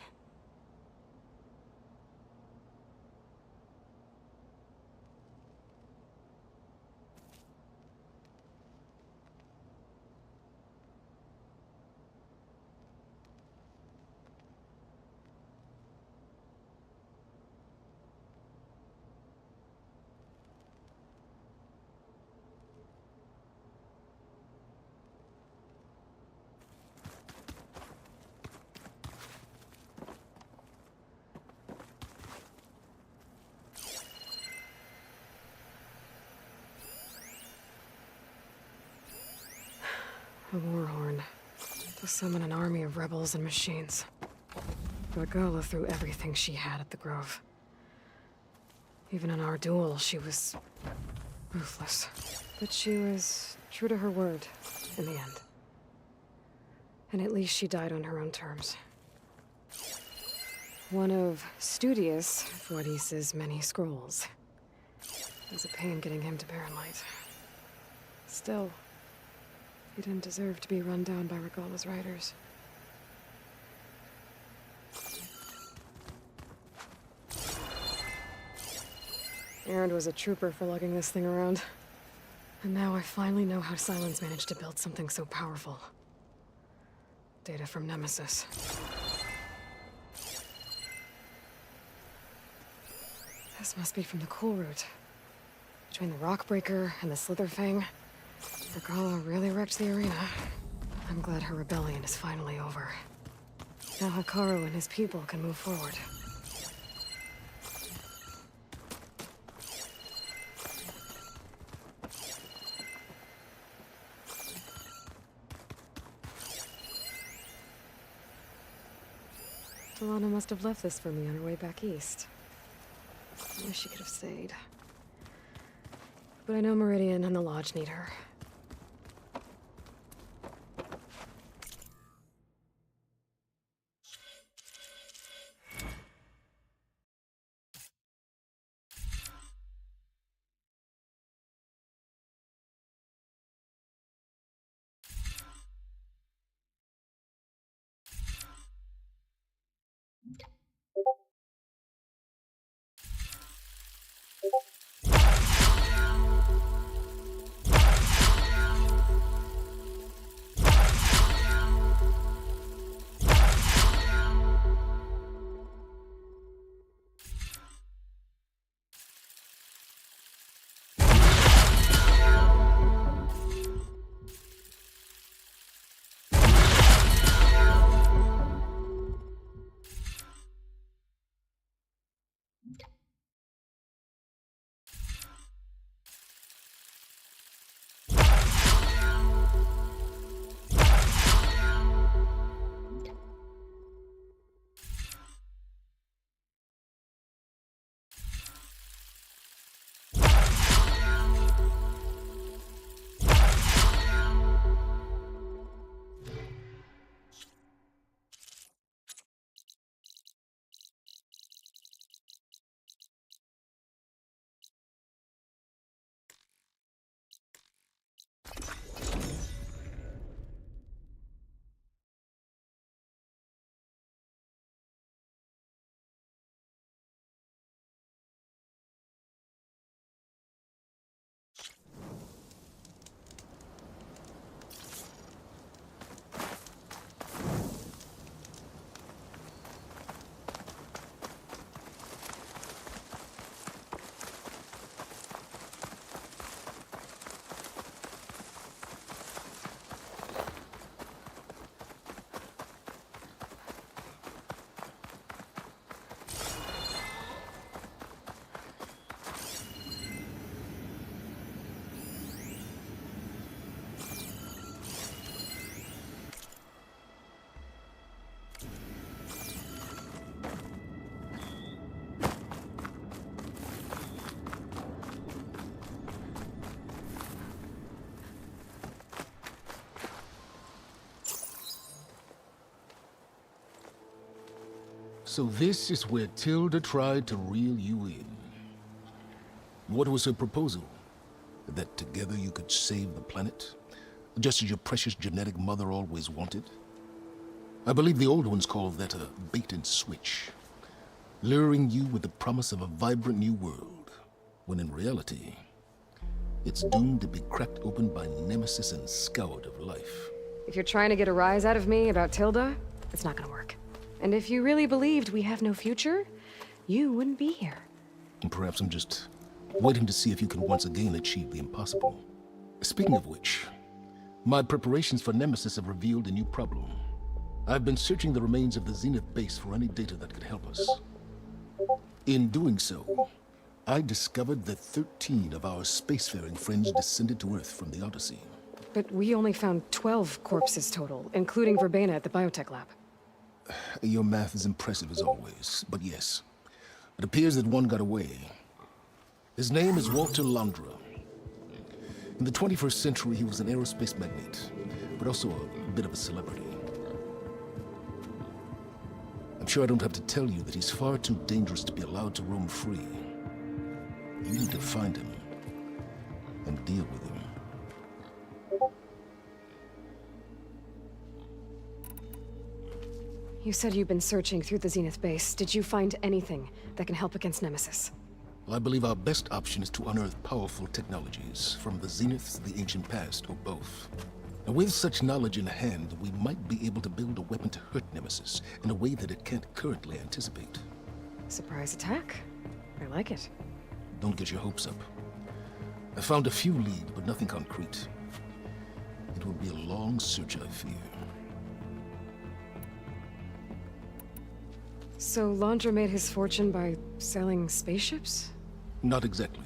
A war horn. To summon an army of rebels and machines. Regala threw everything she had at the Grove. Even in our duel, she was ruthless. But she was true to her word, in the end. And at least she died on her own terms. One of Studius Fuadis's many scrolls. It was a pain getting him to Barren Light. Still, he didn't deserve to be run down by Regala's riders. Erend was a trooper for lugging this thing around. And now I finally know how Sylens managed to build something so powerful. Data from Nemesis. This must be from the Cool Route. Between the Rockbreaker and the Slitherfang, Regala really wrecked the arena. I'm glad her rebellion is finally over. Now Hikaru and his people can move forward. Delana must have left this for me on her way back east. I wish she could have stayed. But I know Meridian and the Lodge need her. So this is where Tilda tried to reel you in. What was her proposal? That together you could save the planet? Just as your precious genetic mother always wanted? I believe the old ones called that a bait and switch. Luring you with the promise of a vibrant new world, when in reality, it's doomed to be cracked open by Nemesis and scoured of life. If you're trying to get a rise out of me about Tilda, it's not gonna work. And if you really believed we have no future, you wouldn't be here. And perhaps I'm just waiting to see if you can once again achieve the impossible. Speaking of which, my preparations for Nemesis have revealed a new problem. I've been searching the remains of the Zenith base for any data that could help us. In doing so, I discovered that 13 of our spacefaring friends descended to Earth from the Odyssey. But we only found 12 corpses total, including Verbena at the biotech lab. Your math is impressive as always, but yes. It appears that one got away. His name is Walter Londra. In the 21st century, he was an aerospace magnate, but also a bit of a celebrity. I'm sure I don't have to tell you that he's far too dangerous to be allowed to roam free. You need to find him and deal with him. You said you've been searching through the Zenith base. Did you find anything that can help against Nemesis? Well, I believe our best option is to unearth powerful technologies, from the Zeniths to the ancient past, or both. And with such knowledge in hand, we might be able to build a weapon to hurt Nemesis in a way that it can't currently anticipate. Surprise attack? I like it. Don't get your hopes up. I found a few leads, but nothing concrete. It will be a long long search, I fear. So Laundra made his fortune by selling spaceships? Not exactly.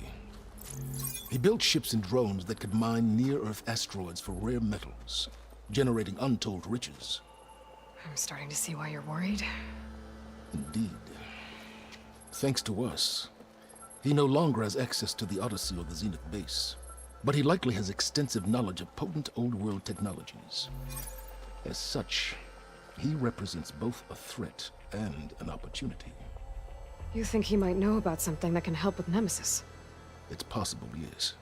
He built ships and drones that could mine near-Earth asteroids for rare metals, generating untold riches. I'm starting to see why you're worried. Indeed. Thanks to us, he no longer has access to the Odyssey or the Zenith base, but he likely has extensive knowledge of potent old-world technologies. As such, he represents both a threat and an opportunity. You think he might know about something that can help with Nemesis? It's possible, yes.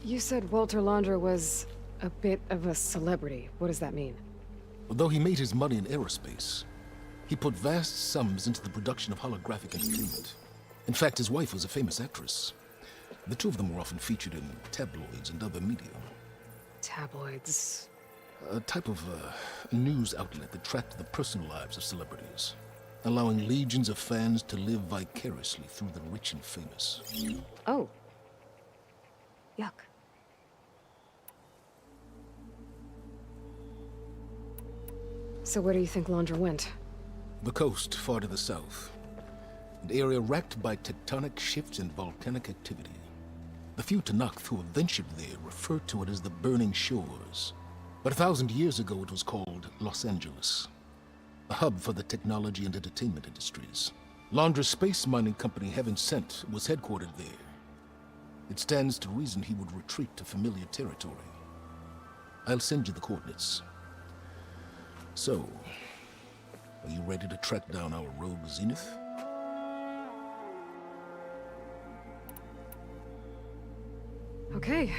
You said Walter Laundra was a bit of a celebrity. What does that mean? Although he made his money in aerospace, he put vast sums into the production of holographic entertainment. In fact, his wife was a famous actress. The two of them were often featured in tabloids and other media. Tabloids? A type of news outlet that tracked the personal lives of celebrities, allowing legions of fans to live vicariously through the rich and famous. Oh. Yuck. So where do you think Laundra went? The coast, far to the south. An area racked by tectonic shifts and volcanic activity. The few Tenakth who have ventured there refer to it as the Burning Shores. But 1,000 years ago it was called Los Angeles, a hub for the technology and entertainment industries. Laundra's space mining company, Heaven Sent, was headquartered there. It stands to reason he would retreat to familiar territory. I'll send you the coordinates. So, are you ready to track down our rogue Zenith? Okay,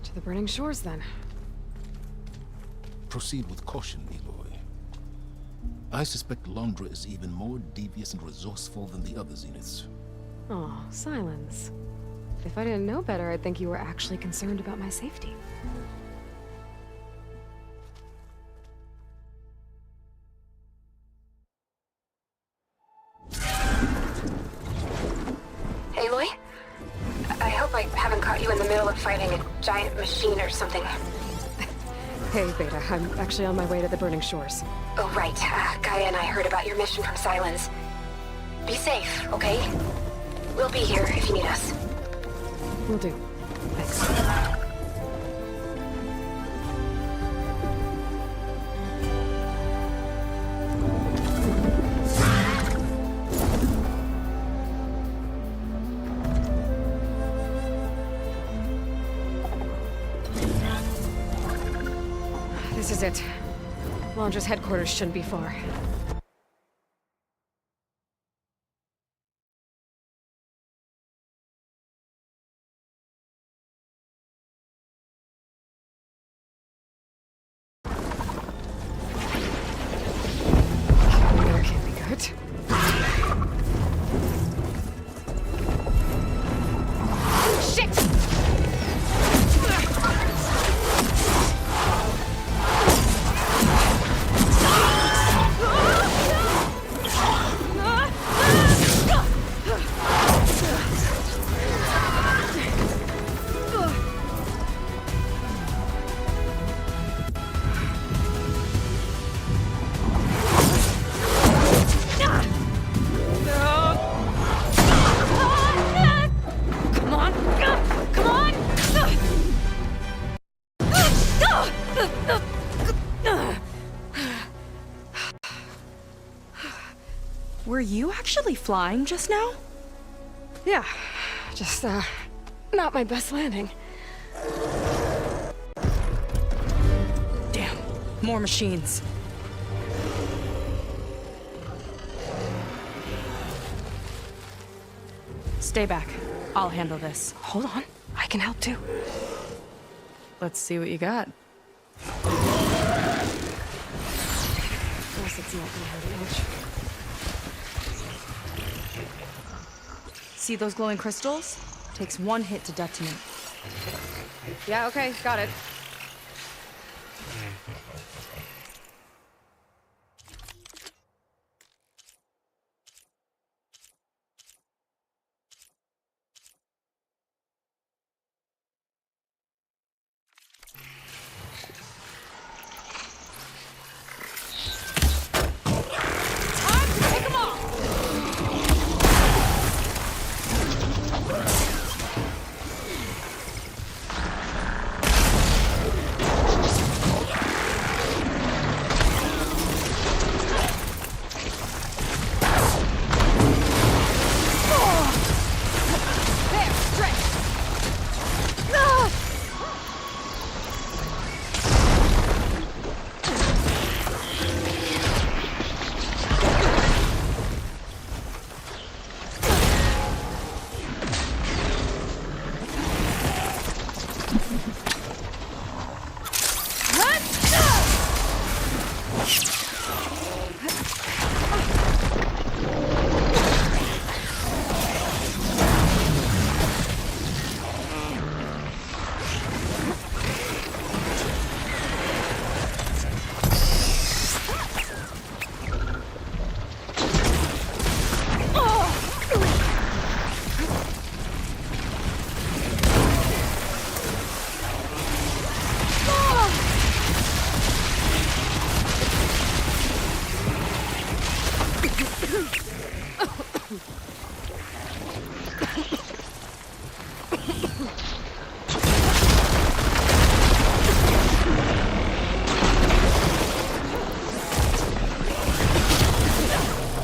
to the Burning Shores then. Proceed with caution, Aloy. I suspect Laundra is even more devious and resourceful than the other Zeniths. Oh, Silence. If I didn't know better, I'd think you were actually concerned about my safety. Aloy? I hope I haven't caught you in the middle of fighting a giant machine or something. Hey, Beta, I'm actually on my way to the Burning Shores. Oh, right. Gaia and I heard about your mission from Silence. Be safe, okay? We'll be here if you need us. Will do. Thanks. This is it. Laundra's headquarters shouldn't be far. That can't be good. Shit! Were you actually flying just now? Yeah, just, not my best landing. Damn, more machines. Stay back. I'll handle this. Hold on, I can help too. Let's see what you got. Guess it's not gonna hurt much. See those glowing crystals? Takes one hit to detonate. Yeah, okay, got it.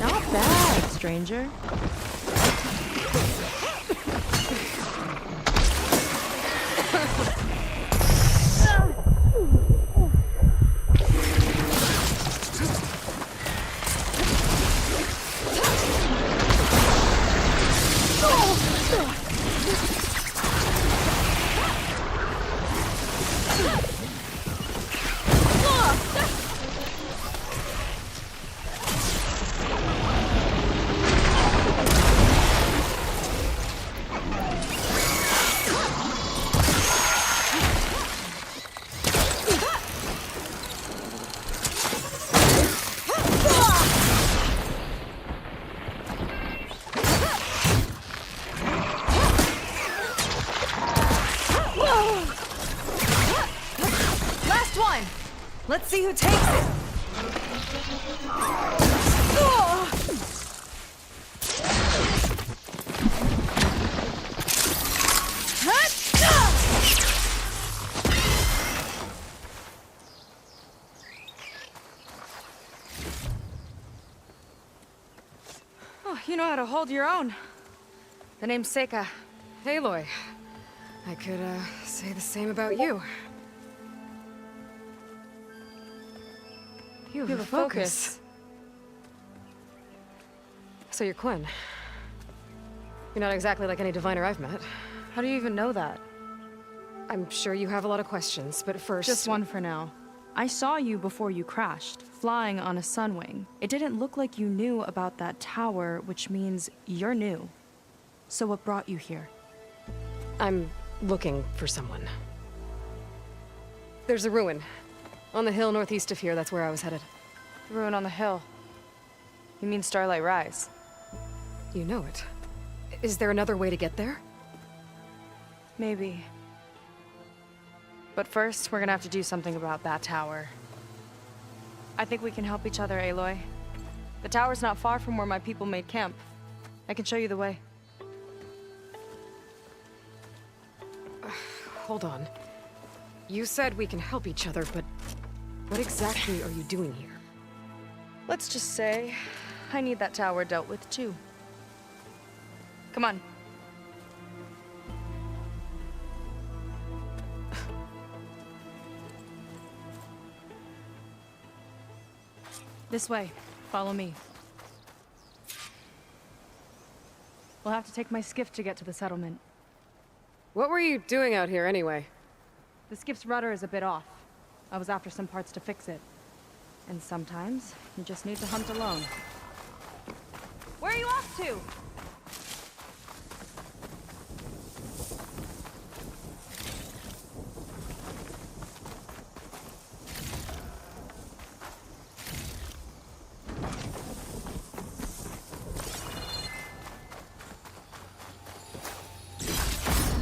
Not bad, stranger. Last one! Let's see who takes it! Oh, you know how to hold your own. The name's Seika. Aloy. I could, say the same about you. You have a focus. So you're Quinn. You're not exactly like any diviner I've met. How do you even know that? I'm sure you have a lot of questions, but first... Just one for now. I saw you before you crashed, flying on a sunwing. It didn't look like you knew about that tower, which means you're new. So what brought you here? I'm looking for someone. There's a ruin. On the hill northeast of here, that's where I was headed. The ruin on the hill. You mean Starlight Rise? You know it. Is there another way to get there? Maybe. But first, we're gonna have to do something about that tower. I think we can help each other, Aloy. The tower's not far from where my people made camp. I can show you the way. Hold on. You said we can help each other, but what exactly are you doing here? Let's just say, I need that tower dealt with too. Come on. This way. Follow me. We'll have to take my skiff to get to the settlement. What were you doing out here anyway? The skiff's rudder is a bit off. I was after some parts to fix it. And sometimes, you just need to hunt alone. Where are you off to?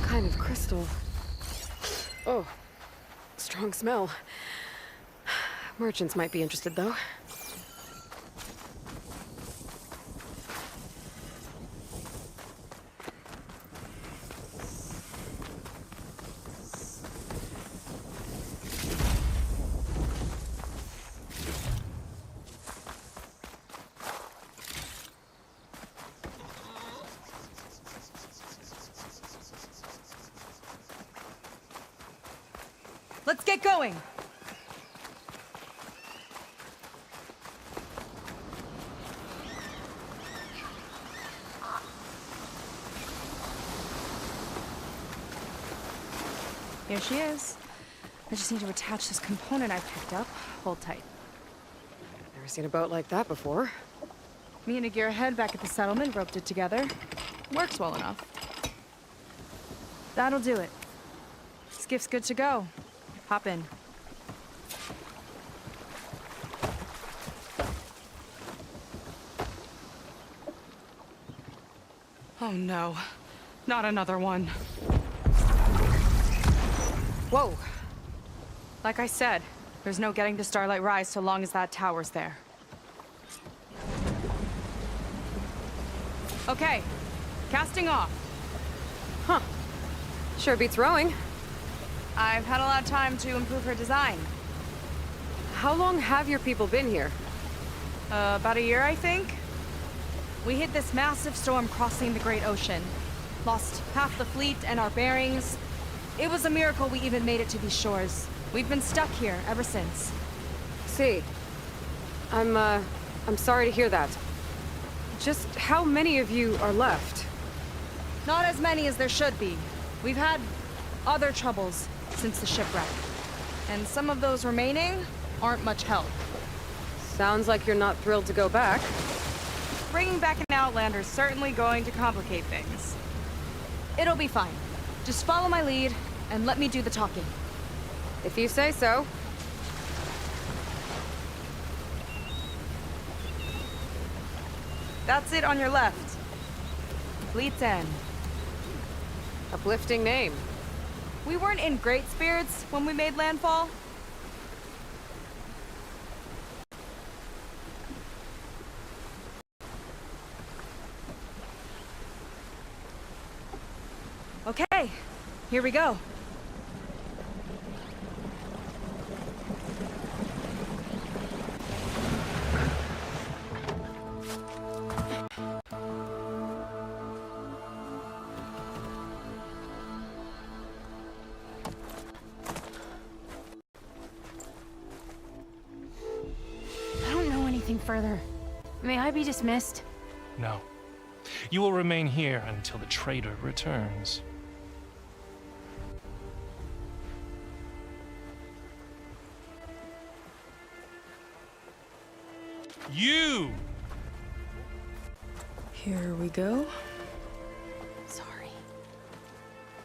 Kind of crystal. Oh, strong smell. Merchants might be interested, though. Let's get going! Here she is. I just need to attach this component I picked up. Hold tight. Never seen a boat like that before. Me and a gearhead back at the settlement roped it together. Works well enough. That'll do it. Skiff's good to go. Hop in. Oh no. Not another one. Whoa. Like I said, there's no getting to Starlight Rise so long as that tower's there. Okay. Casting off. Huh. Sure beats rowing. I've had a lot of time to improve her design. How long have your people been here? About a year, I think. We hit this massive storm crossing the Great Ocean. Lost half the fleet and our bearings. It was a miracle we even made it to these shores. We've been stuck here ever since. See. I'm sorry to hear that. Just how many of you are left? Not as many as there should be. We've had other troubles since the shipwreck. And some of those remaining aren't much help. Sounds like you're not thrilled to go back. Bringing back an Outlander's certainly going to complicate things. It'll be fine. Just follow my lead and let me do the talking. If you say so. That's it on your left. Fleet's End. Uplifting name. We weren't in great spirits when we made landfall. Okay, here we go. I don't know anything further. May I be dismissed? No. You will remain here until the traitor returns. You! Here we go. Sorry.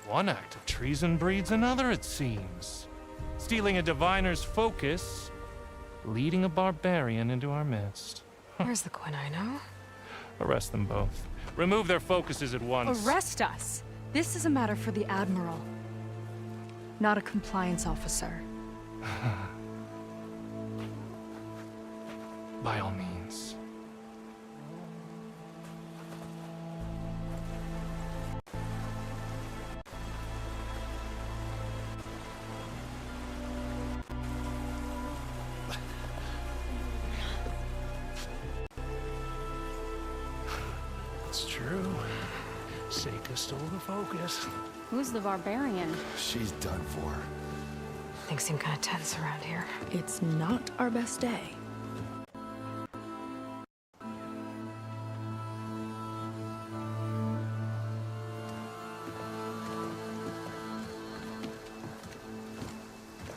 One act of treason breeds another, it seems. Stealing a diviner's focus, leading a barbarian into our midst. Where's the Quinino? Arrest them both. Remove their focuses at once. Arrest us. This is a matter for the Admiral, not a compliance officer. By all means. It's true. Seika stole the focus. Who's the barbarian? She's done for. Things seem kind of tense around here. It's not our best day.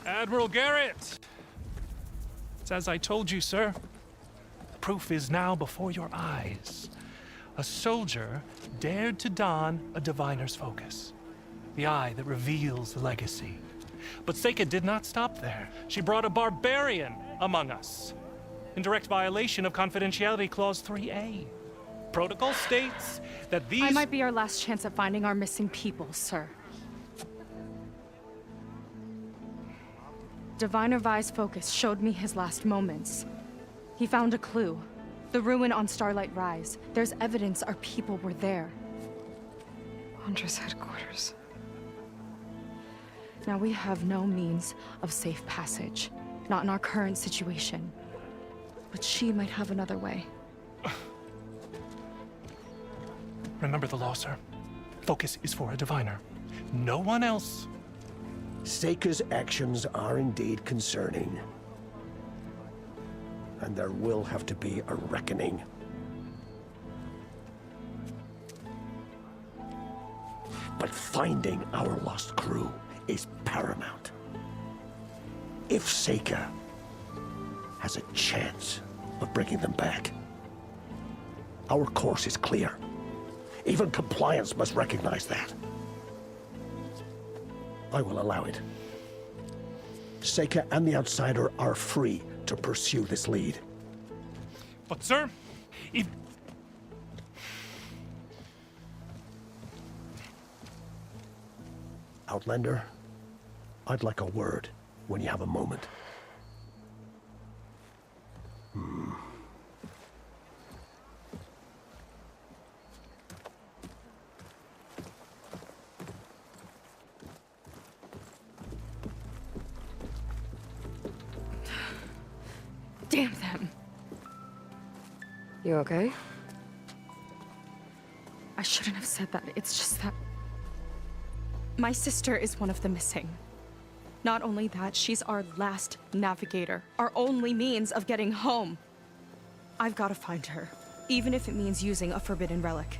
Admiral Garrett! It's as I told you, sir. Proof is now before your eyes. A soldier dared to don a diviner's focus. The eye that reveals the legacy. But Seika did not stop there. She brought a barbarian among us. In direct violation of Confidentiality Clause 3A. Protocol states that these— I might be our last chance at finding our missing people, sir. Diviner Vi's focus showed me his last moments. He found a clue. The ruin on Starlight Rise. There's evidence our people were there. Andra's headquarters. Now we have no means of safe passage. Not in our current situation. But she might have another way. Remember the law, sir. Focus is for a diviner. No one else. Seika's actions are indeed concerning. And there will have to be a reckoning. But finding our lost crew is paramount. If Seika has a chance of bringing them back, our course is clear. Even compliance must recognize that. I will allow it. Seika and the Outsider are free to pursue this lead. But, sir, if... Outlander, I'd like a word when you have a moment. Damn them. You okay? I shouldn't have said that. It's just that my sister is one of the missing. Not only that, she's our last navigator, our only means of getting home. I've got to find her, even if it means using a forbidden relic.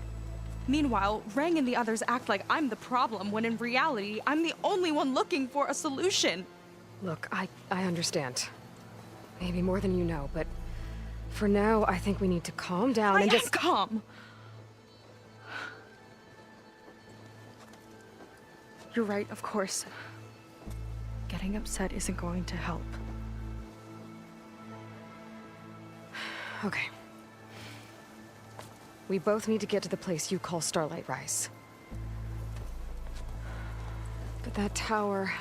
Meanwhile, Rang and the others act like I'm the problem, when in reality, I'm the only one looking for a solution. Look, I understand. Maybe more than you know, but for now, I think we need to calm down and just— calm! You're right, of course. Getting upset isn't going to help. Okay. We both need to get to the place you call Starlight Rise. But that tower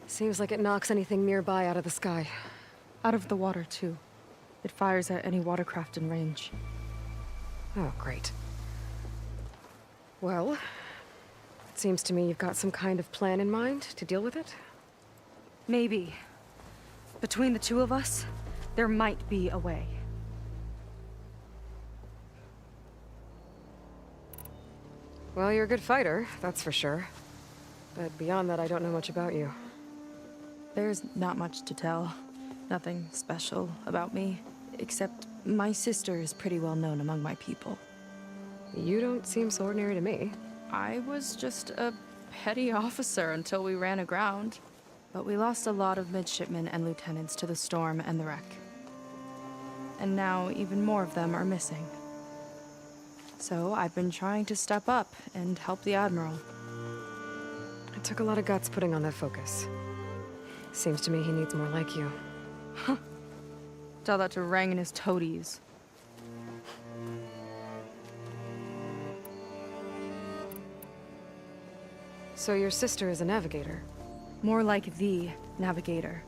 seems like it knocks anything nearby out of the sky. Out of the water, too. It fires at any watercraft in range. Oh, great. Well, it seems to me you've got some kind of plan in mind to deal with it. Maybe. Between the two of us, there might be a way. Well, you're a good fighter, that's for sure. But beyond that, I don't know much about you. There's not much to tell. Nothing special about me, except my sister is pretty well known among my people. You don't seem so ordinary to me. I was just a petty officer until we ran aground. But we lost a lot of midshipmen and lieutenants to the storm and the wreck. And now even more of them are missing. So I've been trying to step up and help the Admiral. It took a lot of guts putting on that focus. Seems to me he needs more like you. Huh. Tell that to Rang and his toadies. So your sister is a navigator? More like the navigator.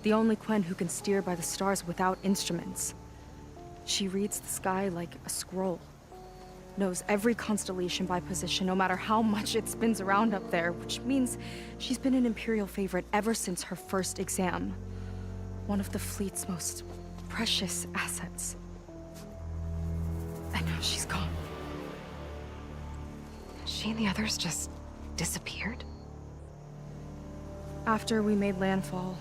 The only Quen who can steer by the stars without instruments. She reads the sky like a scroll. Knows every constellation by position, no matter how much it spins around up there, which means she's been an Imperial favorite ever since her first exam. One of the fleet's most precious assets. And now she's gone. She and the others just disappeared? After we made landfall,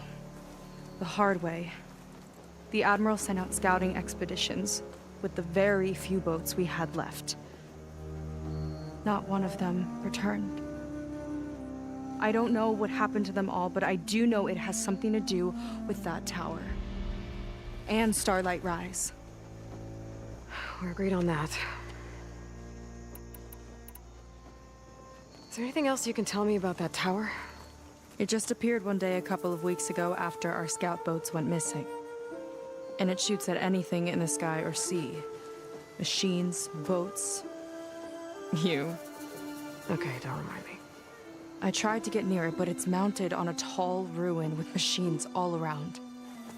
the hard way, the Admiral sent out scouting expeditions with the very few boats we had left. Not one of them returned. I don't know what happened to them all, but I do know it has something to do with that tower. And Starlight Rise. We're agreed on that. Is there anything else you can tell me about that tower? It just appeared one day a couple of weeks ago after our scout boats went missing. And it shoots at anything in the sky or sea. Machines, boats. You. Okay, don't remind me. I tried to get near it, but it's mounted on a tall ruin with machines all around.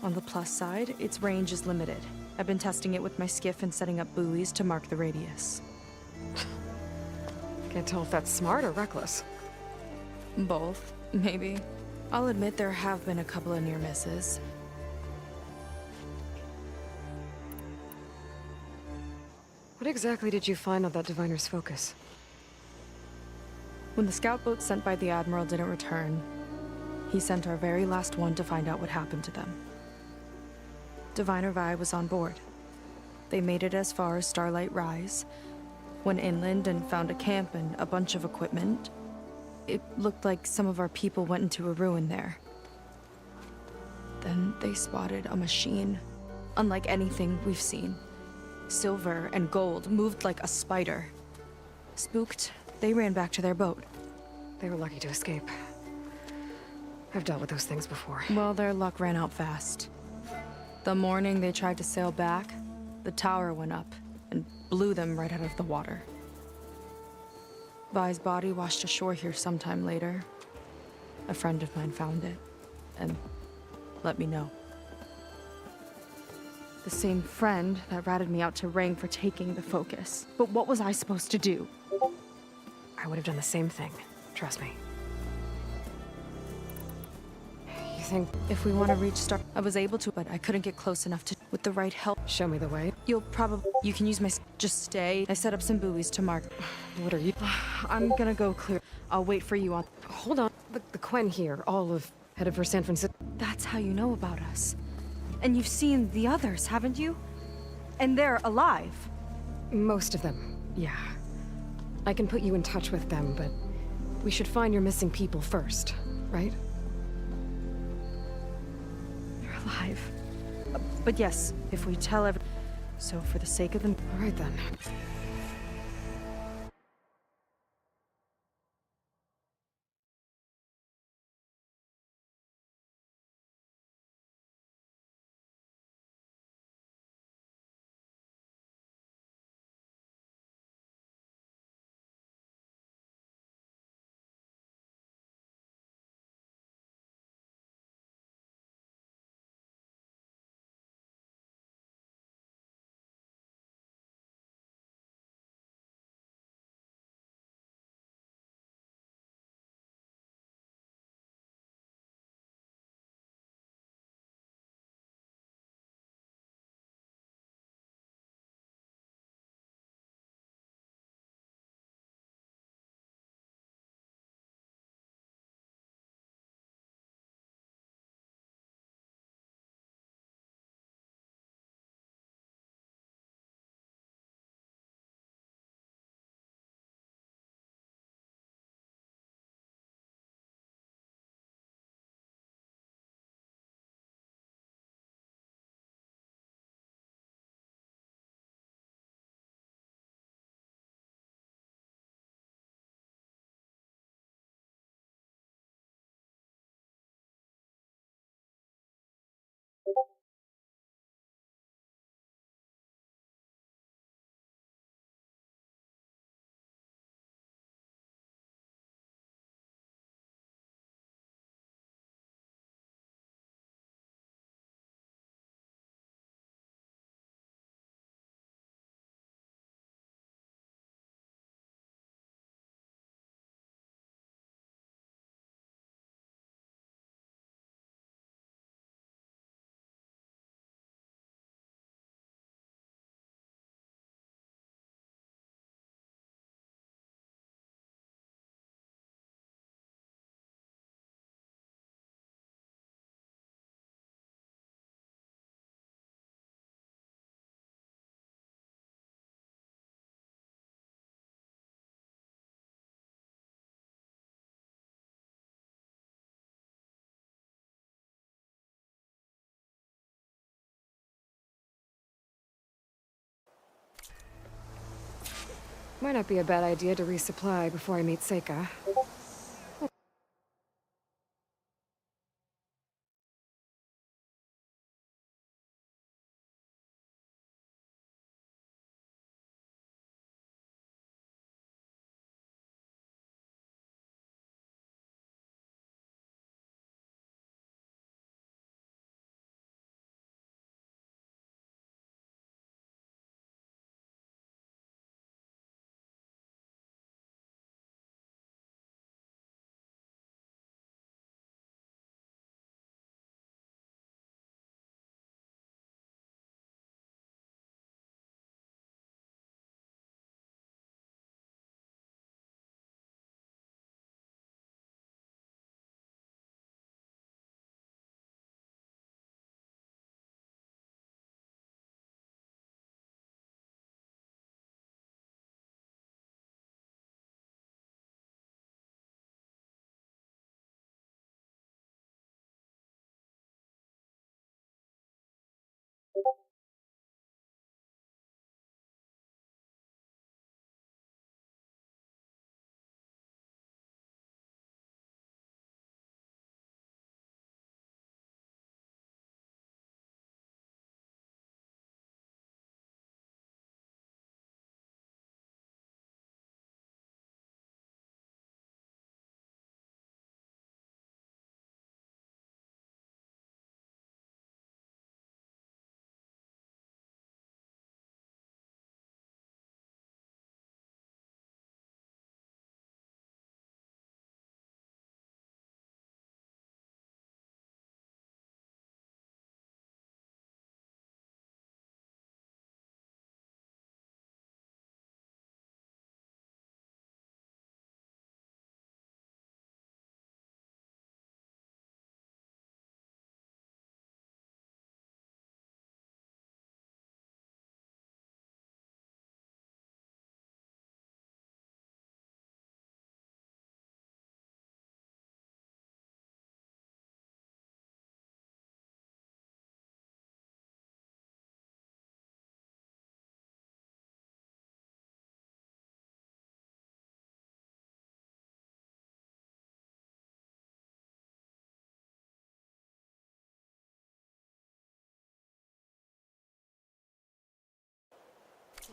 On the plus side, its range is limited. I've been testing it with my skiff and setting up buoys to mark the radius. Can't tell if that's smart or reckless. Both, maybe. I'll admit there have been a couple of near misses. What exactly did you find on that Diviner's focus? When the scout boat sent by the Admiral didn't return, he sent our very last one to find out what happened to them. Diviner Vi was on board. They made it as far as Starlight Rise, went inland and found a camp and a bunch of equipment. It looked like some of our people went into a ruin there. Then they spotted a machine, unlike anything we've seen. Silver and gold, moved like a spider. Spooked, they ran back to their boat. They were lucky to escape. I've dealt with those things before. Well, their luck ran out fast. The morning they tried to sail back, the tower went up and blew them right out of the water. Vi's body washed ashore here sometime later. A friend of mine found it and let me know. The same friend that ratted me out to Rang for taking the focus. But what was I supposed to do? I would have done the same thing. Trust me. You think If we want to reach Star, I was able to, but I couldn't get close enough to. With the right help, show me the way? you can use my. Just stay. I set up some buoys to mark. What are you? I'm gonna go clear. I'll wait for you on. Hold on. The Quen here, Olive, headed for San Francisco. That's how you know about us. And you've seen the others, haven't you? And they're alive. Most of them, yeah. I can put you in touch with them, but we should find your missing people first, right? They're alive. But yes, if we tell everyone. So for the sake of them. All right then. Might not be a bad idea to resupply before I meet Seika.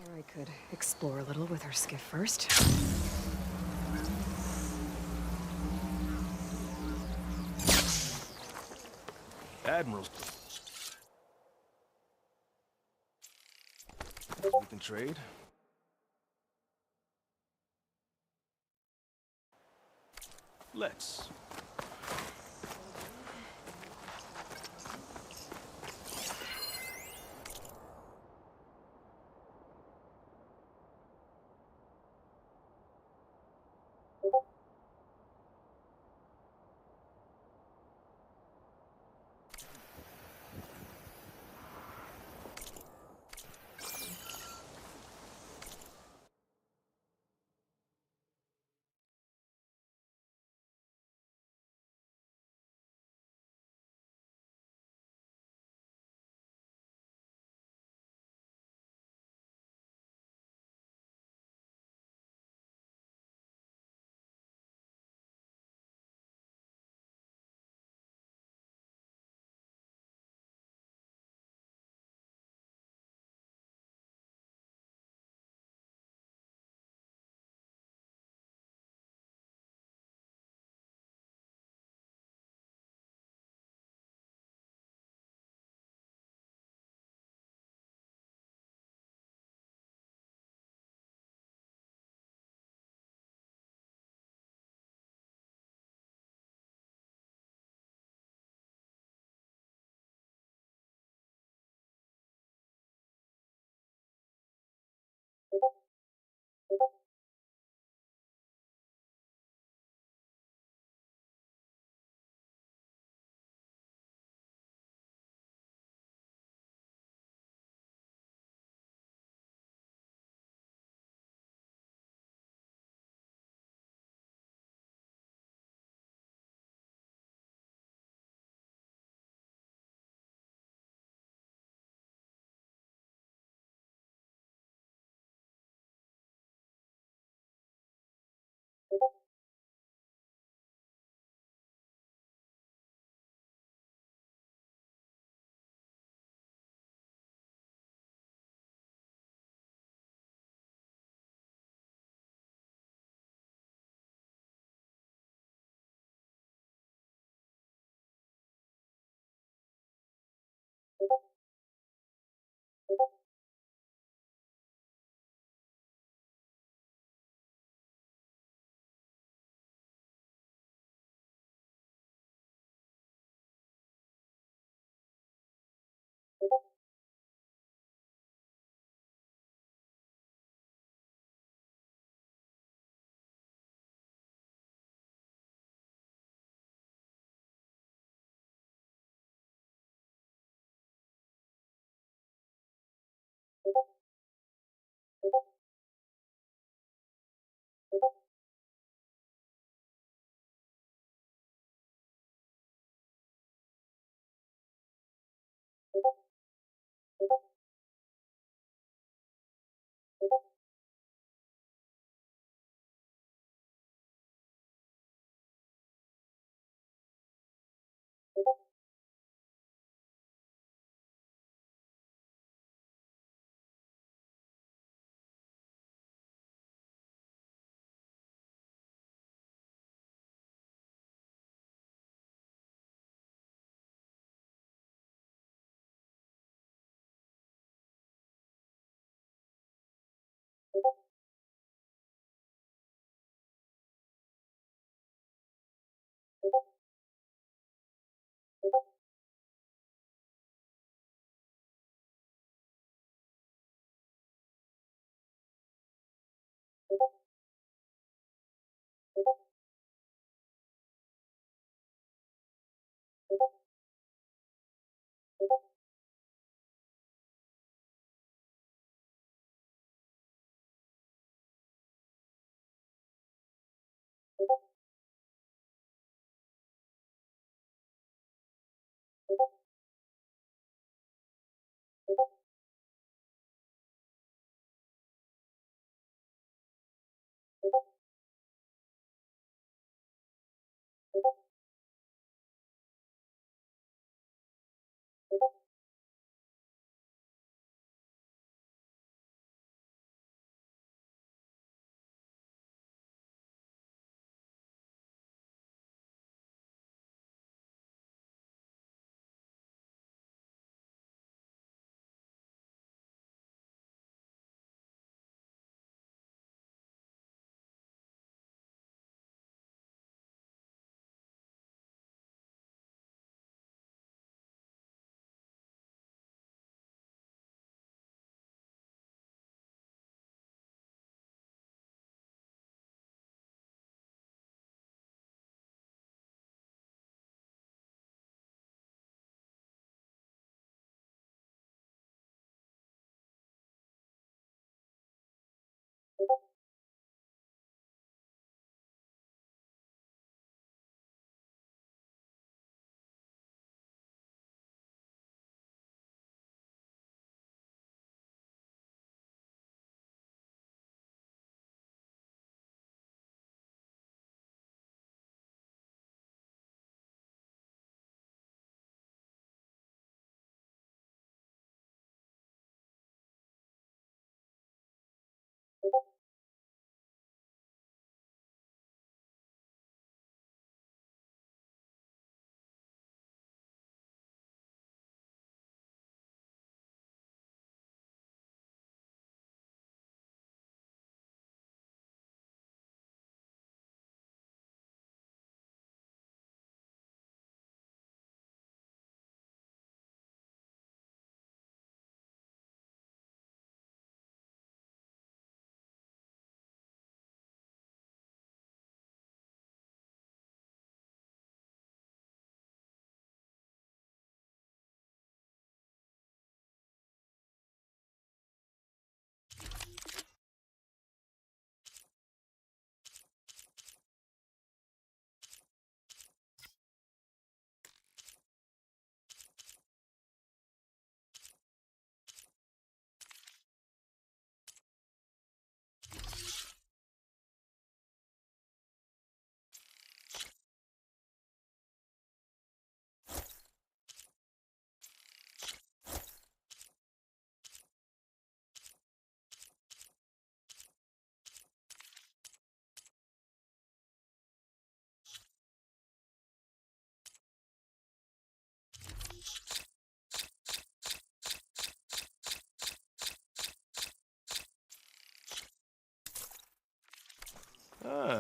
Or I could explore a little with our skiff first. Admirals. We can trade. Let's.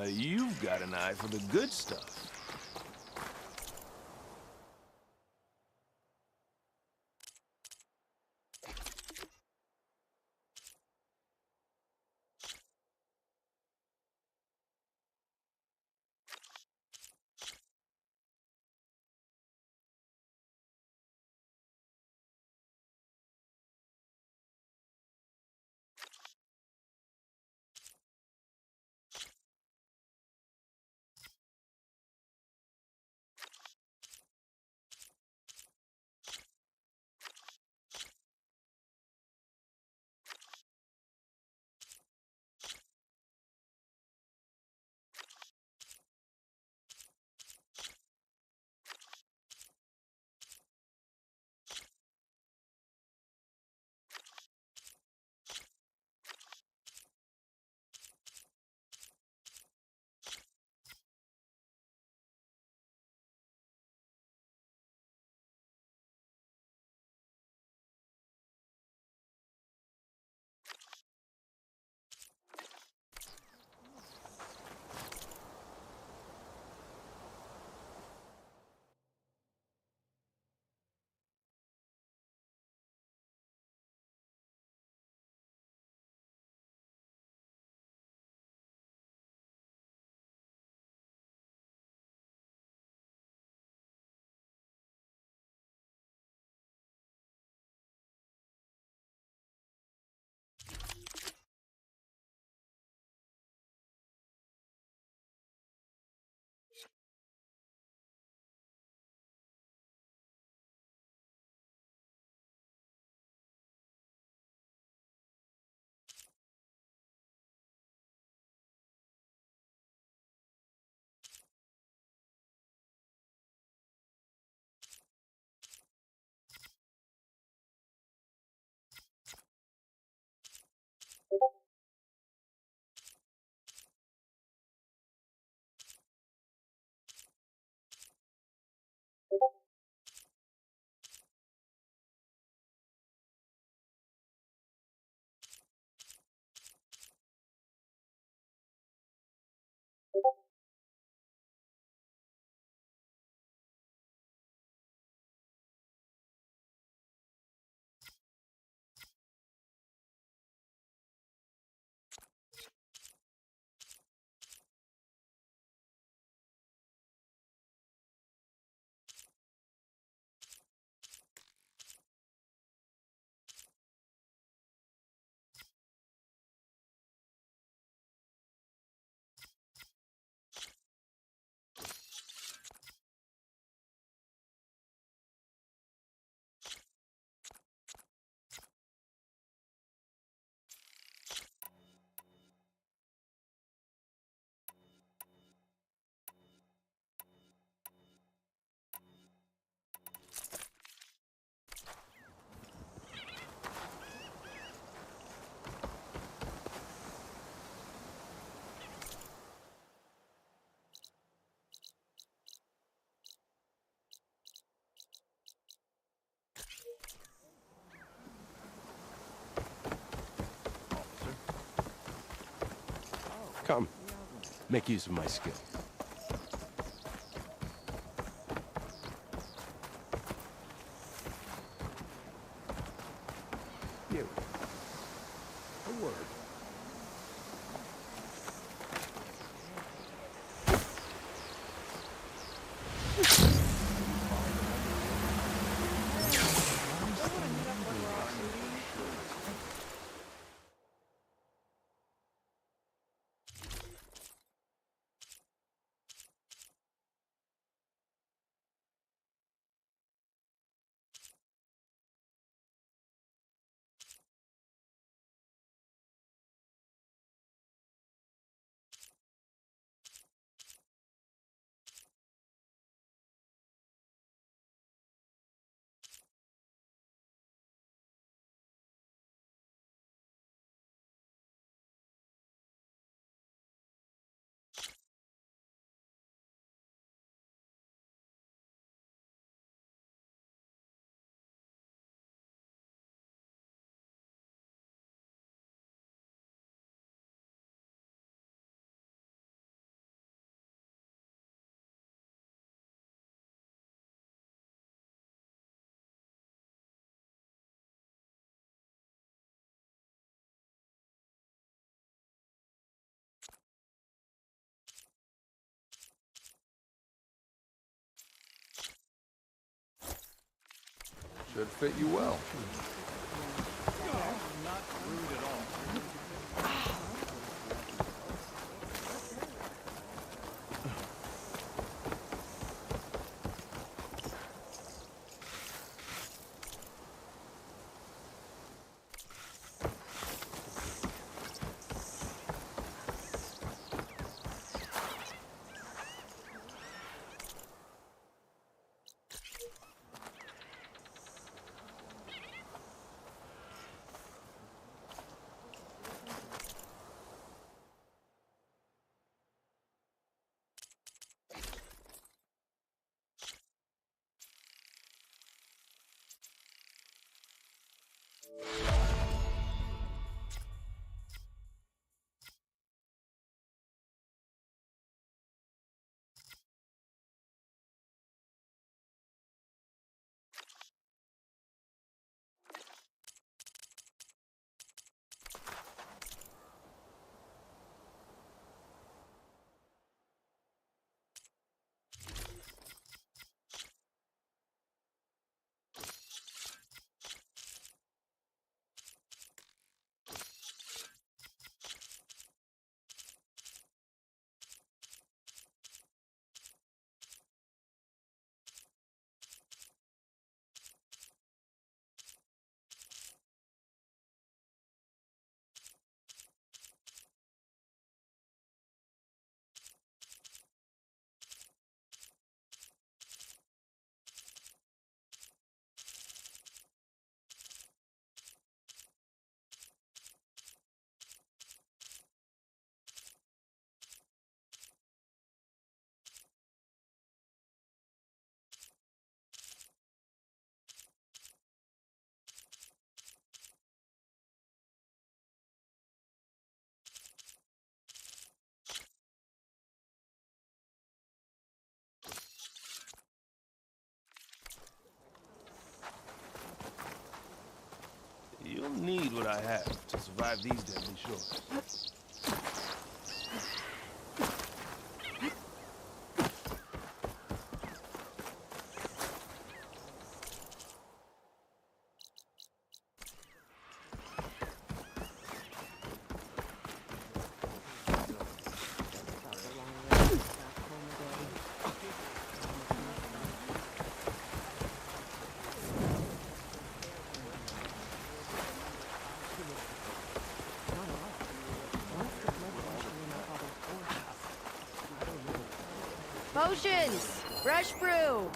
You've got an eye for the good stuff. Come, make use of my skill. You. A word. Should fit you well. Not rude at all. You'll need what I have to survive these deadly shores. Potions! Fresh brew!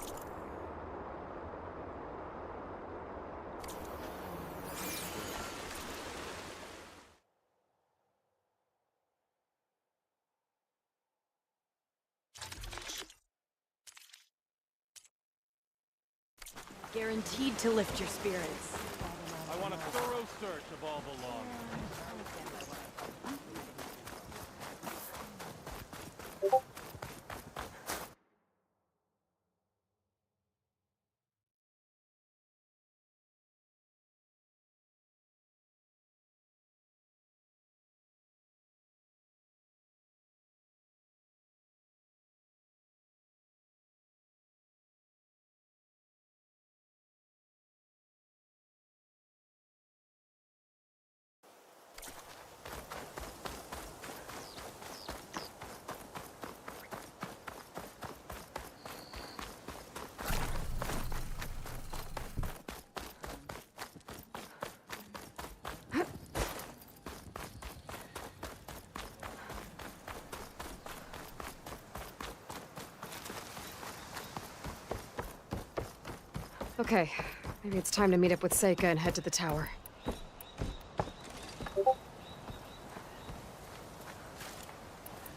Guaranteed to lift your spirits. I want a thorough search of all the logs. Okay, maybe it's time to meet up with Seika and head to the tower.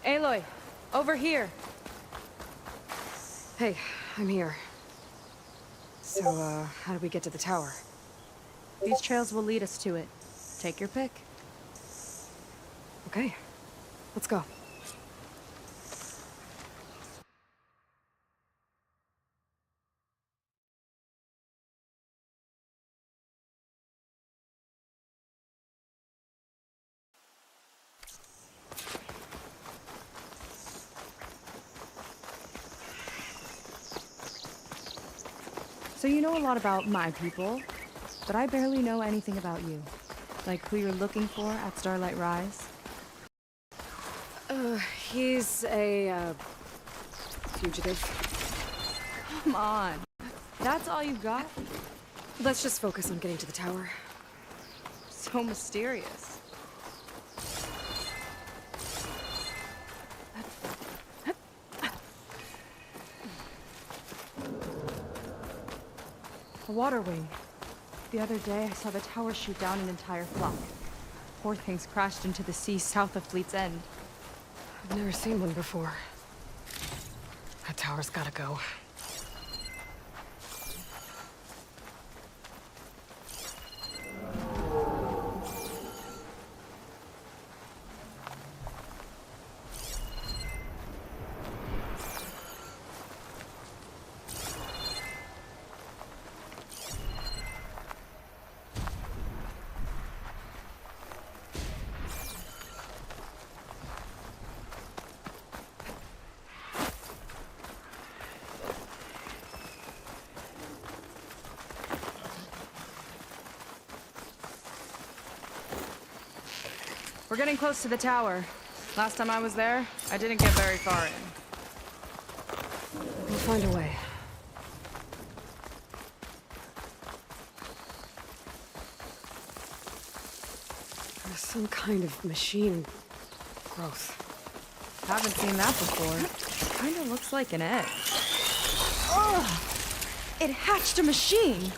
Aloy, over here. Hey, I'm here. So, how do we get to the tower? These trails will lead us to it. Take your pick. Okay, let's go. So you know a lot about my people, but I barely know anything about you. Like who you're looking for at Starlight Rise? He's a, fugitive. Come on. That's all you got? Let's just focus on getting to the tower. So mysterious. A water wing. The other day, I saw the tower shoot down an entire flock. Poor things crashed into the sea south of Fleet's End. I've never seen one before. That tower's gotta go. We're getting close to the tower. Last time I was there, I didn't get very far in. We'll find a way. There's some kind of machine growth. Haven't seen that before. Kinda looks like an egg. Ugh! It hatched a machine!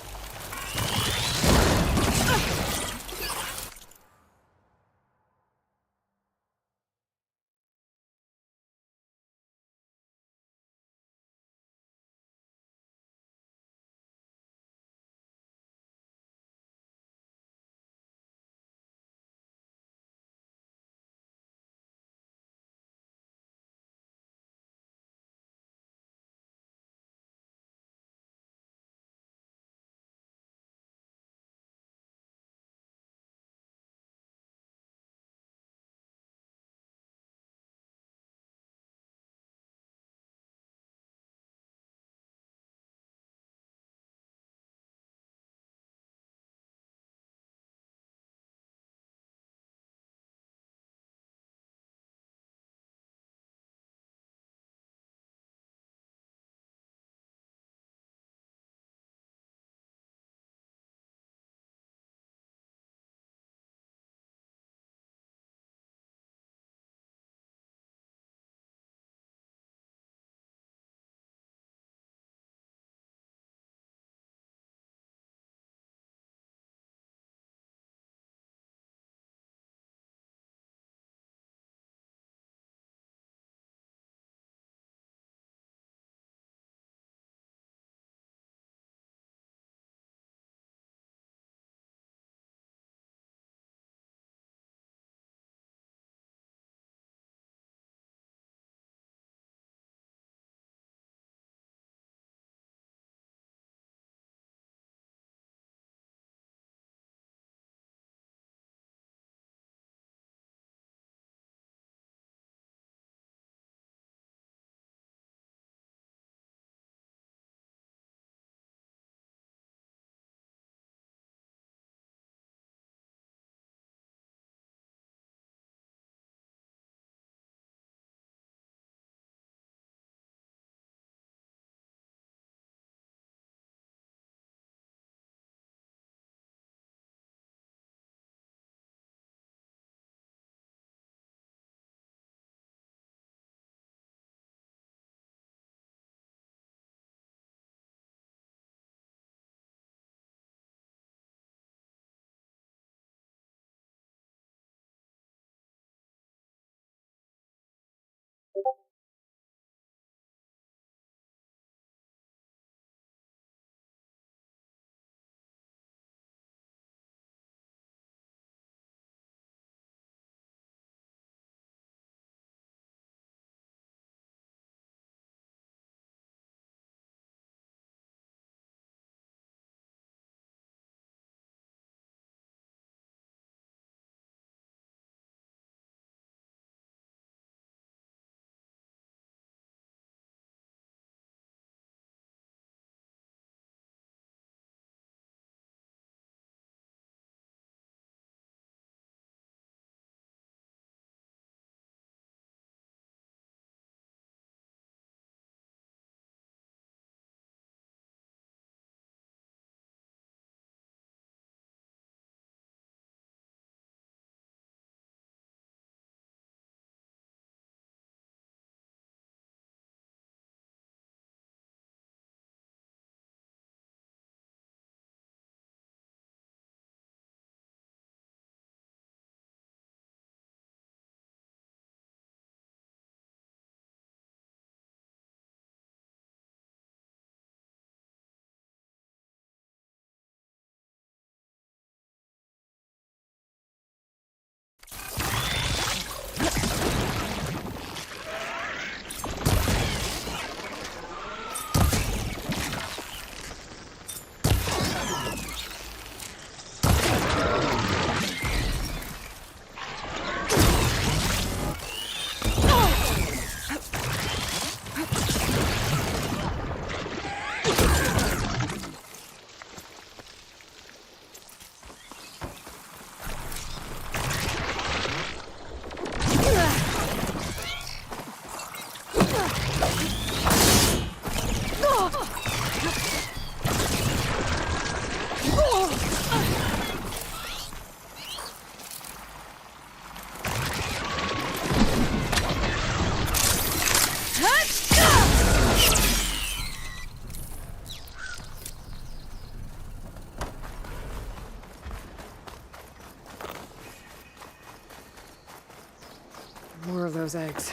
those eggs.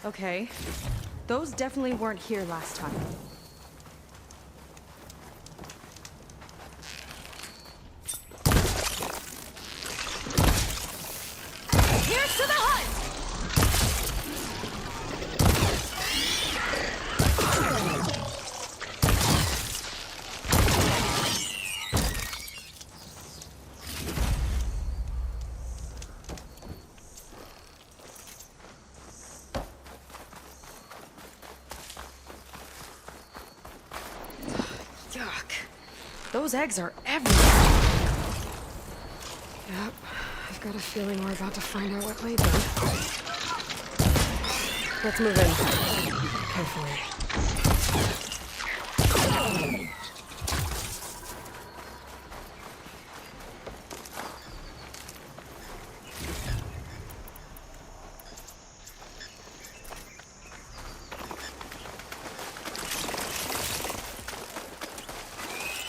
Okay. Those definitely weren't here last time. Here's to the hunt! Yuck. Those eggs are everywhere. Yep. I've got a feeling we're about to find out what laid them. Let's move in. Carefully.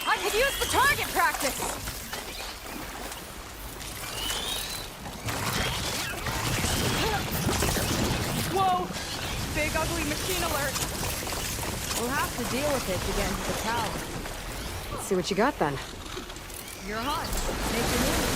I could use the target practice! Whoa! Big ugly machine alert! We'll have to deal with it to get into the tower. Let's see what you got then. You're hot. Make your move.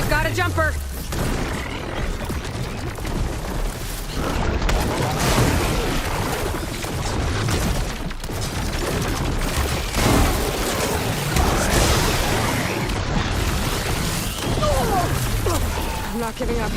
Got a jumper! I'm not giving up.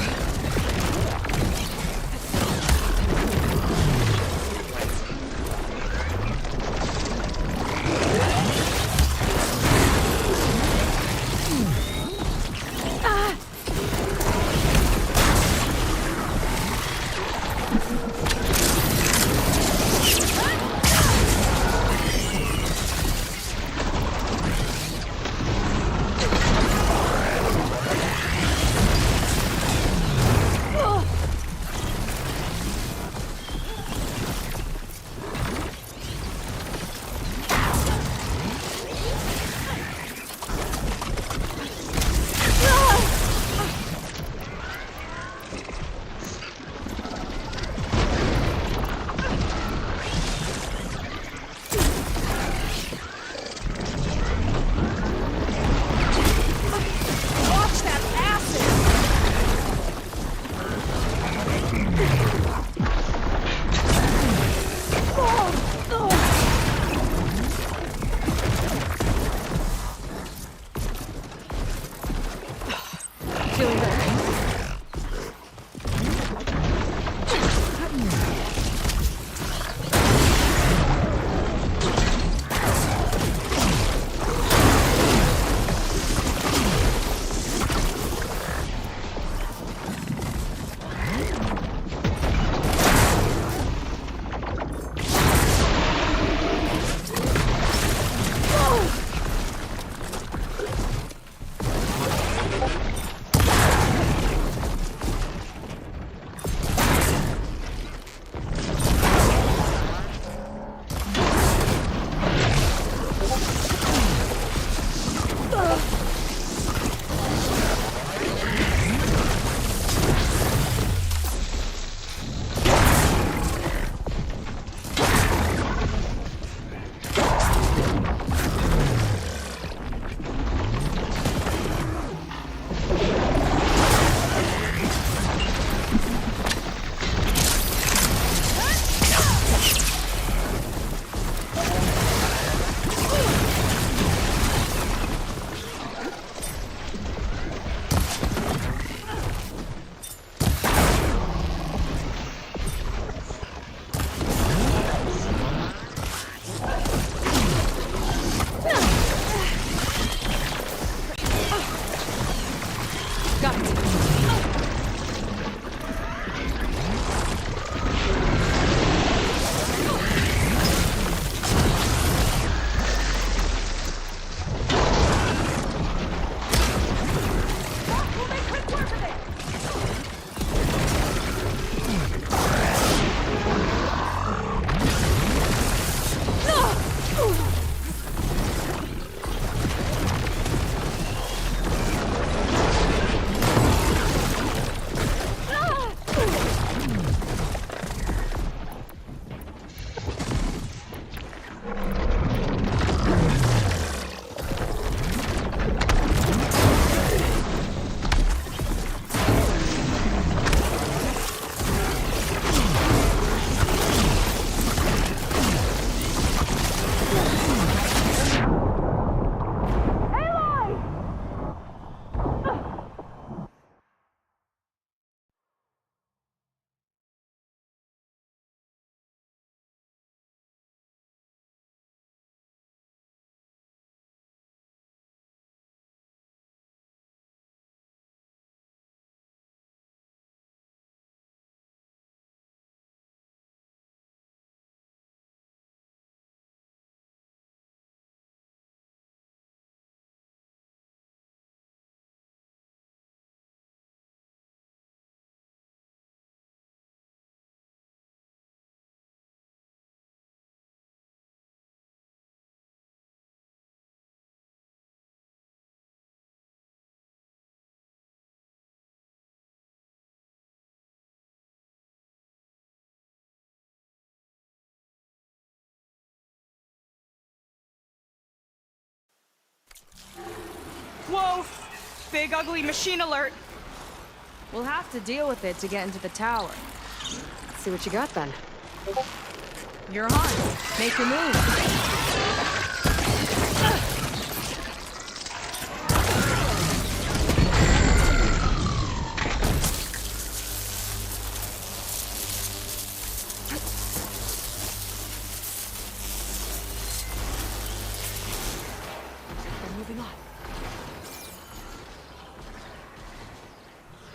Whoa! Big ugly machine alert. We'll have to deal with it to get into the tower. Let's see what you got then. You're on. Make your move.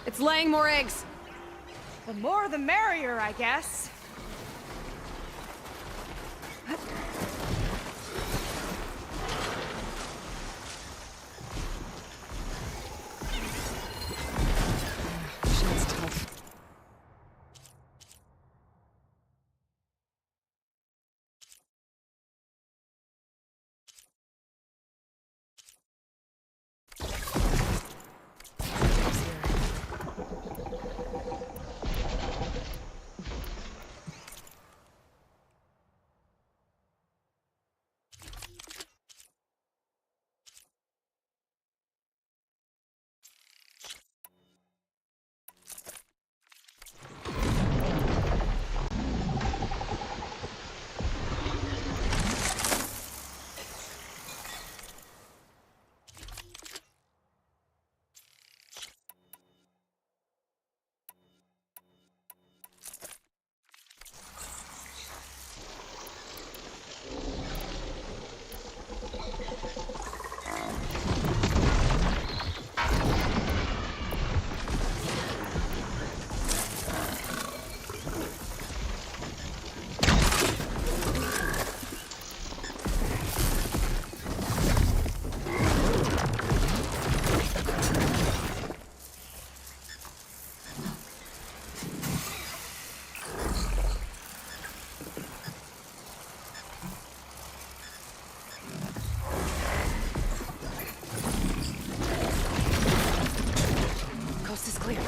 It's laying more eggs. The more the merrier, I guess. Shit's tough. Coast is clear.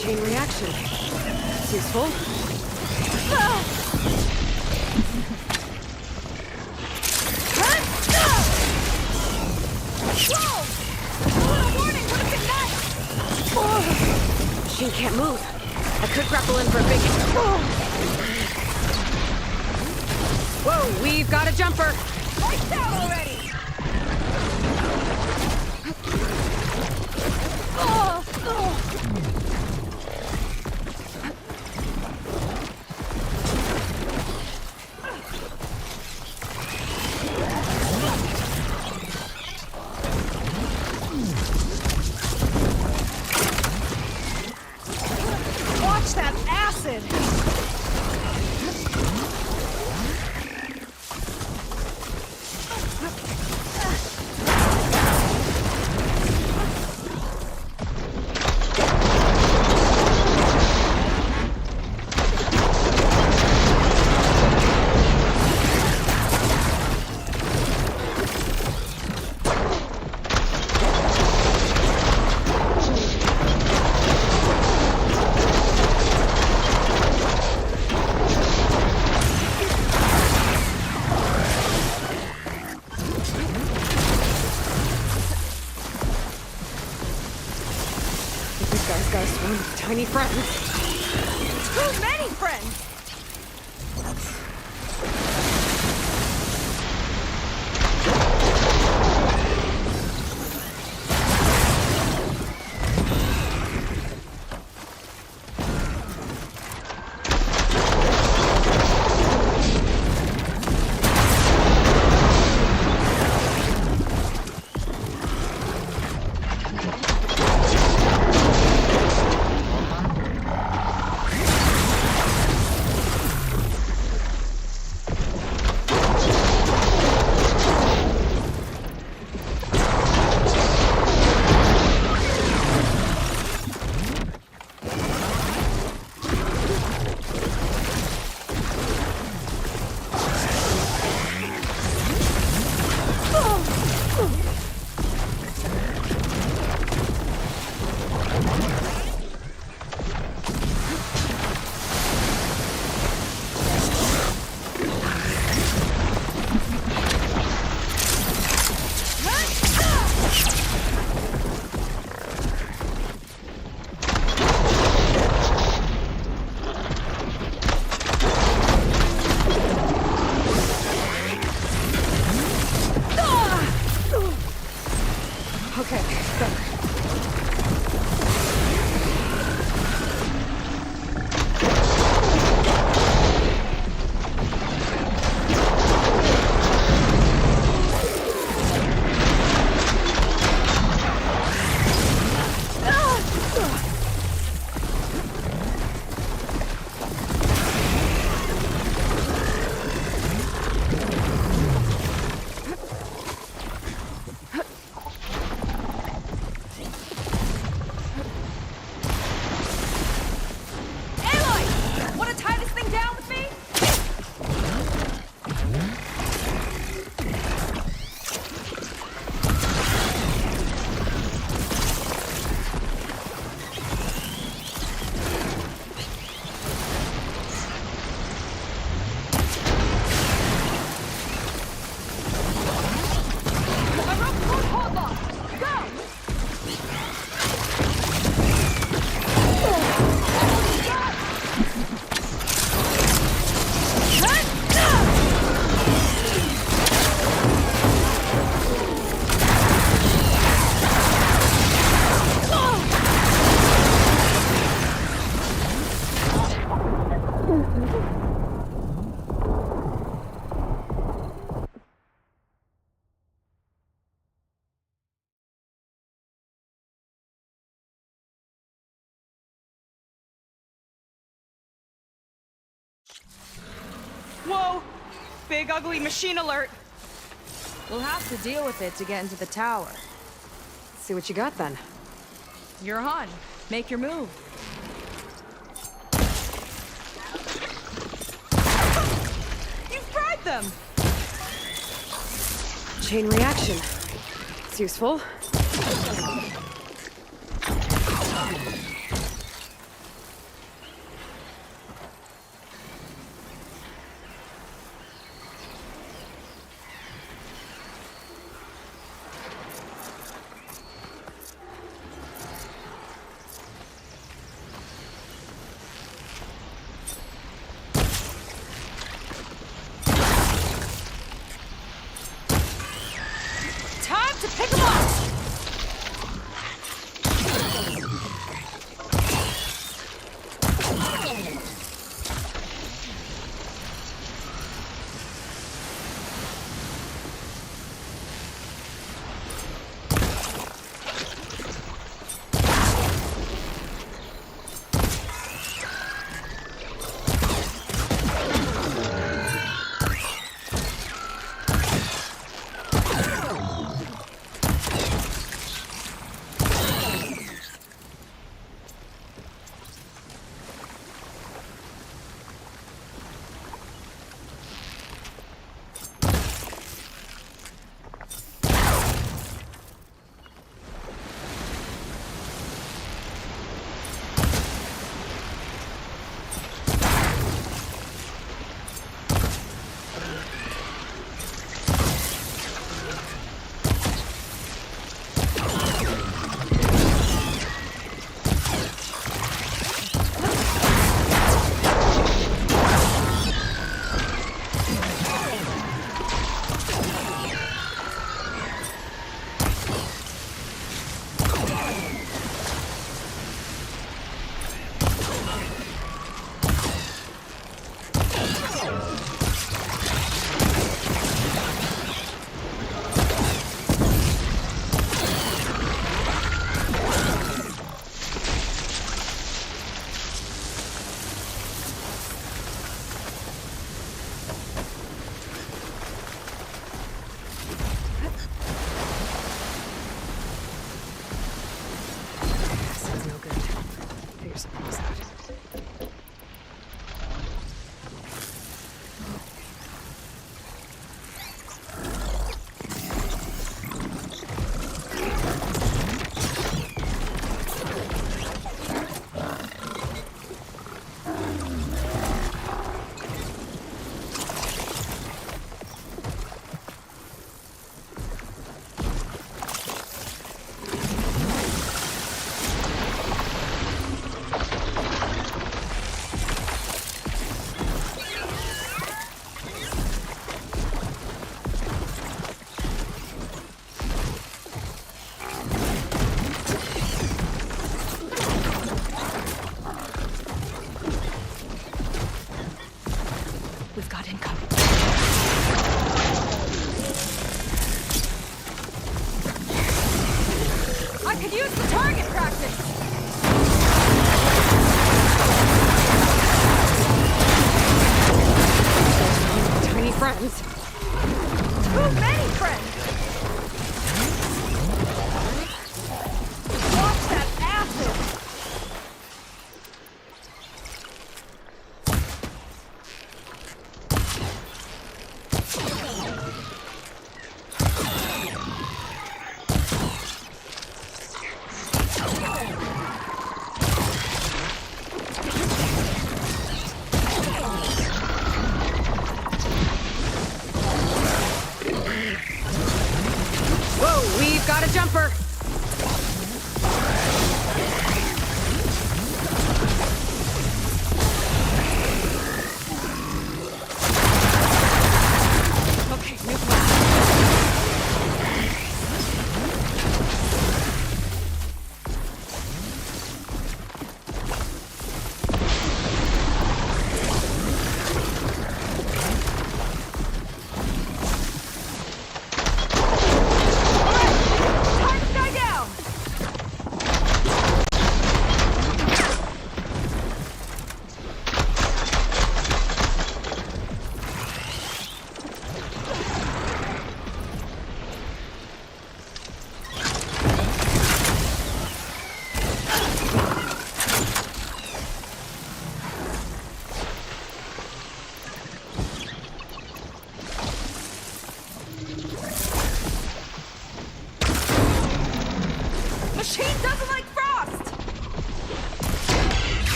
Chain reaction. It's useful. Machine can't move. I could grapple in for a big... Whoa, we've got a jumper. Lights out already! Watch that acid! These guys got a swarm of tiny friends. Too many friends! Whoa! Big ugly machine alert! We'll have to deal with it to get into the tower. See what you got then. You're on. Make your move. You fried them! Chain reaction. It's useful. Time to pick them up!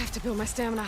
have to build my stamina.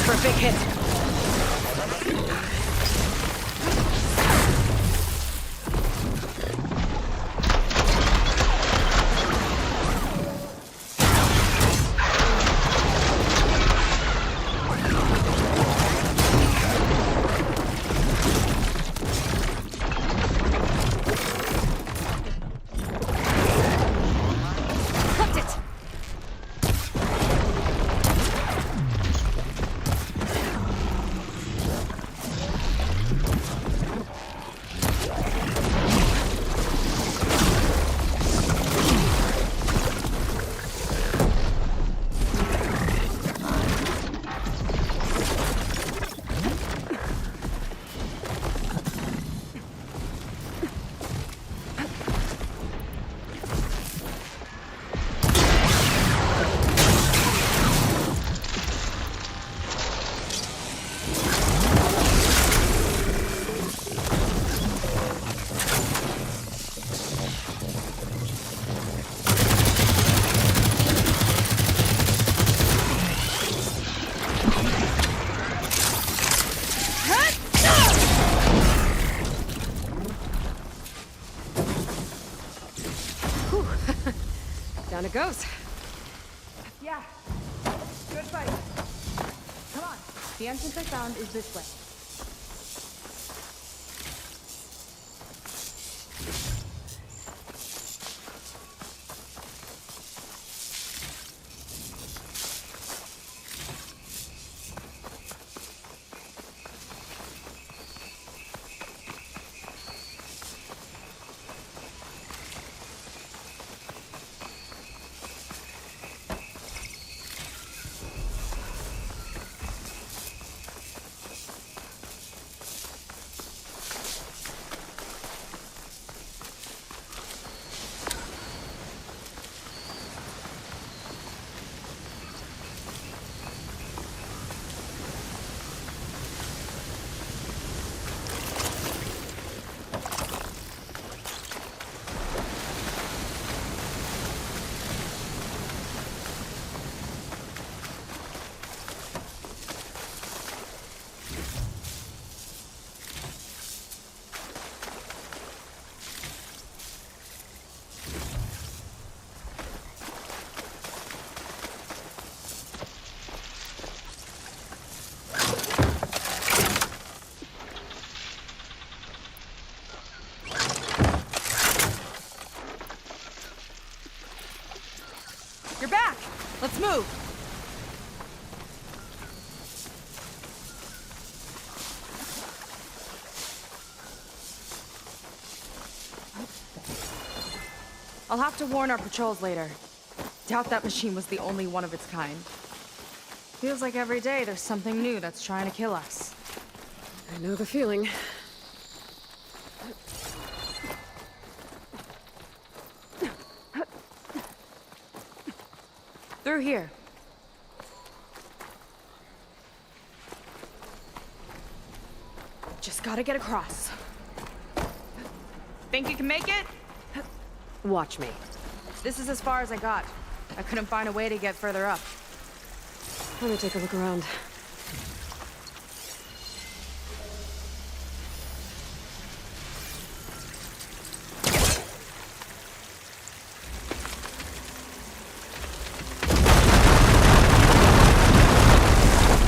For a big hit. Down it goes. Yeah. Good fight. Come on. The entrance I found is this way. Let's move! I'll have to warn our patrols later. Doubt that machine was the only one of its kind. Feels like every day there's something new that's trying to kill us. I know the feeling. Through here. Just gotta get across. Think you can make it? Watch me. This is as far as I got. I couldn't find a way to get further up. Let me take a look around.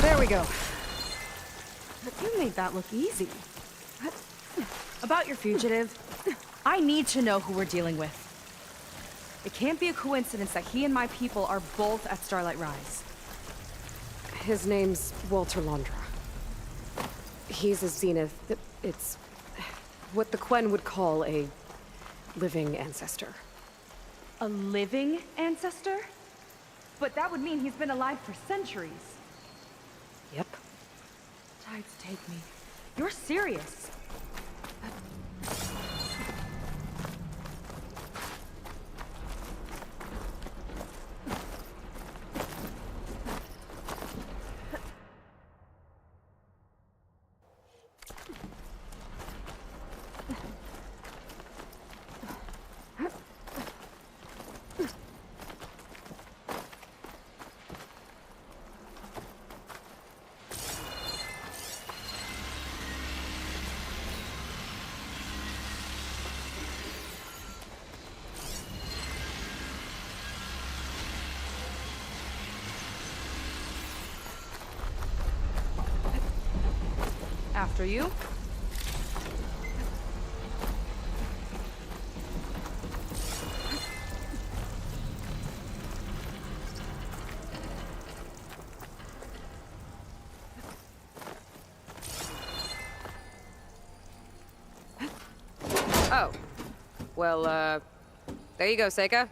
There we go. You made that look easy. About your fugitive, I need to know who we're dealing with. It can't be a coincidence that he and my people are both at Starlight Rise. His name's Walter Londra. He's a Zenith. It's what the Quen would call a living ancestor. A living ancestor? But that would mean he's been alive for centuries. Yep. Tides take me. You're serious. After you. Oh. Well, there you go, Seika.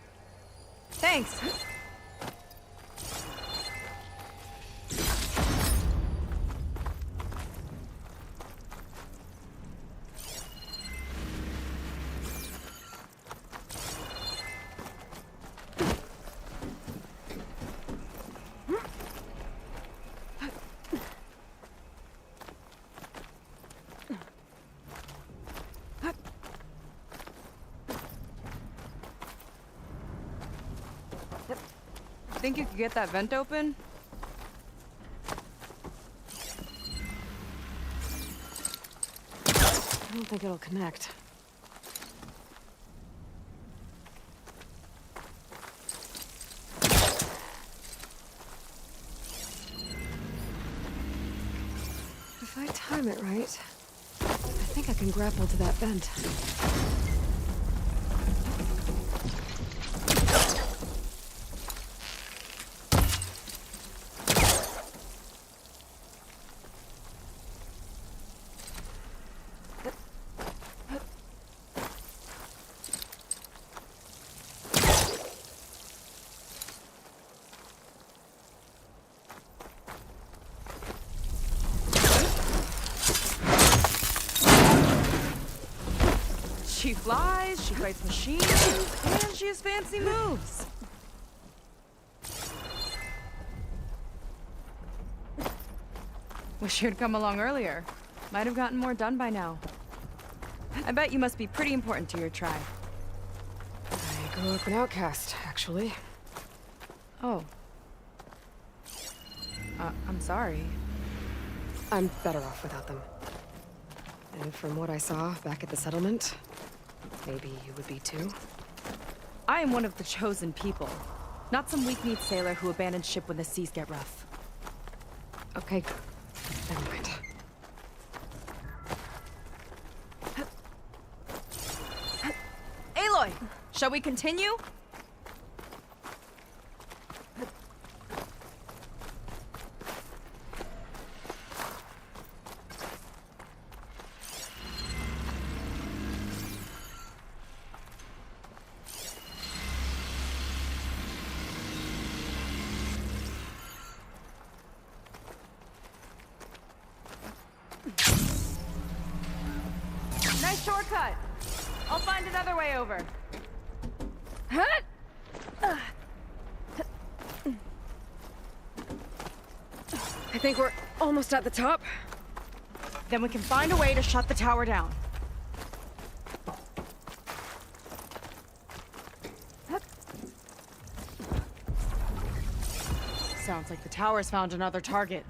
Thanks. Think you could get that vent open? I don't think it'll connect. If I time it right, I think I can grapple to that vent. She flies, she fights machines, and she has fancy moves. Wish you'd come along earlier. Might have gotten more done by now. I bet you must be pretty important to your tribe. I grew up an outcast, actually. Oh. I'm sorry. I'm better off without them. And from what I saw back at the settlement, maybe you would be too? I am one of the chosen people. Not some weak-kneed sailor who abandons ship when the seas get rough. Okay, never mind. Aloy, shall we continue? shortcut. I'll find another way over. I think we're almost at the top. Then we can find a way to shut the tower down. Sounds like the tower's found another target.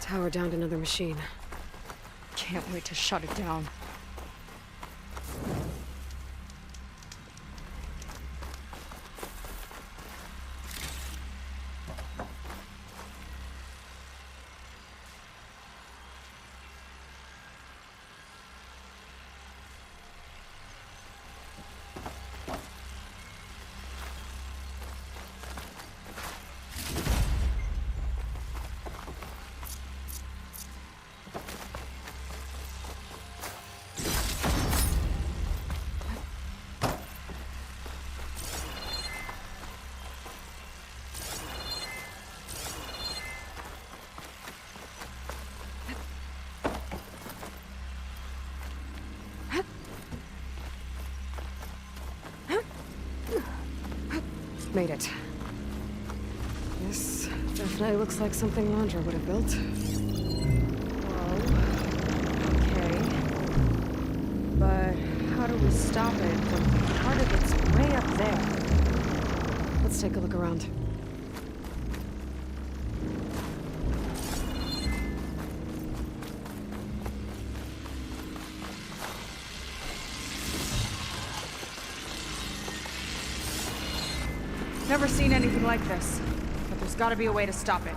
Tower downed another machine. Can't wait to shut it down. Made it. This definitely looks like something Landra would have built. Whoa. Okay. But how do we stop it from part of it's way up there? Let's take a look around. Never seen anything like this, but there's gotta be a way to stop it.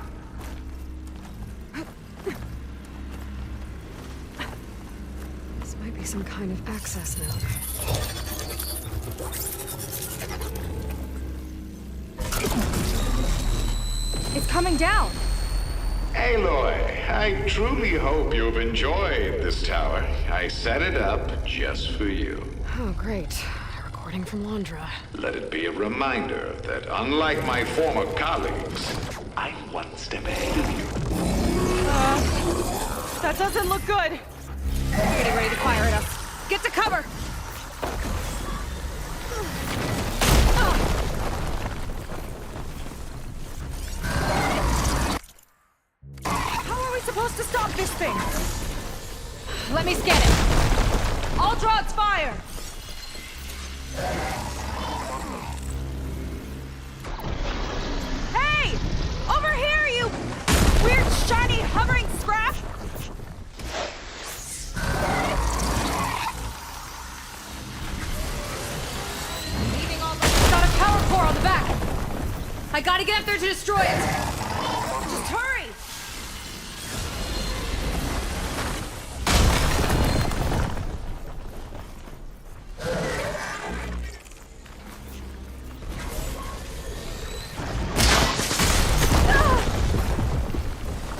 This might be some kind of access node. It's coming down! Aloy, I truly hope you've enjoyed this tower. I set it up just for you. Oh, great. A recording from Landra. Let it be a reminder that unlike my former colleagues, I'm one step ahead of you. That doesn't look good! They're getting ready to fire at us. Get to cover! How are we supposed to stop this thing? Let me scan it. I'll draw its fire! Hey! Over here, you weird, shiny, hovering scrap! Leaving all the... Got a power core on the back! I gotta get up there to destroy it! Just hurry!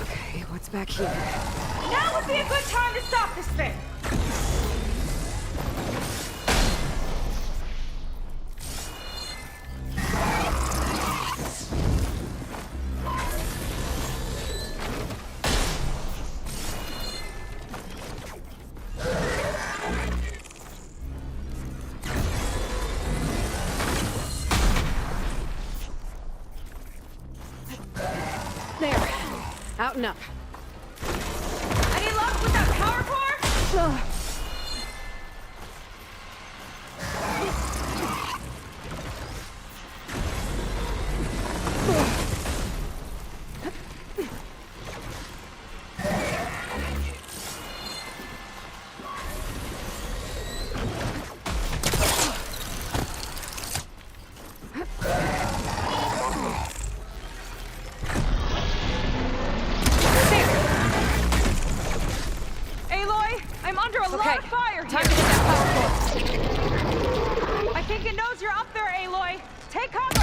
Okay, what's back here? Now would be a good time to stop this thing! There. Out and up. Any luck with that power core? Aloy, I'm under a lot of fire here. Time to get that power core. I think it knows you're up there, Aloy. Take cover.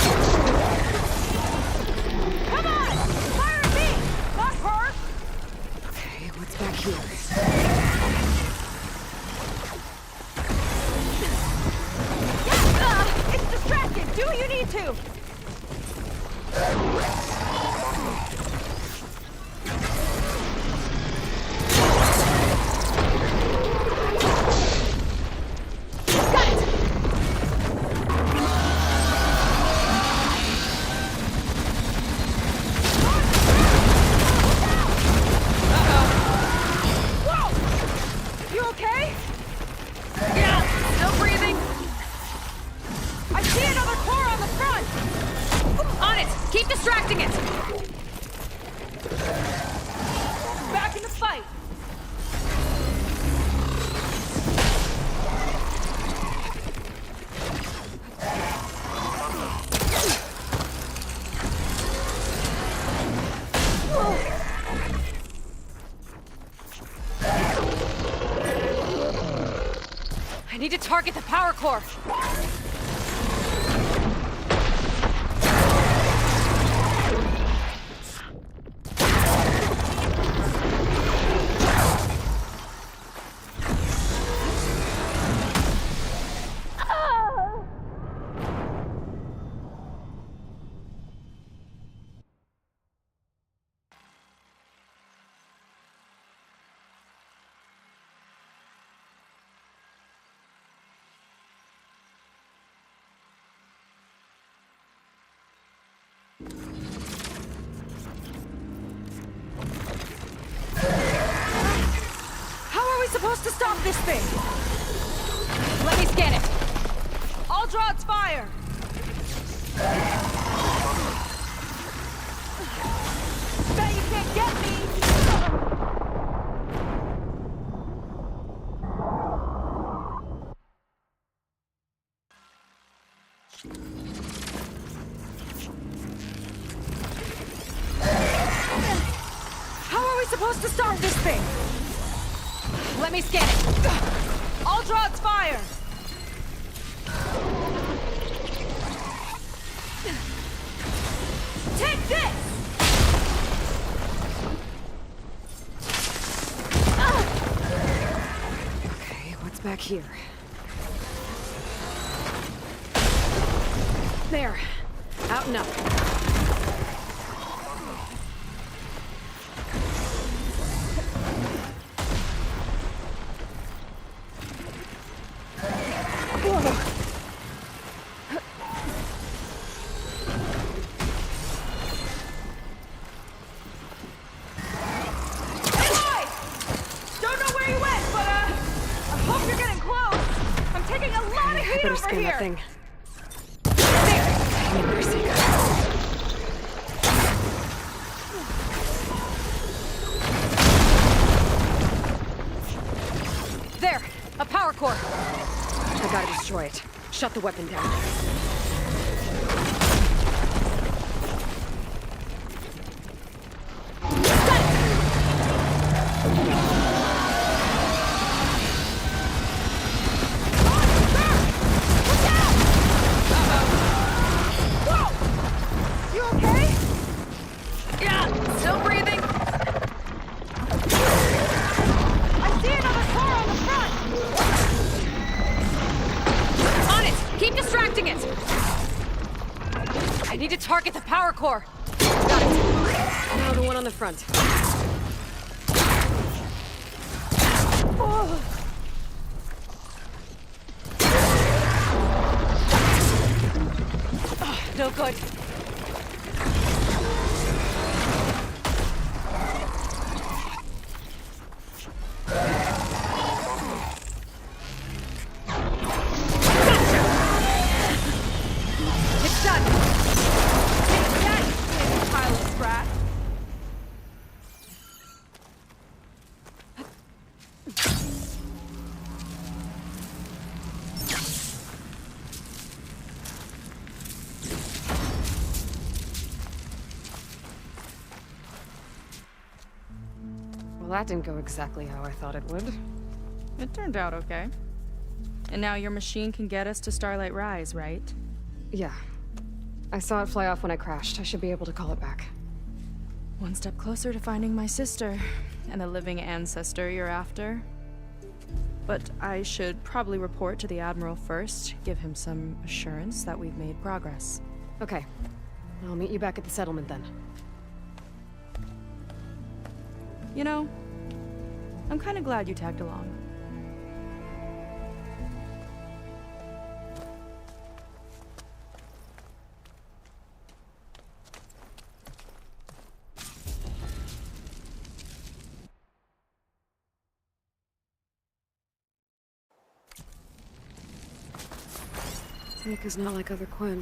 Come on, fire at me, not her. Okay, what's back here? It's distracted. Do what you need to. I need to target the power core. How are we supposed to stop this thing? Let me scan it. I'll draw its fire. Bet you can't get me. How are we supposed to start this thing? Let me scan it. I'll draw its fire. Take this! Okay, what's back here? There. Out and up. Better scan that thing. There, a power core. I gotta destroy it. Shut the weapon down. I need to target the power core. Got it. Now the one on the front. Oh. No good. It's done. Take that, you tireless brat. Well, that didn't go exactly how I thought it would. It turned out okay. And now your machine can get us to Starlight Rise, right? Yeah. I saw it fly off when I crashed. I should be able to call it back. One step closer to finding my sister, and the living ancestor you're after. But I should probably report to the Admiral first, give him some assurance that we've made progress. Okay. I'll meet you back at the settlement then. You know, I'm kind of glad you tagged along. Seika's not like other Quinn.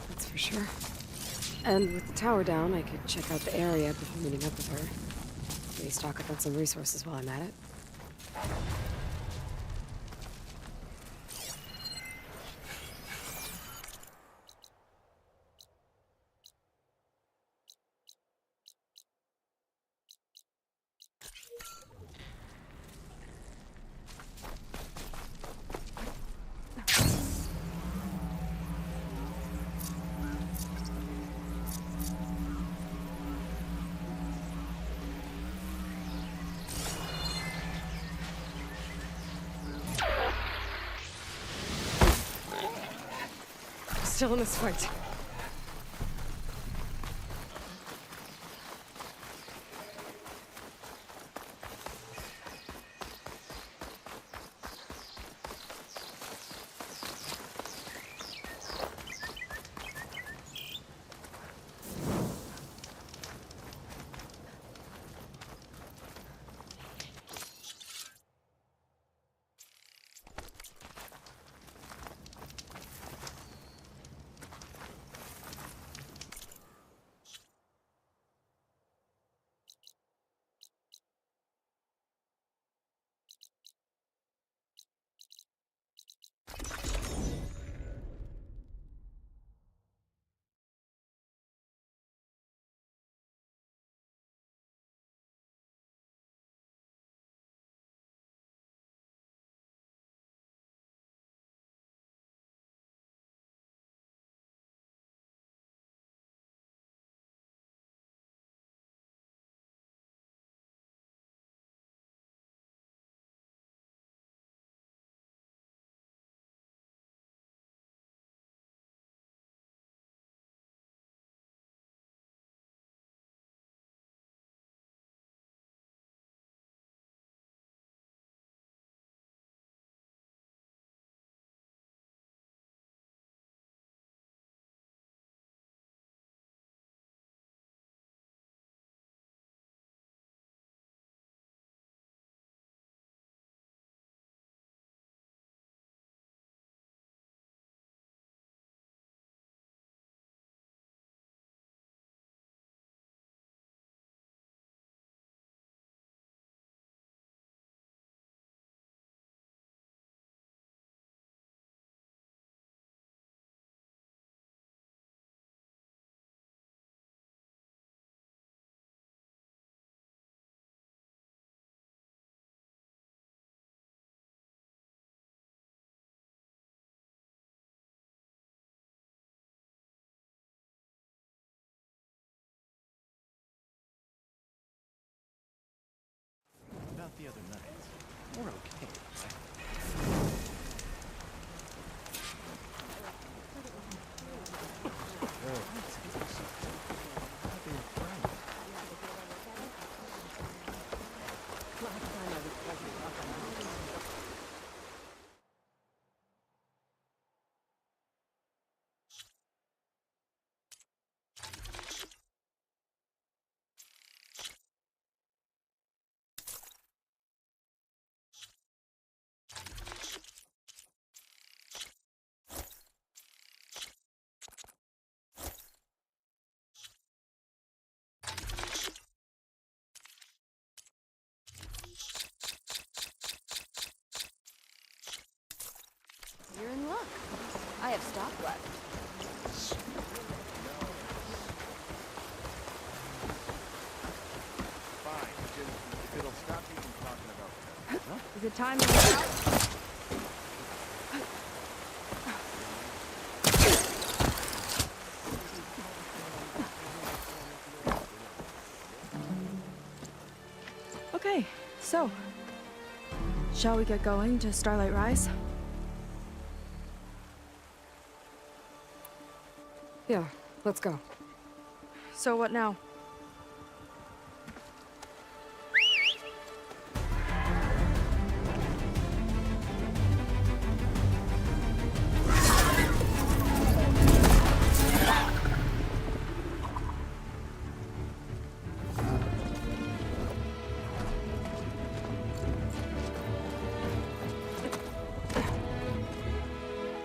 That's for sure. And with the tower down, I could check out the area before meeting up with her. Maybe stock up on some resources while I'm at it. still in this fight. About the other night. We're okay, right? You're in luck. I have stock left. Fine. If it'll stop you from talking about that. Is it time to get out? Okay, so shall we get going to Starlight Rise? Yeah, let's go. So what now?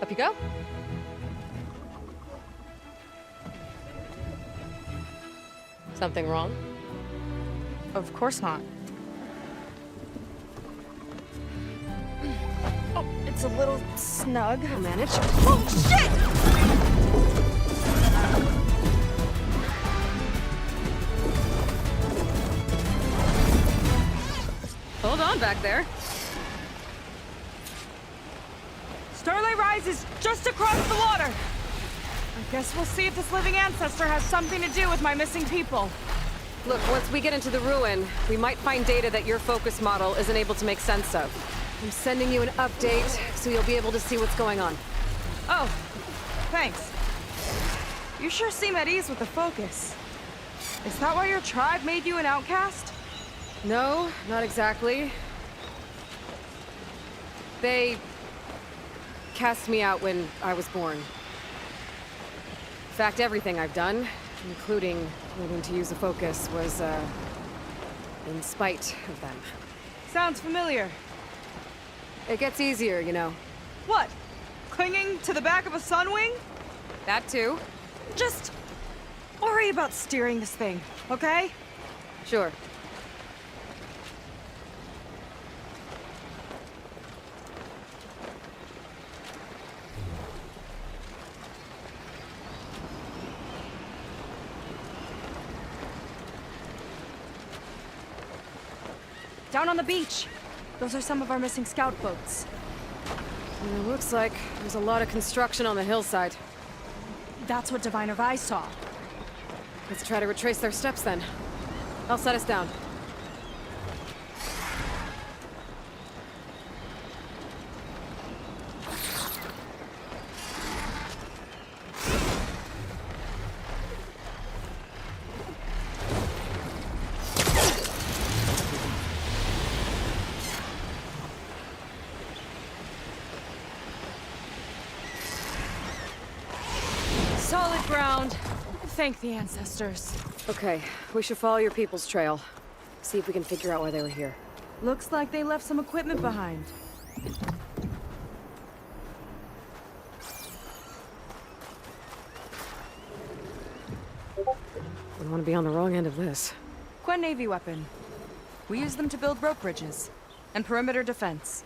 Up you go. Something wrong? Of course not. Oh, it's a little snug. I'll manage. Oh, shit! Hold on back there. Starlight Rise is just across the water. I guess we'll see if this living ancestor has something to do with my missing people. Look, once we get into the ruin, we might find data that your focus model isn't able to make sense of. I'm sending you an update, so you'll be able to see what's going on. Oh, thanks. You sure seem at ease with the focus. Is that why your tribe made you an outcast? No, not exactly. They cast me out when I was born. In fact, everything I've done, including learning to use a focus, was, in spite of them. Sounds familiar. It gets easier, you know. What? Clinging to the back of a Sunwing? That too. Just worry about steering this thing, okay? Sure. Down on the beach. Those are some of our missing scout boats. It looks like there's a lot of construction on the hillside. That's what Diviner Vi saw. Let's try to retrace their steps then. I'll set us down. Solid ground. Thank the ancestors. Okay, we should follow your people's trail. See if we can figure out why they were here. Looks like they left some equipment behind. We want to be on the wrong end of this. Quen Navy weapon. We use them to build rope bridges and perimeter defense.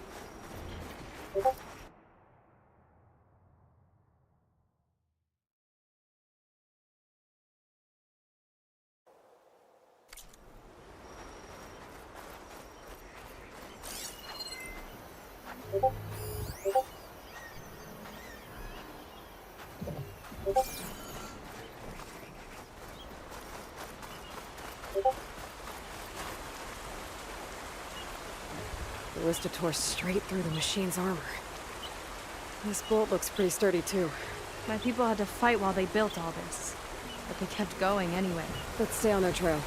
The Ballista tore straight through the machine's armor. This bolt looks pretty sturdy, too. My people had to fight while they built all this. But they kept going anyway. Let's stay on their trail.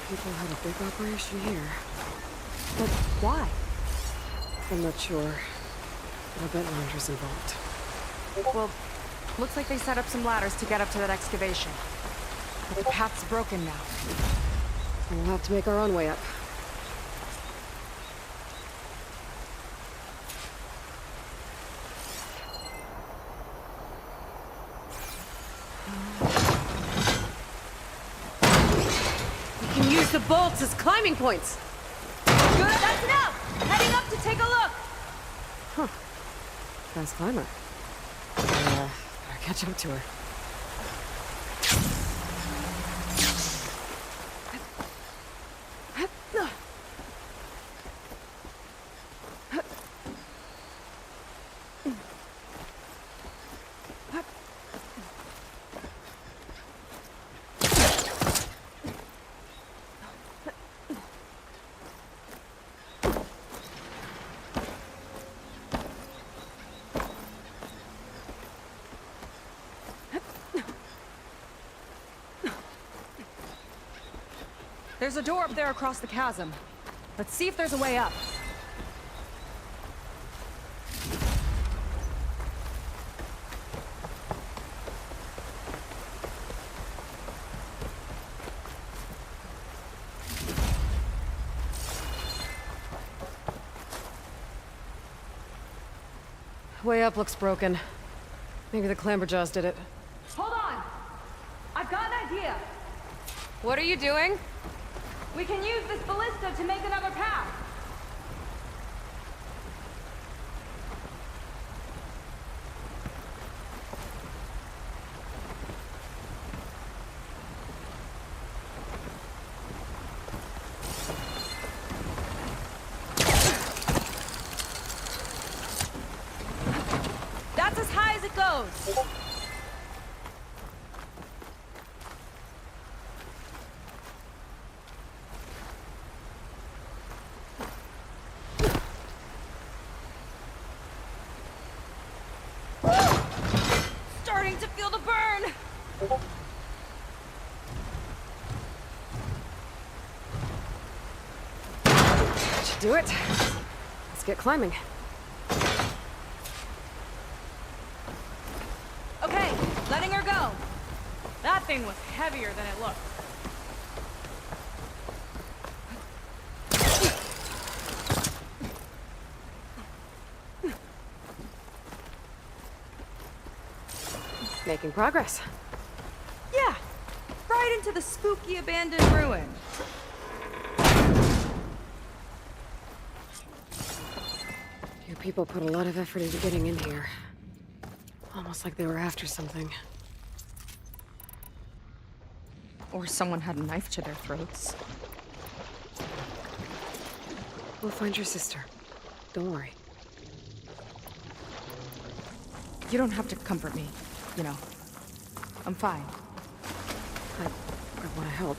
People had a big operation here. But why? I'm not sure. I bet Ranger's involved. Well, looks like they set up some ladders to get up to that excavation. But the path's broken now. We'll have to make our own way up. We can use the bolts as climbing points! Good, that's enough! Heading up to take a look! Huh. Fast climber. Better catch up to her. There's a door up there across the chasm. Let's see if there's a way up. Way up looks broken. Maybe the Clamberjaws did it. Hold on! I've got an idea! What are you doing? We can use this ballista to make another path! goes! Starting to feel the burn! That should do it. Let's get climbing. Okay, letting her go. That thing was heavier than it looked. Making progress. Yeah, right into the spooky abandoned ruin. You people put a lot of effort into getting in here. Almost like they were after something. Or someone had a knife to their throats. We'll find your sister. Don't worry. You don't have to comfort me, you know. I'm fine. I want to help.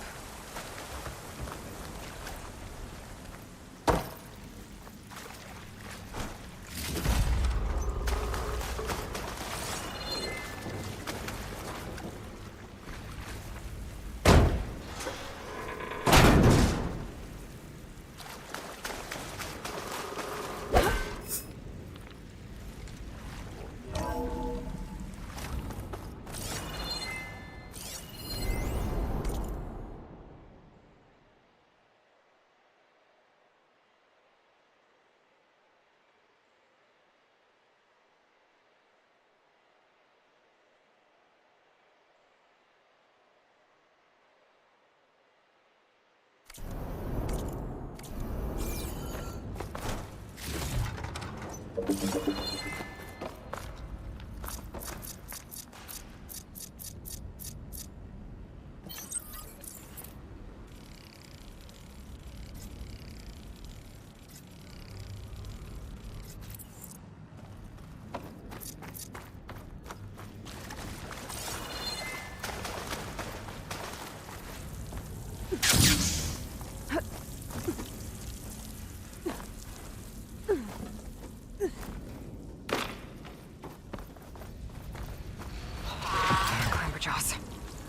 Jaws.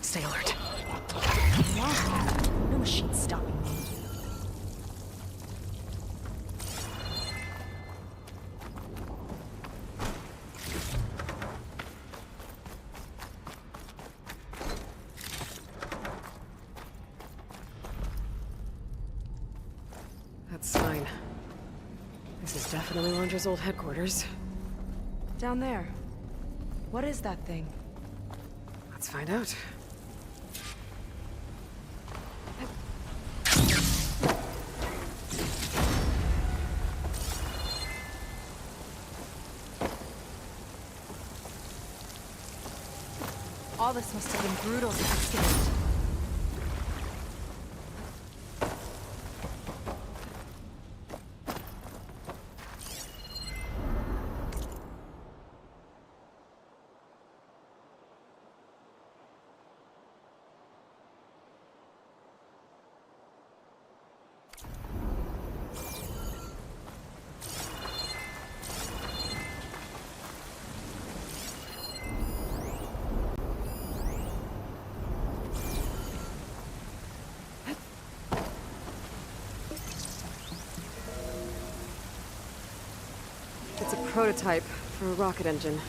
Stay alert. No machine's stopping me. That's fine. This is definitely Londra's old headquarters. Down there. What is that thing? Let's find out. All this must have been brutal to excavate. It's a prototype for a rocket engine. It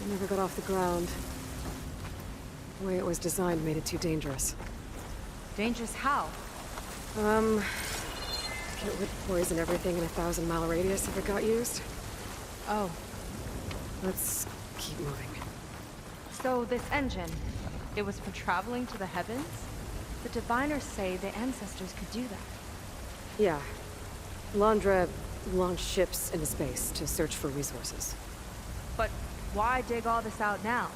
never got off the ground. The way it was designed made it too dangerous. Dangerous how? It would poison everything in a 1,000-mile radius if it got used. Oh. Let's keep moving. So this engine, it was for traveling to the heavens? The diviners say the ancestors could do that. Yeah. Londra launched ships into space to search for resources. But why dig all this out now?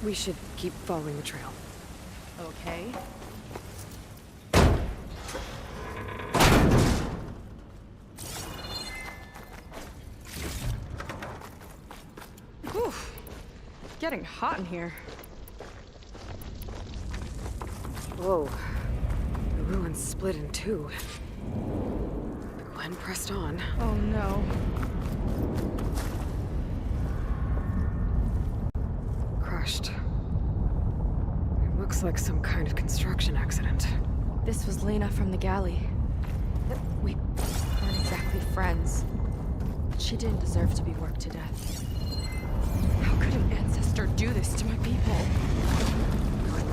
We should keep following the trail. Okay. getting hot in here. Whoa. The ruins split in two. Gwen pressed on. Oh no. Crushed. It looks like some kind of construction accident. This was Lena from the galley. We weren't exactly friends. But she didn't deserve to be worked to death. How could an ancestor do this to my people?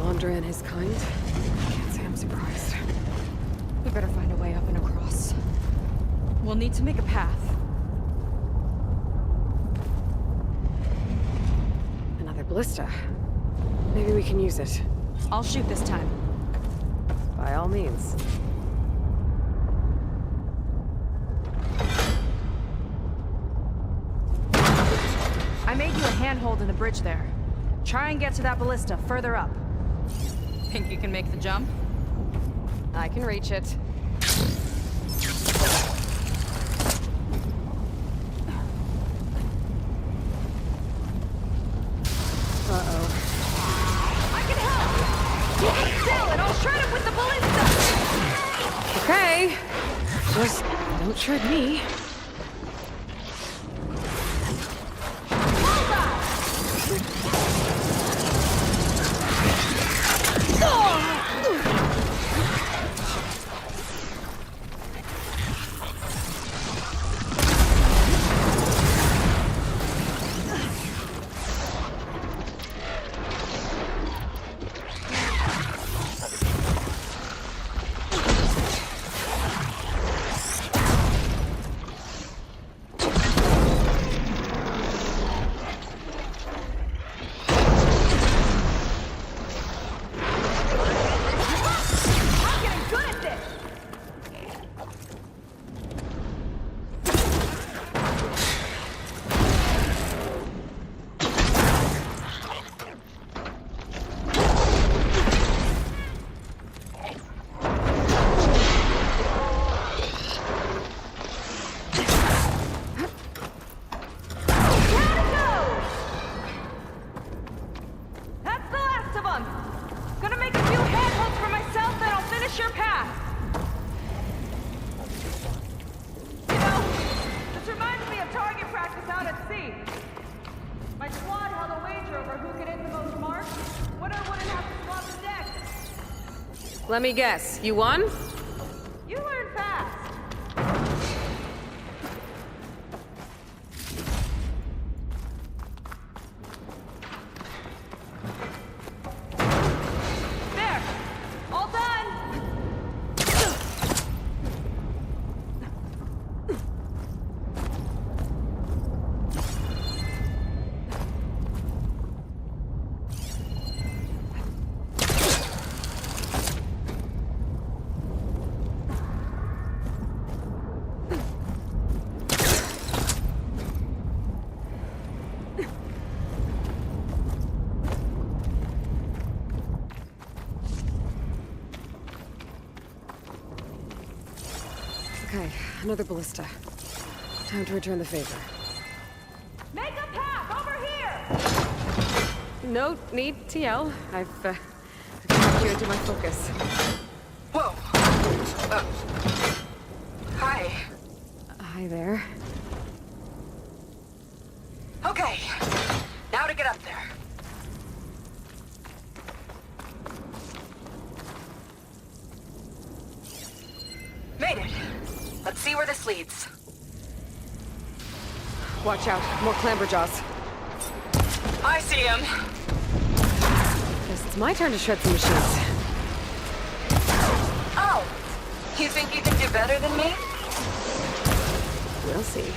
Landra and his kind? Can't say I'm surprised. We better find a way up and across. We'll need to make a path. Another ballista. Maybe we can use it. I'll shoot this time. By all means. I made you a handhold in the bridge there. Try and get to that ballista further up. Think you can make the jump? I can reach it. Uh-oh. I can help! Keep it still and I'll shred it with the ballista! Okay. Just don't shred me. Let me guess, you won? You learn fast. There! All done! Okay, another ballista. Time to return the favor. Make a path over here! No need, TL. I've got you into my focus. Whoa. Hi. Hi there. Okay. Now to get up there. Made it. Let's see where this leads. Watch out, more clamberjaws. I see him. Guess it's my turn to shred some machines. Oh, you think you can do better than me? We'll see.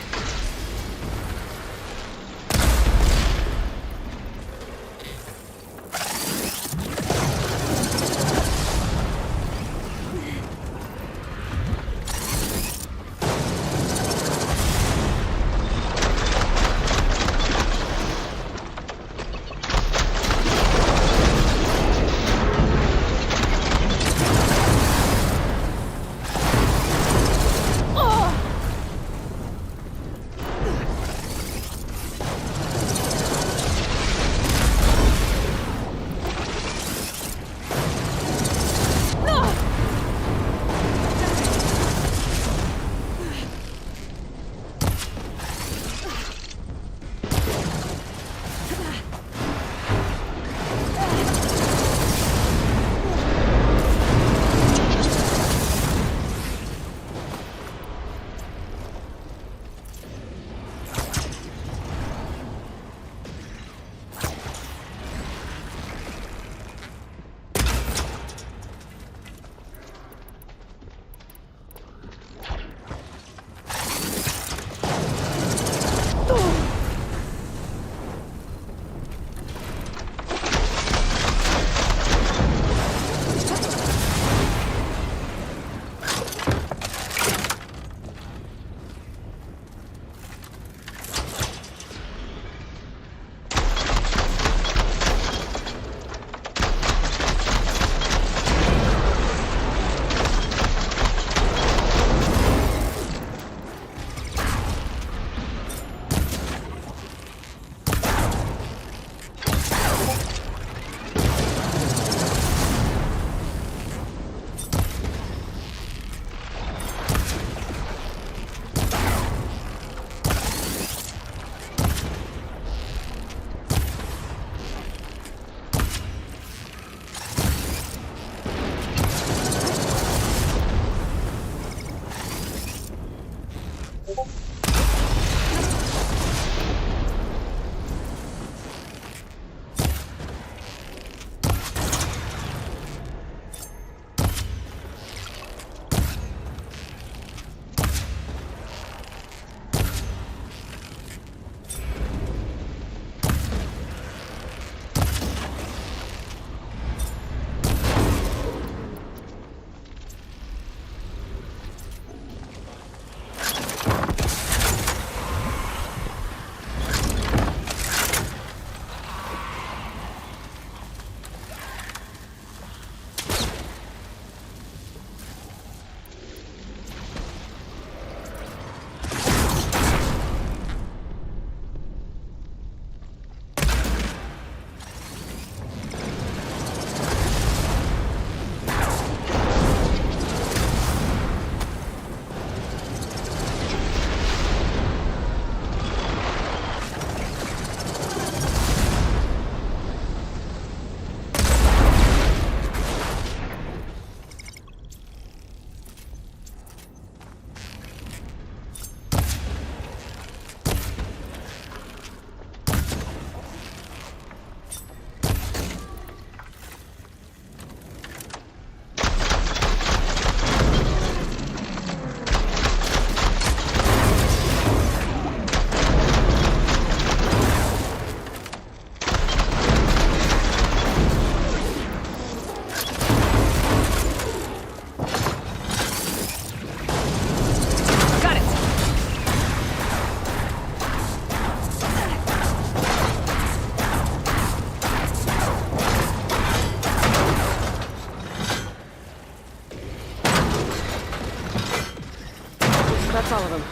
That's all of them.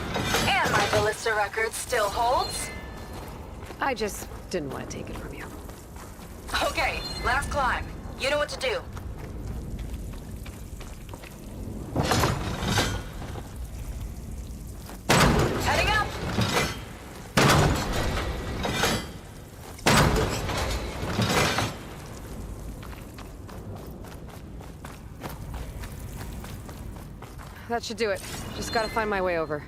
And my ballista record still holds? I just didn't want to take it from you. Okay, last climb. You know what to do. Heading up! That should do it. Just gotta find my way over.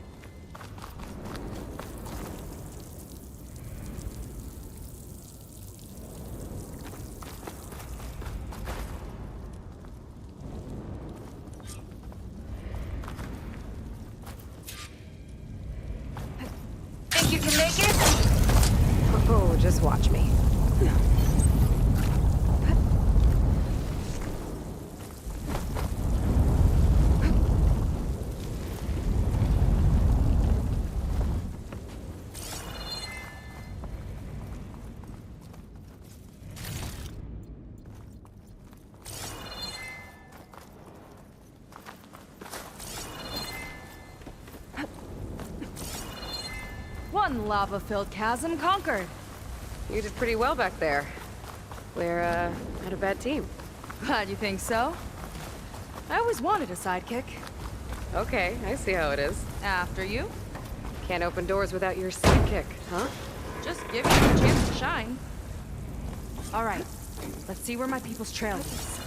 Think you can make it? Oh, just watch me. One lava-filled chasm conquered. You did pretty well back there. We're, not a bad team. Glad you think so. I always wanted a sidekick. Okay, I see how it is. After you. Can't open doors without your sidekick, huh? Just give you a chance to shine. All right, let's see where my people's trail leads.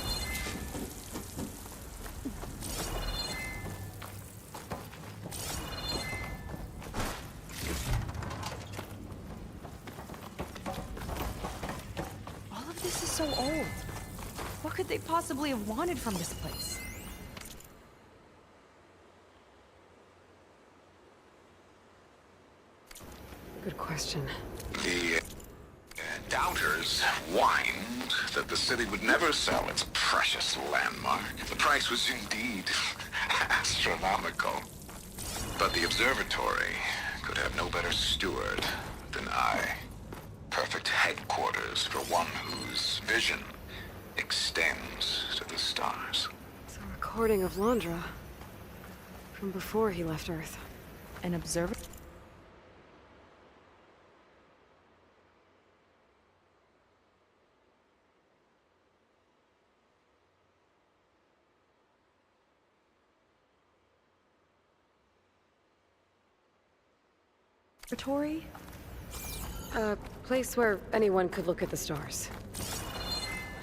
All of this is so old. What could they possibly have wanted from this place? Good question. The doubters whined that the city would never sell its precious landmark. The price was indeed astronomical. But the observatory could have no better steward than I. Perfect headquarters for one whose vision extends to the stars. It's a recording of Londra. From before he left Earth. An observer? Observatory? A place where anyone could look at the stars.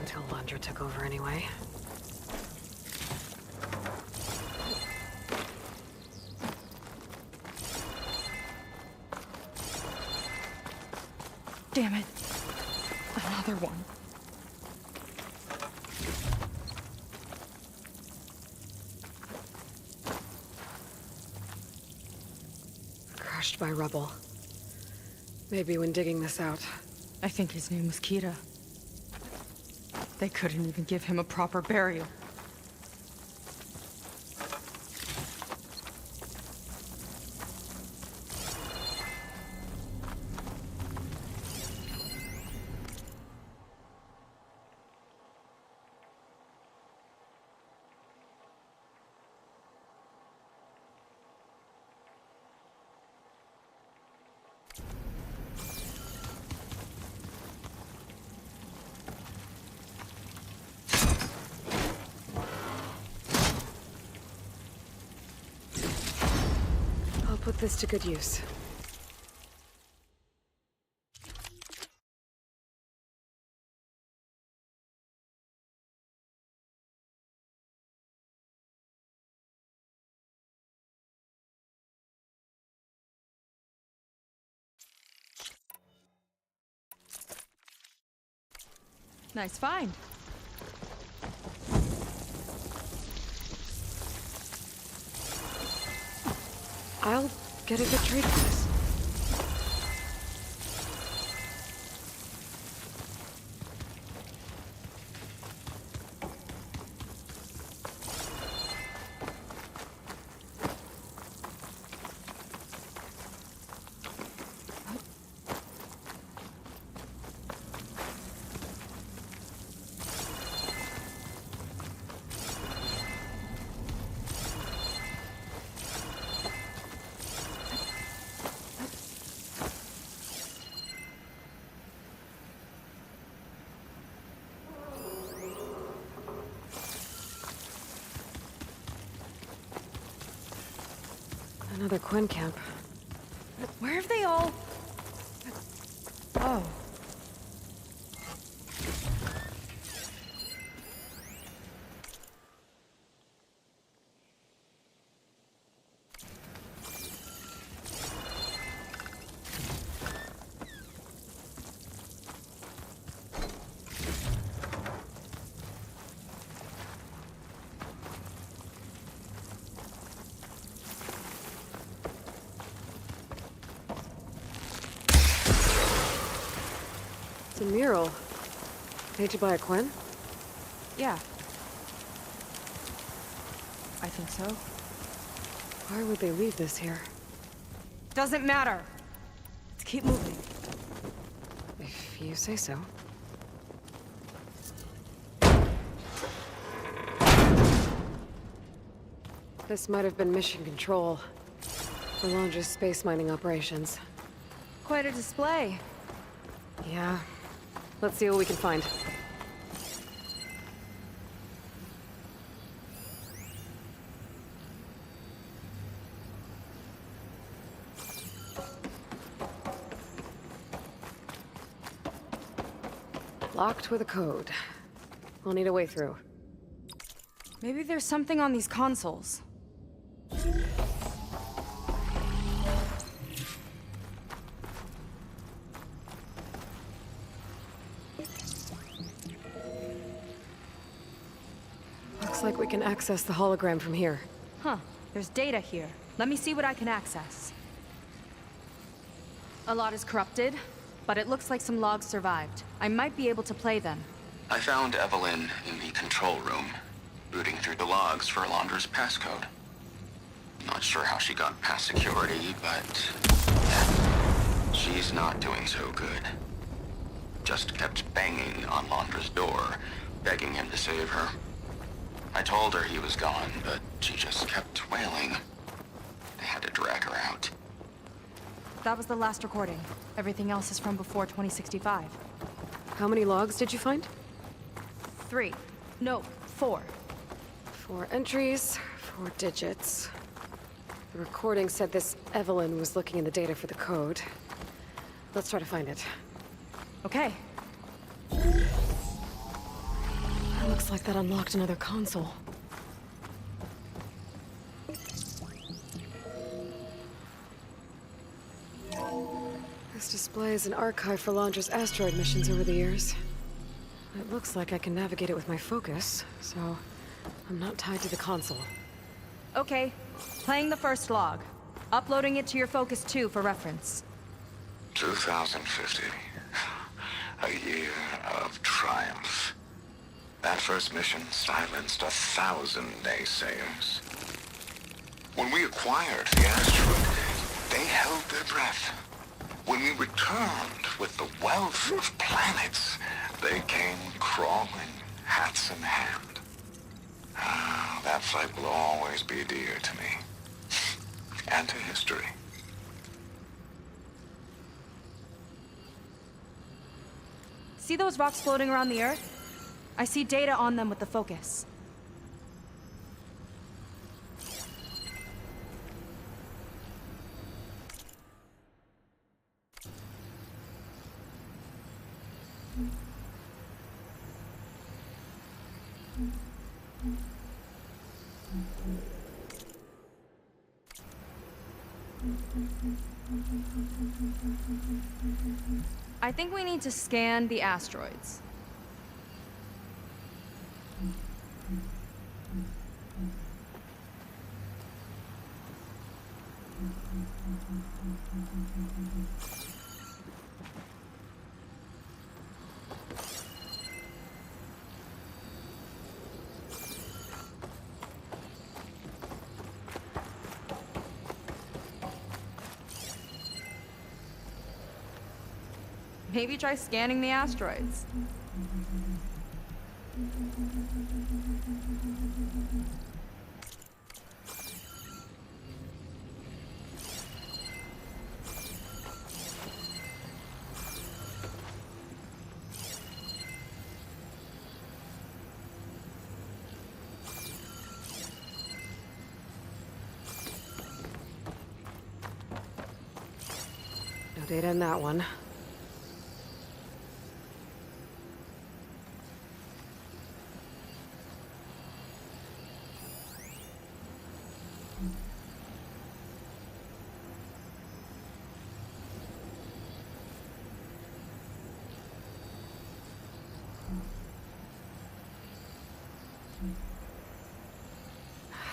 Until Londra took over anyway. Damn it. Another one. Crushed by rubble. Maybe when digging this out. I think his name was Kira. They couldn't even give him a proper burial. Put this to good use. Nice find. I'll get a good trade for this. Another Quen camp. Where have they all... Oh. It's a mural. Painted by a Quen? Yeah. I think so. Why would they leave this here? Doesn't matter. Let's keep moving. If you say so. This might have been mission control for Londra's space mining operations. Quite a display. Yeah. Let's see what we can find. Locked with a code. We'll need a way through. Maybe there's something on these consoles. Looks like we can access the hologram from here. Huh. There's data here. Let me see what I can access. A lot is corrupted, but it looks like some logs survived. I might be able to play them. I found Evelyn in the control room, rooting through the logs for Londra's passcode. Not sure how she got past security, but she's not doing so good. Just kept banging on Londra's door, begging him to save her. I told her he was gone, but she just kept wailing. They had to drag her out. That was the last recording. Everything else is from before 2065. How many logs did you find? 3. No, 4. 4 entries, 4 digits. The recording said this Evelyn was looking in the data for the code. Let's try to find it. Okay. Looks like that unlocked another console. This This display is an archive for Launcher's asteroid missions over the years. It looks like I can navigate it with my focus, so I'm not tied to the console. Okay, playing the first log. Uploading it to your Focus 2 for reference. 2050. A year of triumph. That first mission silenced 1,000 naysayers. When we acquired the asteroid, they held their breath. When we returned with the wealth of planets, they came crawling, hats in hand. Ah, that fight will always be dear to me. And to history. See those rocks floating around the Earth? I see data on them with the Focus. I think we need to scan the asteroids. Maybe try scanning the asteroids. No data in that one.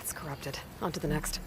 It's corrupted. On to the next.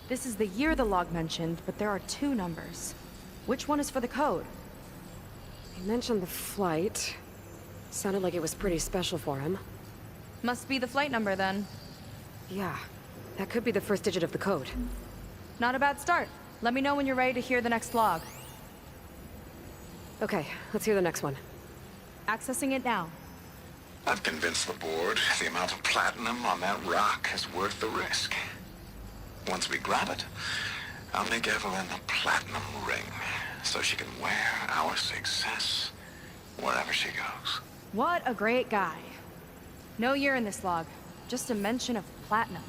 This is the year the log mentioned, but there are 2 numbers. Which one is for the code? He mentioned the flight. Sounded like it was pretty special for him. Must be the flight number then. Yeah, that could be the first digit of the code. Not a bad start. Let me know when you're ready to hear the next log. Okay, let's hear the next one. Accessing it now. I've convinced the board the amount of platinum on that rock is worth the risk. Once we grab it, I'll make Evelyn a platinum ring, so she can wear our success wherever she goes. What a great guy. No year in this log, just a mention of platinum.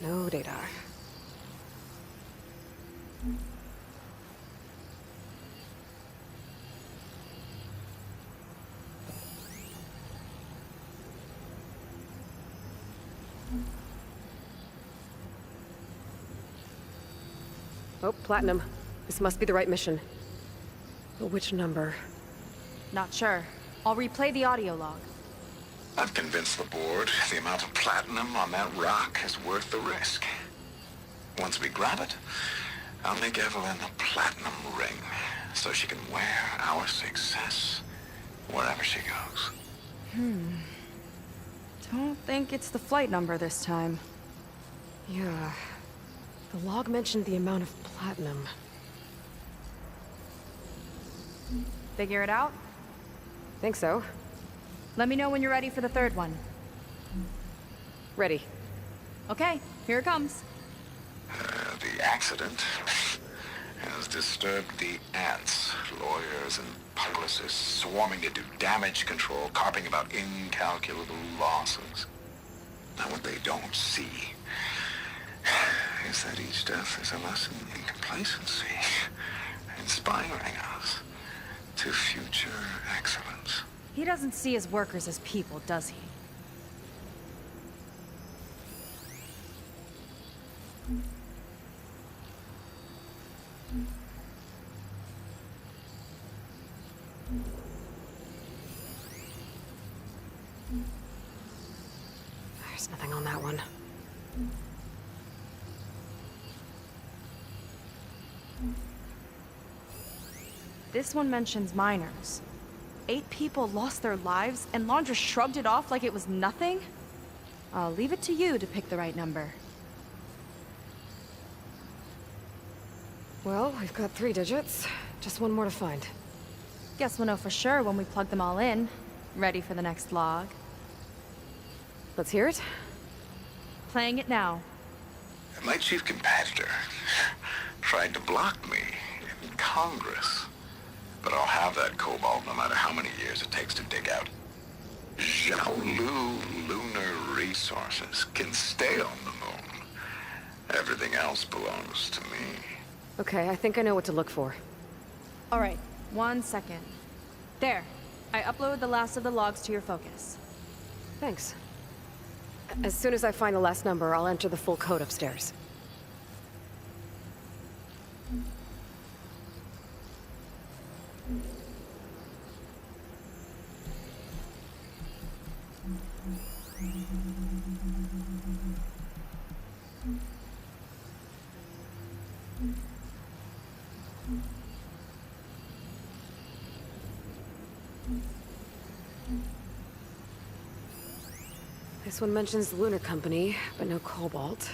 No data. Oh, Platinum. This must be the right mission. But which number? Not sure. I'll replay the audio log. I've convinced the board the amount of platinum on that rock is worth the risk. Once we grab it, I'll make Evelyn a platinum ring, so she can wear our success wherever she goes. Don't think it's the flight number this time. Yeah. The log mentioned the amount of platinum. Figure it out? Think so. Let me know when you're ready for the third one. Ready. Okay, here it comes. The accident has disturbed the ants, lawyers and publicists swarming to do damage control, carping about incalculable losses. Now what they don't see is that each death is a lesson in complacency, inspiring us to future excellence. He doesn't see his workers as people, does he? There's nothing on that one. This one mentions miners. 8 people lost their lives, and Laundra shrugged it off like it was nothing? I'll leave it to you to pick the right number. Well, we've got 3 digits. Just one more to find. Guess we'll know for sure when we plug them all in. Ready for the next log. Let's hear it. Playing it now. My chief competitor tried to block me in Congress. But I'll have that cobalt no matter how many years it takes to dig out. Xiaolu Lunar Resources can stay on the moon. Everything else belongs to me. Okay, I think I know what to look for. All right, 1 second. There. I uploaded the last of the logs to your focus. Thanks. As soon as I find the last number, I'll enter the full code upstairs. This one mentions the Lunar Company, but no cobalt.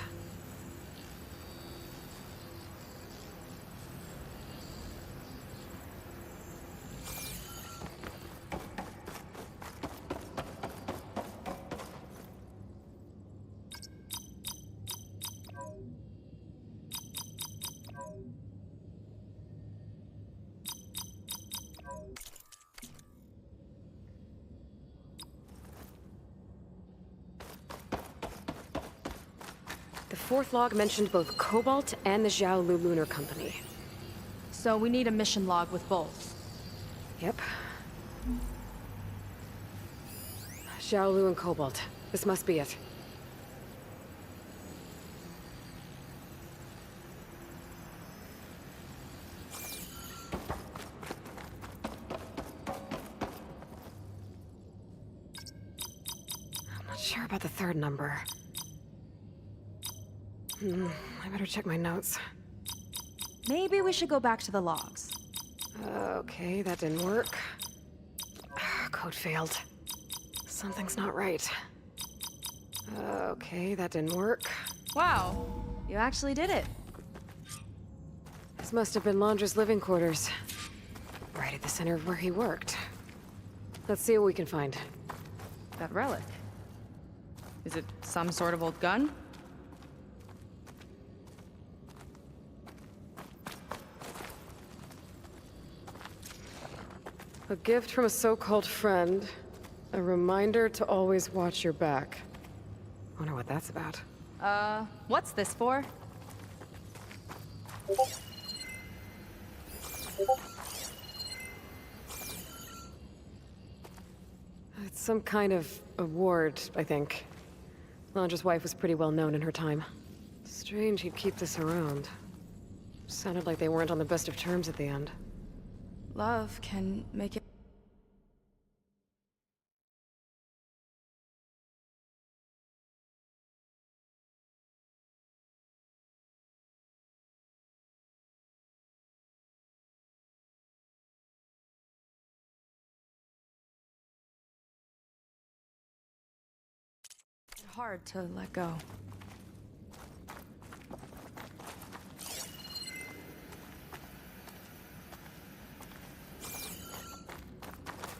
The 4th log mentioned both Cobalt and the Xiaolu Lunar Company. So we need a mission log with both. Yep. Xiaolu and Cobalt. This must be it. I'm not sure about the 3rd number. I better check my notes. Maybe we should go back to the logs. Okay, that didn't work. Code failed. Something's not right. Okay, that didn't work. Wow, you actually did it. This must have been Laundra's living quarters. Right at the center of where he worked. Let's see what we can find. That relic. Is it some sort of old gun? A gift from a so-called friend. A reminder to always watch your back. Wonder what that's about. What's this for? It's some kind of award, I think. Laundra's wife was pretty well known in her time. Strange he'd keep this around. Sounded like they weren't on the best of terms at the end. Love can make it hard to let go.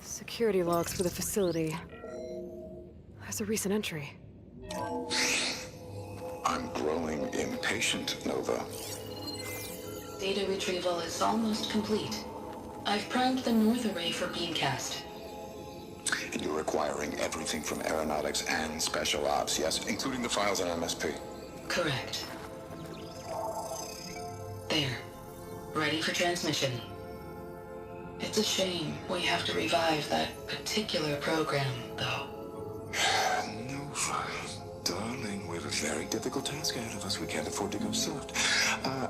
Security logs for the facility. There's a recent entry. I'm growing impatient, Nova. Data retrieval is almost complete. I've primed the north array for beamcast. And you're acquiring everything from aeronautics and special ops, yes? Including the files on MSP. Correct. There. Ready for transmission. It's a shame we have to revive that particular program, though. Nova, darling, we have a very difficult task ahead of us. We can't afford to go soft.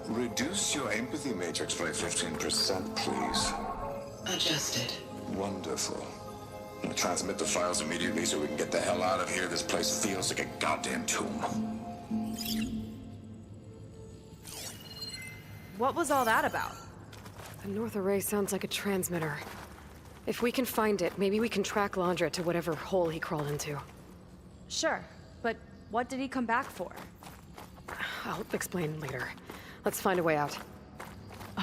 Reduce your empathy matrix by 15%, please. Adjusted. Wonderful. Now transmit the files immediately so we can get the hell out of here. This place feels like a goddamn tomb. What was all that about? The North Array sounds like a transmitter. If we can find it, maybe we can track Landra to whatever hole he crawled into. Sure, but what did he come back for? I'll explain later. Let's find a way out.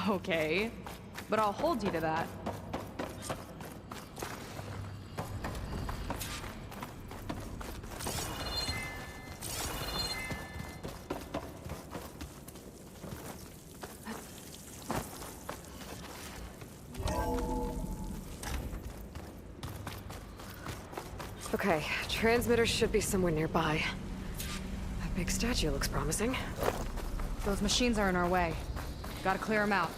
Okay, but I'll hold you to that. Okay, transmitter should be somewhere nearby. That big statue looks promising. Those machines are in our way. Gotta clear them out.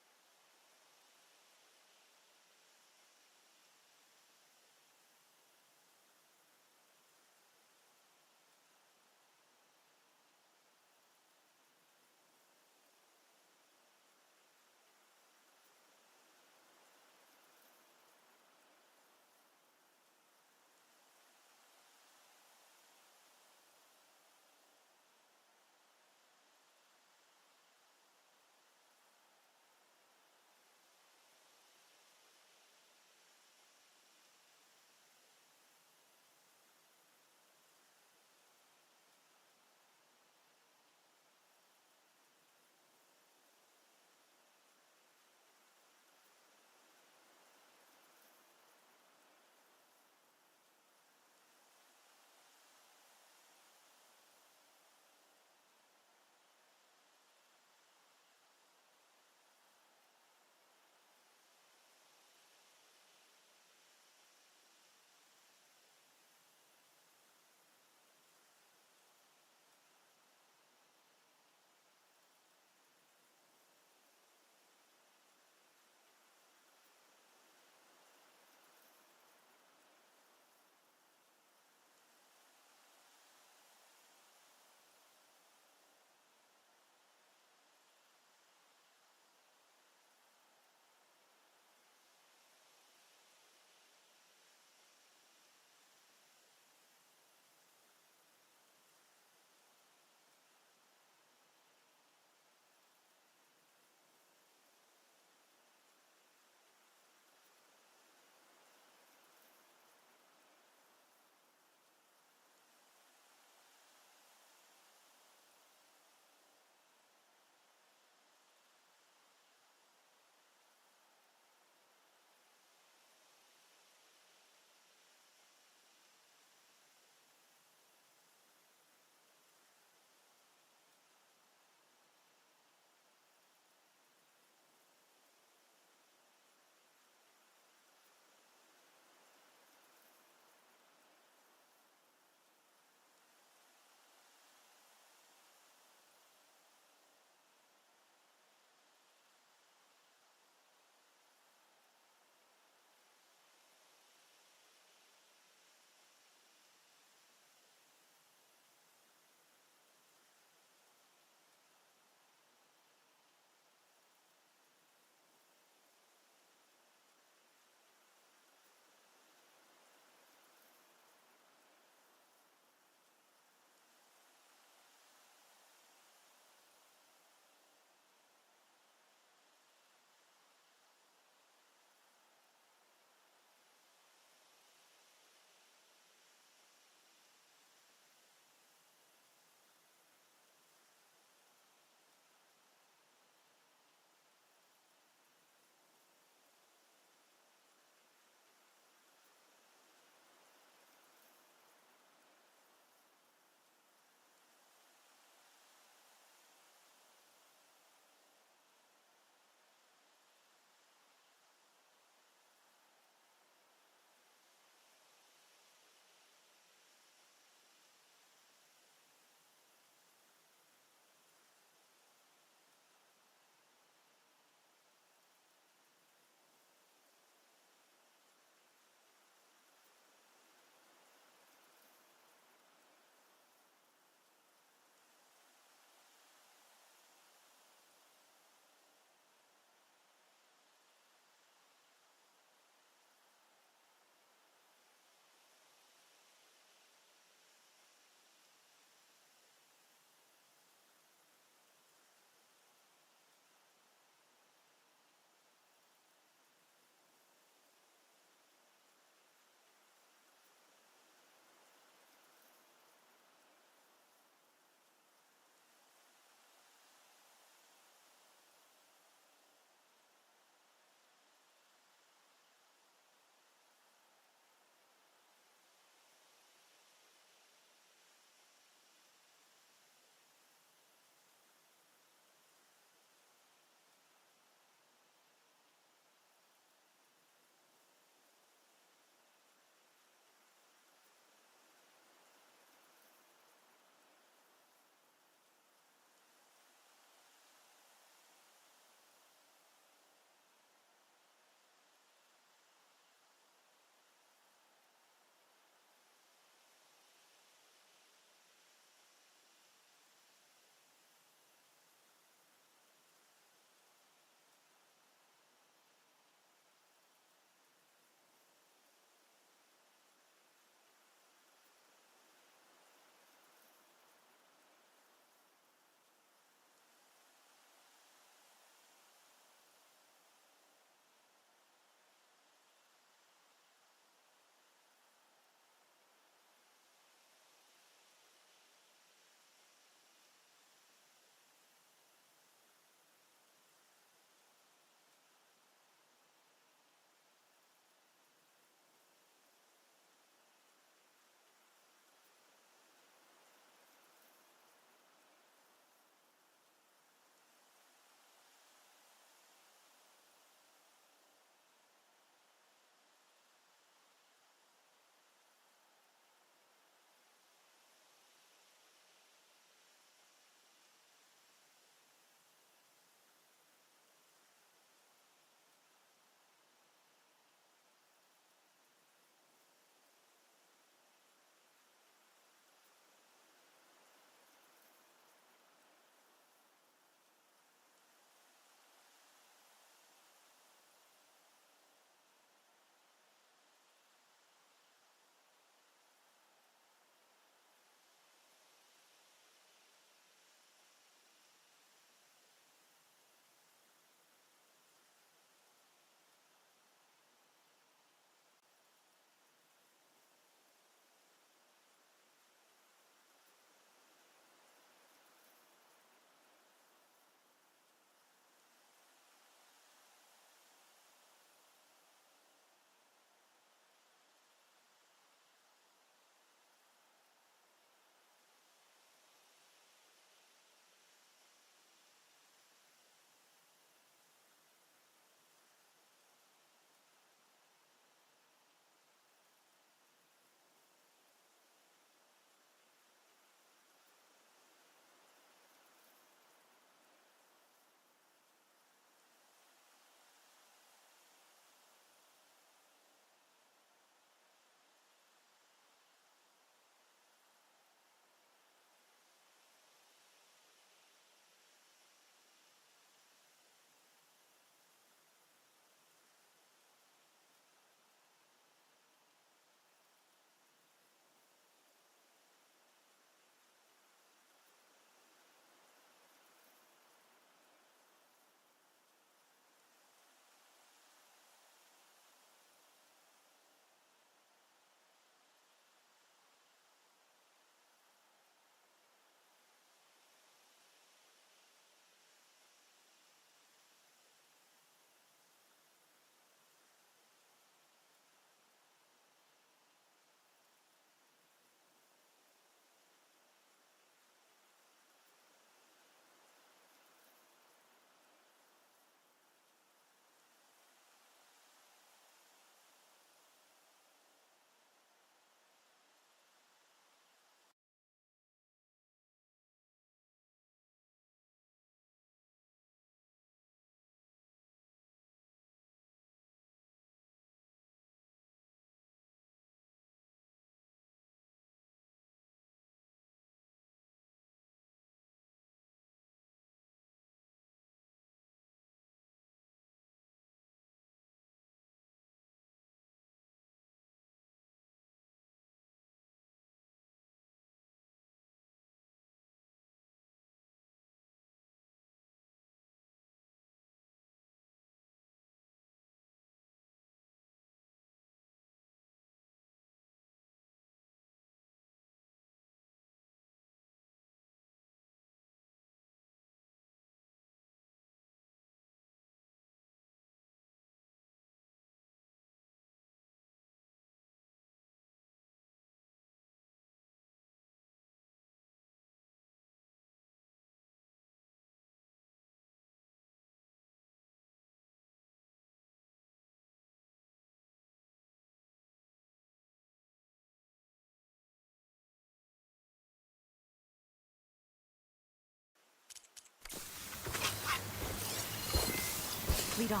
Lead on.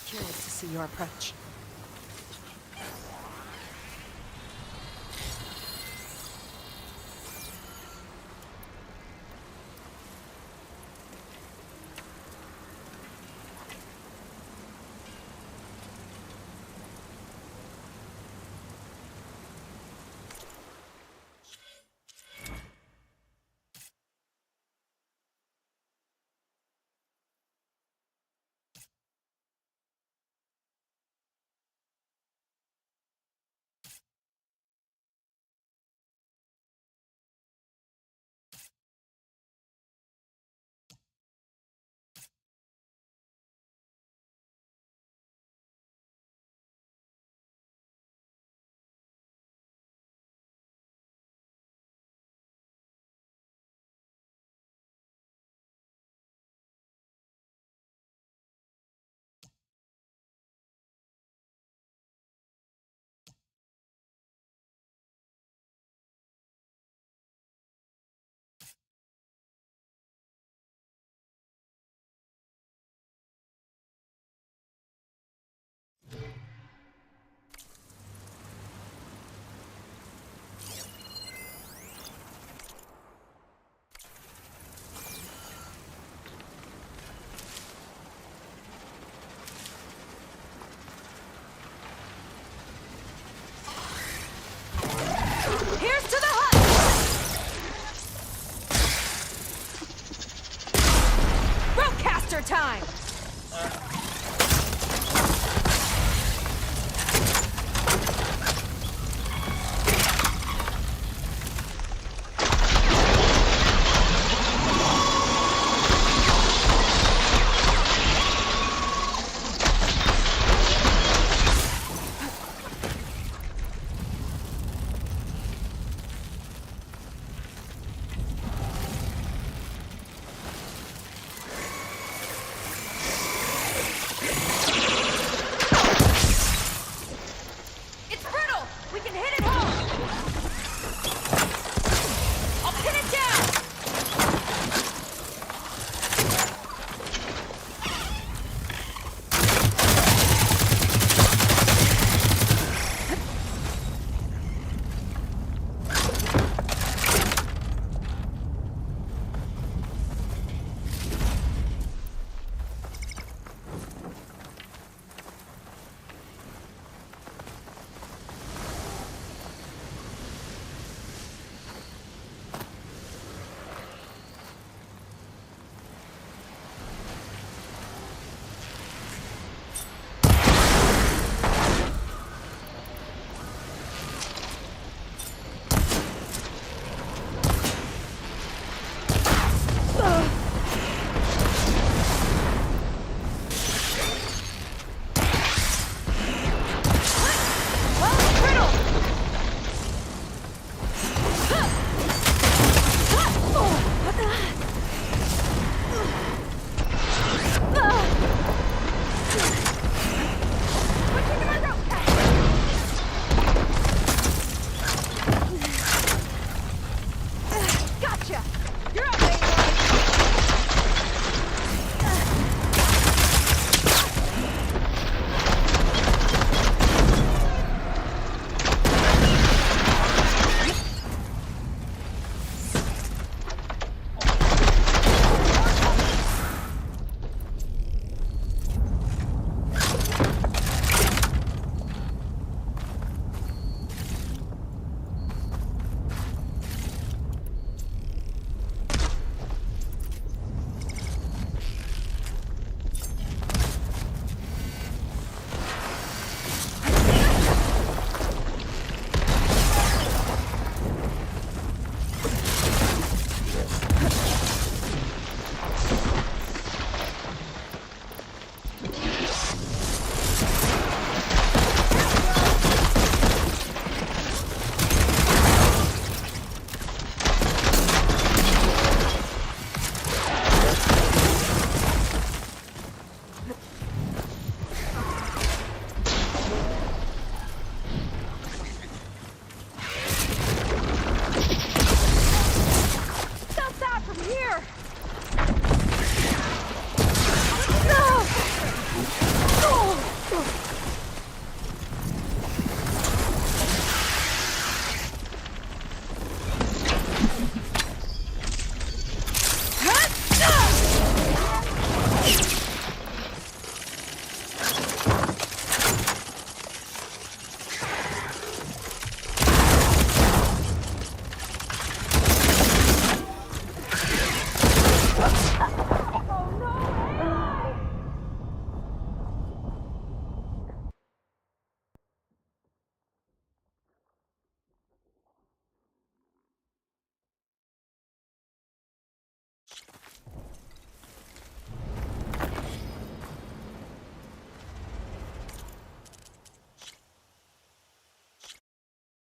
Curious to see your approach.